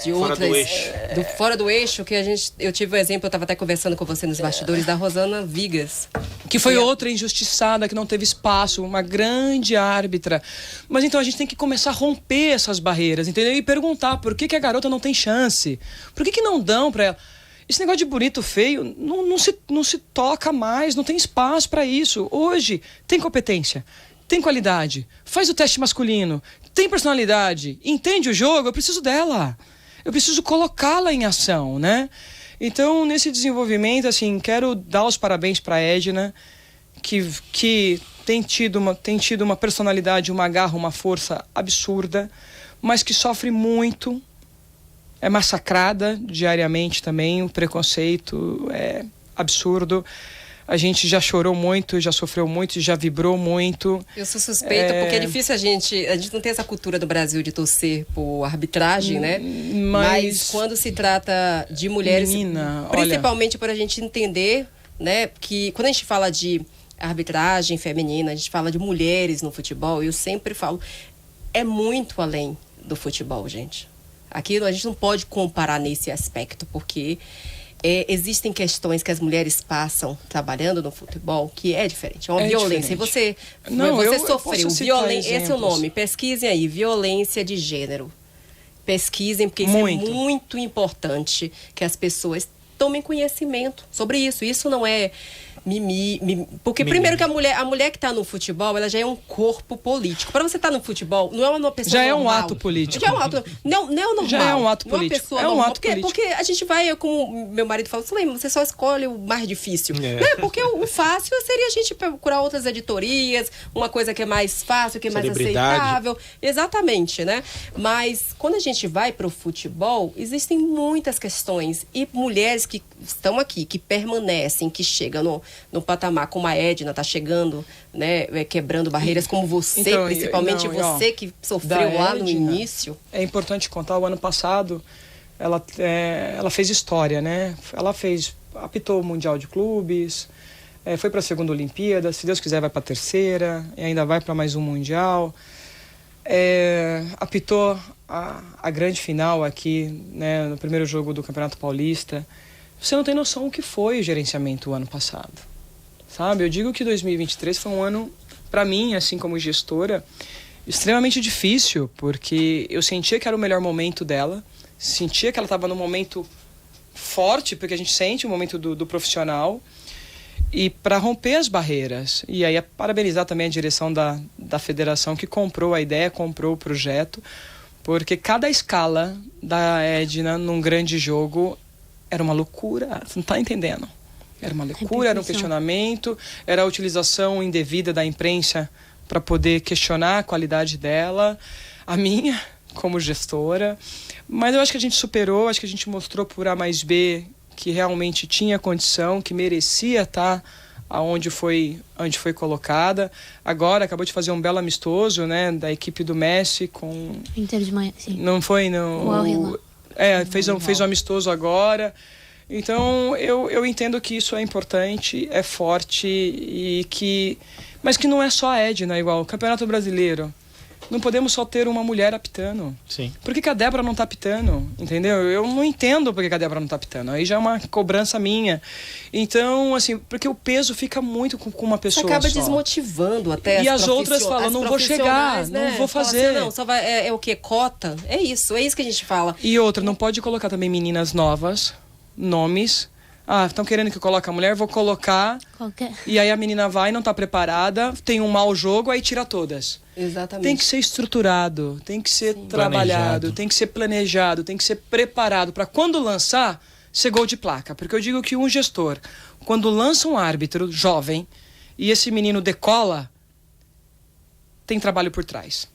de
fora
outras...
do eixo.
Fora do eixo, que eu tive o exemplo, eu estava até conversando com você nos bastidores, da Rosana Vigas.
Que foi outra injustiçada, que não teve espaço, uma grande árbitra. Mas então a gente tem que começar a romper essas barreiras, entendeu? E perguntar por que a garota não tem chance? Por que não dão pra ela? Esse negócio de bonito, feio, não se toca mais, não tem espaço para isso. Hoje tem competência, tem qualidade, faz o teste masculino, tem personalidade, entende o jogo, eu preciso dela. Eu preciso colocá-la em ação, né? Então, nesse desenvolvimento, assim, quero dar os parabéns para a Edna, que tem tido uma personalidade, uma garra, uma força absurda, mas que sofre muito, é massacrada diariamente também, o preconceito é absurdo. A gente já chorou muito, já sofreu muito, já vibrou muito.
Eu sou suspeita, porque é difícil a gente não tem essa cultura do Brasil de torcer por arbitragem, né? Mas quando se trata de mulheres, principalmente para a gente entender, né, que quando a gente fala de arbitragem feminina, a gente fala de mulheres no futebol, eu sempre falo, é muito além do futebol, gente. Aqui a gente não pode comparar nesse aspecto, porque... existem questões que as mulheres passam trabalhando no futebol que é diferente. É uma violência.
Diferente.
E você sofreu violência. Esse é o nome. Pesquisem aí. Violência de gênero. Pesquisem, porque isso é muito importante que as pessoas tomem conhecimento sobre isso. Isso não é Porque primeiro que a mulher que está no futebol, ela já é um corpo político. Para você estar no futebol, não é uma pessoa
já
normal.
É um ato político.
Já é um ato, não é o normal.
Já é um ato político.
É um ato político. Porque a gente vai, como meu marido fala, você só escolhe o mais difícil. Né? Porque o fácil seria a gente procurar outras editorias, uma coisa que é mais fácil, que é mais aceitável. Exatamente, né? Mas quando a gente vai para o futebol, existem muitas questões. E mulheres que estão aqui, que permanecem, que chegam no patamar, como a Edna está chegando, né, quebrando barreiras, como você, então, principalmente você que sofreu lá no início.
É importante contar, o ano passado ela fez história, né? Ela apitou o Mundial de Clubes, foi para a segunda Olimpíada, se Deus quiser vai para a terceira, e ainda vai para mais um Mundial. Apitou a grande final aqui, né, no primeiro jogo do Campeonato Paulista. Você não tem noção o que foi o gerenciamento o ano passado, sabe? Eu digo que 2023 foi um ano, para mim, assim como gestora, extremamente difícil, porque eu sentia que era o melhor momento dela, sentia que ela estava num momento forte, porque a gente sente o momento do profissional, e para romper as barreiras. E aí parabenizar também a direção da federação que comprou a ideia, comprou o projeto, porque cada escala da Edna num grande jogo era uma loucura, você não está entendendo. Era uma loucura, era um questionamento, era a utilização indevida da imprensa para poder questionar a qualidade dela, a minha como gestora. Mas eu acho que a gente superou, acho que a gente mostrou por A mais B que realmente tinha condição, que merecia estar onde foi colocada. Agora acabou de fazer um belo amistoso, né, da equipe do Messi com
Inter de Miami, sim.
Não foi no fez um amistoso agora. Então eu entendo que isso é importante, é forte mas que não é só a Edna, igual o Campeonato Brasileiro. Não podemos só ter uma mulher apitando.
Sim.
Por que a Débora não tá apitando? Entendeu? Eu não entendo por que a Débora não tá apitando. Aí já é uma cobrança minha. Então, assim, porque o peso fica muito com uma pessoa.
Você acaba
só.
desmotivando até.
E as outras falam, não vou chegar,
né?
não vou fazer.
Assim, não, só vai, é o quê? Cota? É isso que a gente fala.
E outra, não pode colocar também meninas novas, nomes. Estão querendo que eu coloque a mulher, vou colocar. E aí a menina vai, não está preparada, tem um mau jogo, aí tira todas.
Exatamente.
Tem que ser estruturado, tem que ser trabalhado, tem que ser planejado, tem que ser preparado para quando lançar, ser gol de placa. Porque eu digo que um gestor, quando lança um árbitro jovem e esse menino decola, tem trabalho por trás.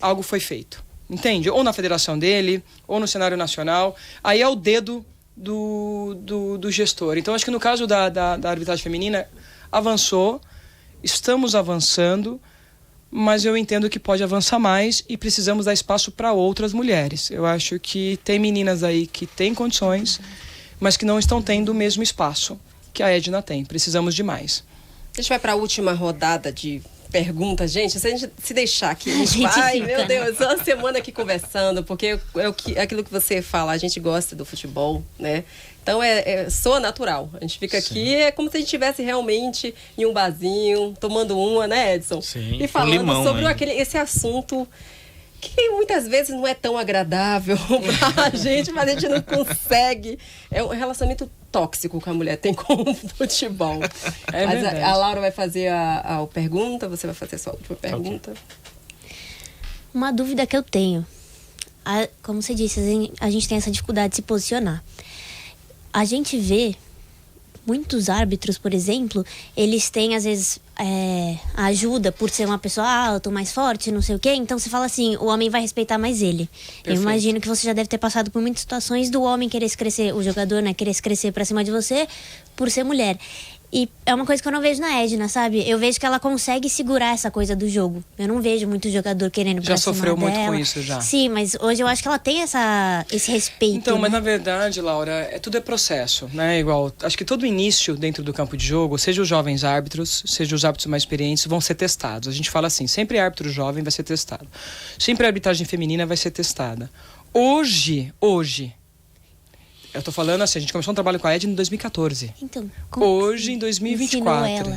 Algo foi feito. Entende? Ou na federação dele, ou no cenário nacional. Aí é o dedo do gestor. Então, acho que no caso da arbitragem feminina, avançou, estamos avançando, mas eu entendo que pode avançar mais e precisamos dar espaço para outras mulheres. Eu acho que tem meninas aí que têm condições, mas que não estão tendo o mesmo espaço que a Edna tem. Precisamos de mais.
A gente vai para a última rodada de perguntas, gente. Se a gente se deixar aqui, a gente vai, meu Deus, só uma semana aqui conversando, porque é aquilo que você fala, a gente gosta do futebol, né? Então soa natural. A gente fica aqui, é como se a gente estivesse realmente em um barzinho, tomando uma, né, Edson?
Sim,
e falando sobre esse assunto que muitas vezes não é tão agradável pra gente, mas a gente não consegue. É um relacionamento tóxico que a mulher tem com o futebol. Mas a Laura vai fazer a pergunta, você vai fazer a sua última pergunta. Okay.
Uma dúvida que eu tenho. Como você disse, a gente tem essa dificuldade de se posicionar. A gente vê muitos árbitros, por exemplo, eles têm, às vezes, ajuda por ser uma pessoa alta, mais forte, não sei o quê. Então, você fala assim, o homem vai respeitar mais ele. Perfeito. Eu imagino que você já deve ter passado por muitas situações do homem querer se crescer, o jogador, né, querer se crescer pra cima de você por ser mulher. E é uma coisa que eu não vejo na Edna, sabe? Eu vejo que ela consegue segurar essa coisa do jogo. Eu não vejo muito jogador querendo pra cima dela.
Já sofreu muito com isso, já.
Sim, mas hoje eu acho que ela tem esse respeito.
Então,
né?
Mas na verdade, Laura, tudo é processo, né? Igual, acho que todo início dentro do campo de jogo, seja os jovens árbitros, seja os árbitros mais experientes, vão ser testados. A gente fala assim, sempre árbitro jovem vai ser testado. Sempre a arbitragem feminina vai ser testada. Hoje, eu tô falando assim, a gente começou um trabalho com a Edna em 2014.
Então,
hoje, em 2024.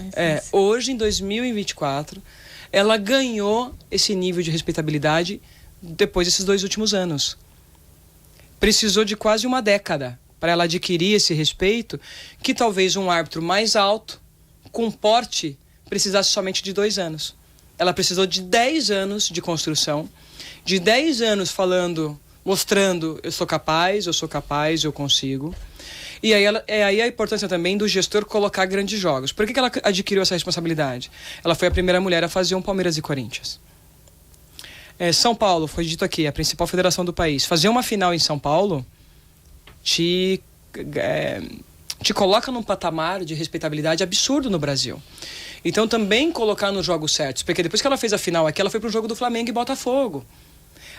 Hoje, em 2024, ela ganhou esse nível de respeitabilidade depois desses 2 últimos anos. Precisou de quase uma década para ela adquirir esse respeito, que talvez um árbitro mais alto com porte, precisasse somente de 2 anos. Ela precisou de 10 anos de construção, de 10 anos falando, mostrando, eu sou capaz, eu consigo. E aí a importância também do gestor colocar grandes jogos. Por que ela adquiriu essa responsabilidade? Ela foi a primeira mulher a fazer um Palmeiras e Corinthians. São Paulo, foi dito aqui, a principal federação do país. Fazer uma final em São Paulo te coloca num patamar de respeitabilidade absurdo no Brasil. Então também colocar nos jogos certos. Porque depois que ela fez a final aqui, ela foi pro jogo do Flamengo e Botafogo.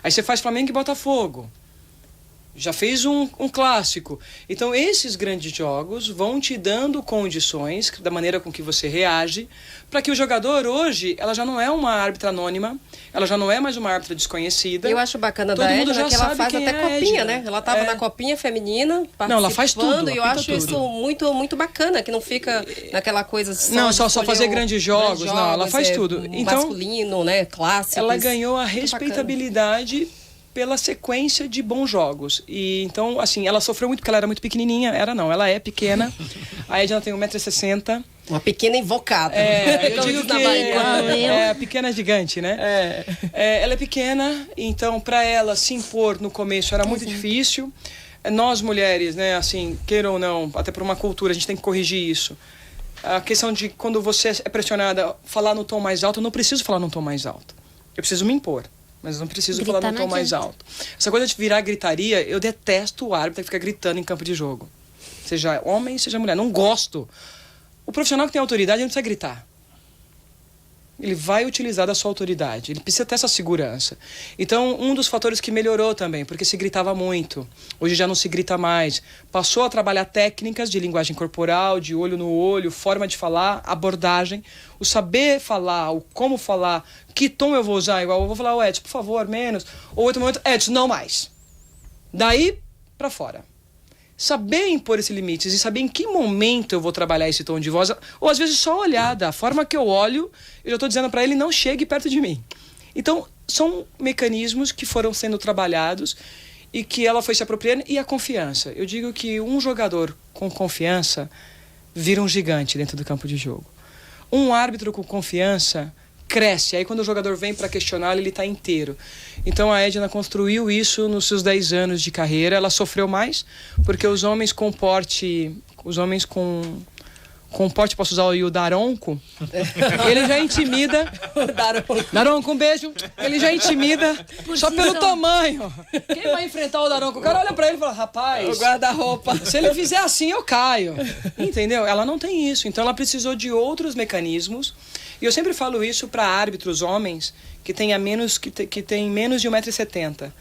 Aí você faz Flamengo e Botafogo. Já fez um clássico. Então esses grandes jogos vão te dando condições da maneira com que você reage, para que o jogador hoje, ela já não é uma árbitra anônima, ela já não é mais uma árbitra desconhecida.
Eu acho bacana da Edna que ela faz até copinha, né? Ela estava na copinha feminina,
não, ela faz tudo.
E eu acho tudo. Isso muito, muito bacana, que não fica naquela coisa
só fazer grandes jogos, não, ela faz tudo. Então,
masculino, né? Clássico.
Ela ganhou a respeitabilidade pela sequência de bons jogos. E então, assim, ela sofreu muito porque ela era muito pequenininha. Ela é pequena. A Edna tem 1,60 m.
Uma pequena invocada.
Eu digo que pequena gigante, né? Ela é pequena, então para ela se impor no começo era muito difícil. Nós mulheres, né, assim, queira ou não, até por uma cultura, a gente tem que corrigir isso. A questão de quando você é pressionada falar no tom mais alto, eu não preciso falar no tom mais alto. Eu preciso me impor. Mas não preciso falar no tom mais alto. Essa coisa de virar gritaria, eu detesto o árbitro que fica gritando em campo de jogo. Seja homem, seja mulher. Não gosto. O profissional que tem autoridade, ele não precisa gritar. Ele vai utilizar da sua autoridade. Ele precisa ter essa segurança. Então, um dos fatores que melhorou também, porque se gritava muito. Hoje já não se grita mais. Passou a trabalhar técnicas de linguagem corporal, de olho no olho, forma de falar, abordagem. O saber falar, o como falar, que tom eu vou usar. Igual eu vou falar, Edson, por favor, menos. Ou outro momento, Edson, não mais. Daí pra fora. Saber impor esses limites e saber em que momento eu vou trabalhar esse tom de voz, ou às vezes só olhar, da forma que eu olho, eu já estou dizendo para ele, não chegue perto de mim. Então, são mecanismos que foram sendo trabalhados e que ela foi se apropriando, e a confiança. Eu digo que um jogador com confiança vira um gigante dentro do campo de jogo. Um árbitro com confiança cresce, aí quando o jogador vem para questioná-lo, ele está inteiro. Então a Edna construiu isso nos seus 10 anos de carreira. Ela sofreu mais, porque os homens com porte, posso usar o Daronco, ele já intimida. Daronco, um beijo. Ele já intimida só pelo tamanho. Quem vai enfrentar o Daronco? O cara olha pra ele e fala, rapaz,
o guarda-roupa.
Se ele fizer assim, eu caio. Entendeu? Ela não tem isso. Então ela precisou de outros mecanismos. E eu sempre falo isso para árbitros homens que têm menos de 1,70 m.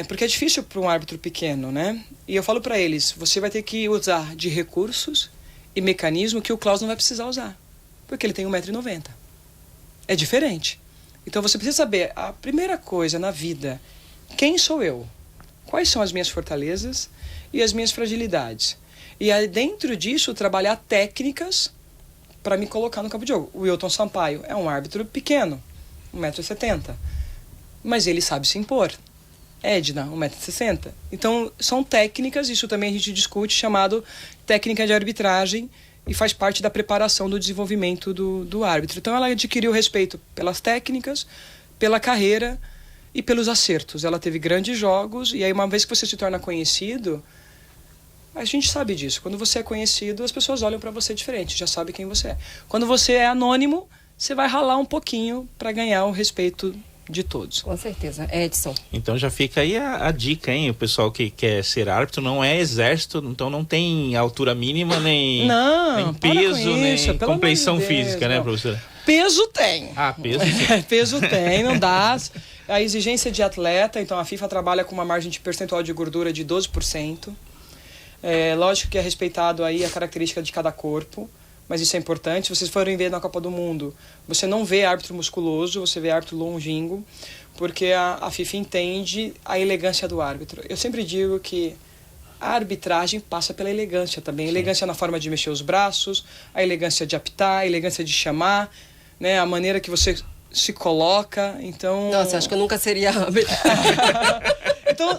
Porque é difícil para um árbitro pequeno, né? E eu falo para eles, você vai ter que usar de recursos e mecanismo que o Klaus não vai precisar usar. Porque ele tem 1,90 m. É diferente. Então você precisa saber, a primeira coisa na vida, quem sou eu? Quais são as minhas fortalezas e as minhas fragilidades? E aí, dentro disso, trabalhar técnicas para me colocar no campo de jogo. O Wilton Sampaio é um árbitro pequeno, 1,70 m. Mas ele sabe se impor. Edna, 1,60 m. Então, são técnicas, isso também a gente discute, chamado técnica de arbitragem, e faz parte da preparação do desenvolvimento do árbitro. Então, ela adquiriu respeito pelas técnicas, pela carreira e pelos acertos. Ela teve grandes jogos, e aí uma vez que você se torna conhecido, a gente sabe disso. Quando você é conhecido, as pessoas olham para você diferente, já sabe quem você é. Quando você é anônimo, você vai ralar um pouquinho para ganhar o respeito de todos.
Com certeza. Edson.
Então já fica aí a dica, hein? O pessoal que quer ser árbitro não é exército, então não tem altura mínima, nem peso, nem compleição física, né, professora?
Peso tem.
Peso tem.
Peso tem, não dá. A exigência de atleta, então a FIFA trabalha com uma margem de percentual de gordura de 12%. Lógico que é respeitado aí a característica de cada corpo, mas isso é importante. Se vocês forem ver na Copa do Mundo, você não vê árbitro musculoso, você vê árbitro longínquo, porque a FIFA entende a elegância do árbitro. Eu sempre digo que a arbitragem passa pela elegância também. A elegância na forma de mexer os braços, a elegância de apitar, a elegância de chamar, né, a maneira que você se coloca. Então...
Nossa, acho que eu nunca seria árbitro.
Então,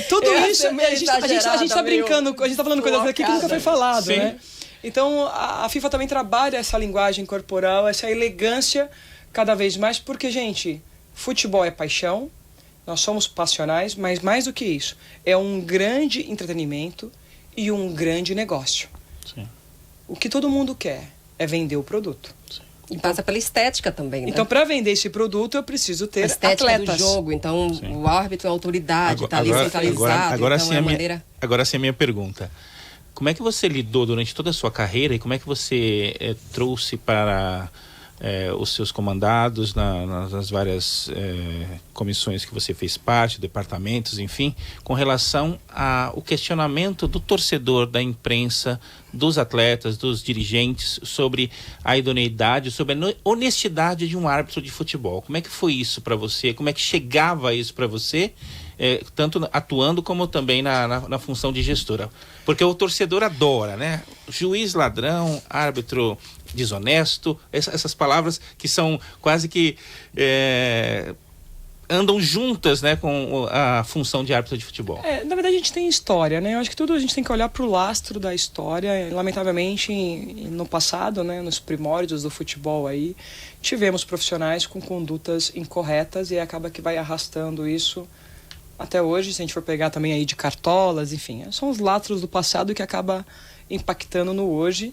tudo isso, a gente tá brincando, a gente tá falando coisas aqui que nunca foi falado, né? Então, a FIFA também trabalha essa linguagem corporal, essa elegância cada vez mais, porque, gente, futebol é paixão, nós somos passionais, mas mais do que isso, é um grande entretenimento e um grande negócio.
Sim.
O que todo mundo quer é vender o produto.
Sim.
E passa pela estética também, né?
Então, para vender esse produto, eu preciso ter
a estética
atletas.
do jogo. Então,
Sim.
o árbitro é a autoridade, está ali centralizado.
Agora
então
sim
é
agora sim a minha pergunta. Como é que você lidou durante toda a sua carreira e como é que você trouxe para os seus comandados nas várias comissões que você fez parte, departamentos, enfim, com relação ao questionamento do torcedor, da imprensa, dos atletas, dos dirigentes, sobre a idoneidade, sobre a honestidade de um árbitro de futebol? Como é que foi isso para você? Como é que chegava isso para você? Tanto atuando como também na função de gestora. Porque o torcedor adora, né? Juiz ladrão, árbitro desonesto, essas palavras que são quase que andam juntas, né, com a função de árbitro de futebol.
Na verdade, a gente tem história, né? Eu acho que tudo a gente tem que olhar para o lastro da história. Lamentavelmente, no passado, né, nos primórdios do futebol aí, tivemos profissionais com condutas incorretas e acaba que vai arrastando isso até hoje, se a gente for pegar também aí de cartolas, enfim, são os lastros do passado que acaba impactando no hoje.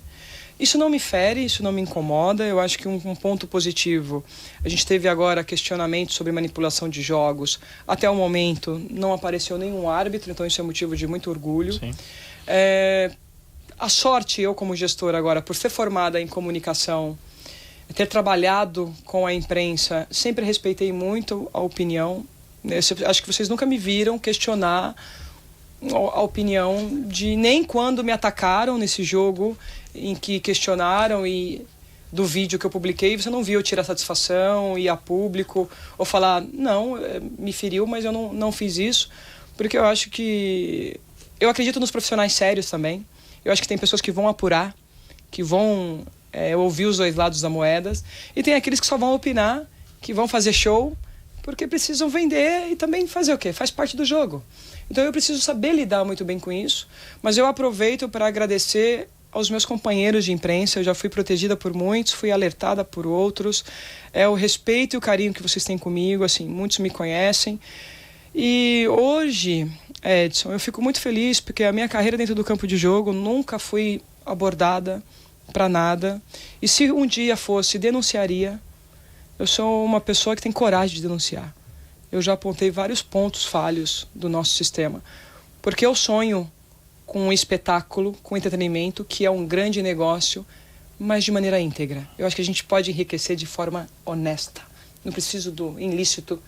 Isso não me fere, isso não me incomoda. Eu acho que um ponto positivo, a gente teve agora questionamento sobre manipulação de jogos. Até o momento não apareceu nenhum árbitro, então isso é motivo de muito orgulho.
Sim.
A sorte, eu como gestora agora, por ser formada em comunicação, ter trabalhado com a imprensa, sempre respeitei muito a opinião. Acho que vocês nunca me viram questionar a opinião de nem quando me atacaram nesse jogo em que questionaram e do vídeo que eu publiquei, você não viu eu tirar satisfação, ir a público ou falar, não, me feriu, mas eu não fiz isso, porque eu acho que... Eu acredito nos profissionais sérios também. Eu acho que tem pessoas que vão apurar, que vão ouvir os dois lados da moeda, e tem aqueles que só vão opinar, que vão fazer show, porque precisam vender e também fazer o quê? Faz parte do jogo. Então eu preciso saber lidar muito bem com isso, mas eu aproveito para agradecer aos meus companheiros de imprensa. Eu já fui protegida por muitos, fui alertada por outros. O respeito e o carinho que vocês têm comigo, assim, muitos me conhecem. E hoje, Edson, eu fico muito feliz porque a minha carreira dentro do campo de jogo nunca fui abordada para nada. E se um dia fosse, denunciaria. Eu sou uma pessoa que tem coragem de denunciar. Eu já apontei vários pontos falhos do nosso sistema. Porque eu sonho com um espetáculo, com entretenimento, que é um grande negócio, mas de maneira íntegra. Eu acho que a gente pode enriquecer de forma honesta. Não preciso do ilícito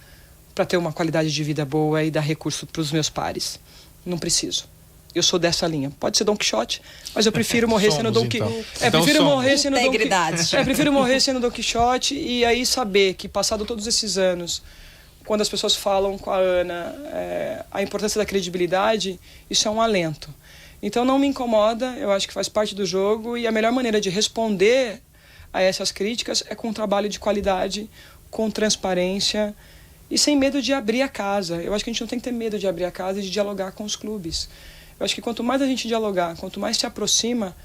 para ter uma qualidade de vida boa e dar recurso para os meus pares. Não preciso. Eu sou dessa linha. Pode ser Don Quixote, mas eu prefiro morrer sendo Don Quixote. Prefiro morrer sendo prefiro morrer sendo Don Quixote e aí saber que, passado todos esses anos, quando as pessoas falam com a Ana a importância da credibilidade, isso é um alento. Então não me incomoda, eu acho que faz parte do jogo e a melhor maneira de responder a essas críticas é com um trabalho de qualidade, com transparência e sem medo de abrir a casa. Eu acho que a gente não tem que ter medo de abrir a casa e de dialogar com os clubes. Eu acho que quanto mais a gente dialogar, quanto mais se aproxima,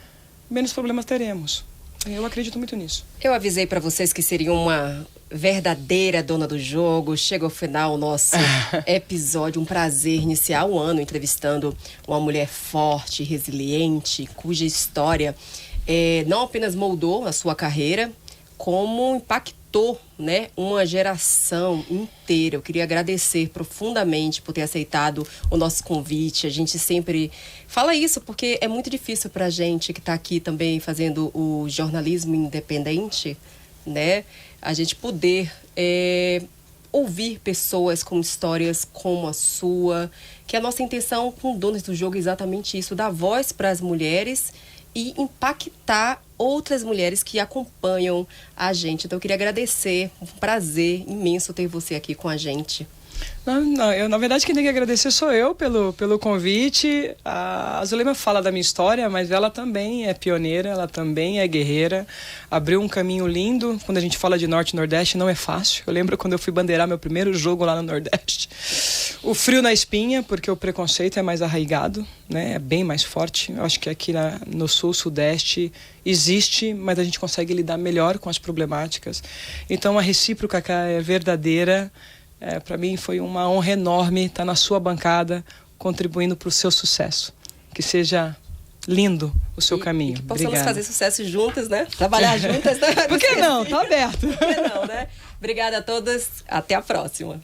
menos problemas teremos. Eu acredito muito nisso.
Eu avisei para vocês que seria uma verdadeira dona do jogo. Chega ao final o nosso episódio. Um prazer iniciar o ano entrevistando uma mulher forte, resiliente, cuja história não apenas moldou a sua carreira, como impactou, né, uma geração inteira. Eu queria agradecer profundamente por ter aceitado o nosso convite. A gente sempre fala isso porque é muito difícil para a gente que está aqui também fazendo o jornalismo independente, né, a gente poder ouvir pessoas com histórias como a sua, que a nossa intenção com Donas do Jogo é exatamente isso, dar voz para as mulheres e impactar outras mulheres que acompanham a gente. Então eu queria agradecer, um prazer imenso ter você aqui com a gente.
Não, na verdade quem tem que agradecer sou eu pelo convite. A Zulema fala da minha história, mas ela também é pioneira, ela também é guerreira, abriu um caminho lindo. Quando a gente fala de Norte e Nordeste não é fácil. Eu lembro quando eu fui bandeirar meu primeiro jogo lá no Nordeste, O frio na espinha, porque o preconceito é mais arraigado, né? É bem mais forte. Eu acho que aqui no sul, sudeste, existe, mas a gente consegue lidar melhor com as problemáticas. Então a recíproca é verdadeira. Para mim foi uma honra enorme estar na sua bancada, contribuindo para o seu sucesso. Que seja lindo o seu caminho.
E que possamos
Obrigada.
fazer sucesso juntas, né? Trabalhar juntas. Né?
Por que não? Tá aberto.
Por que não, né? Obrigada a todas. Até a próxima.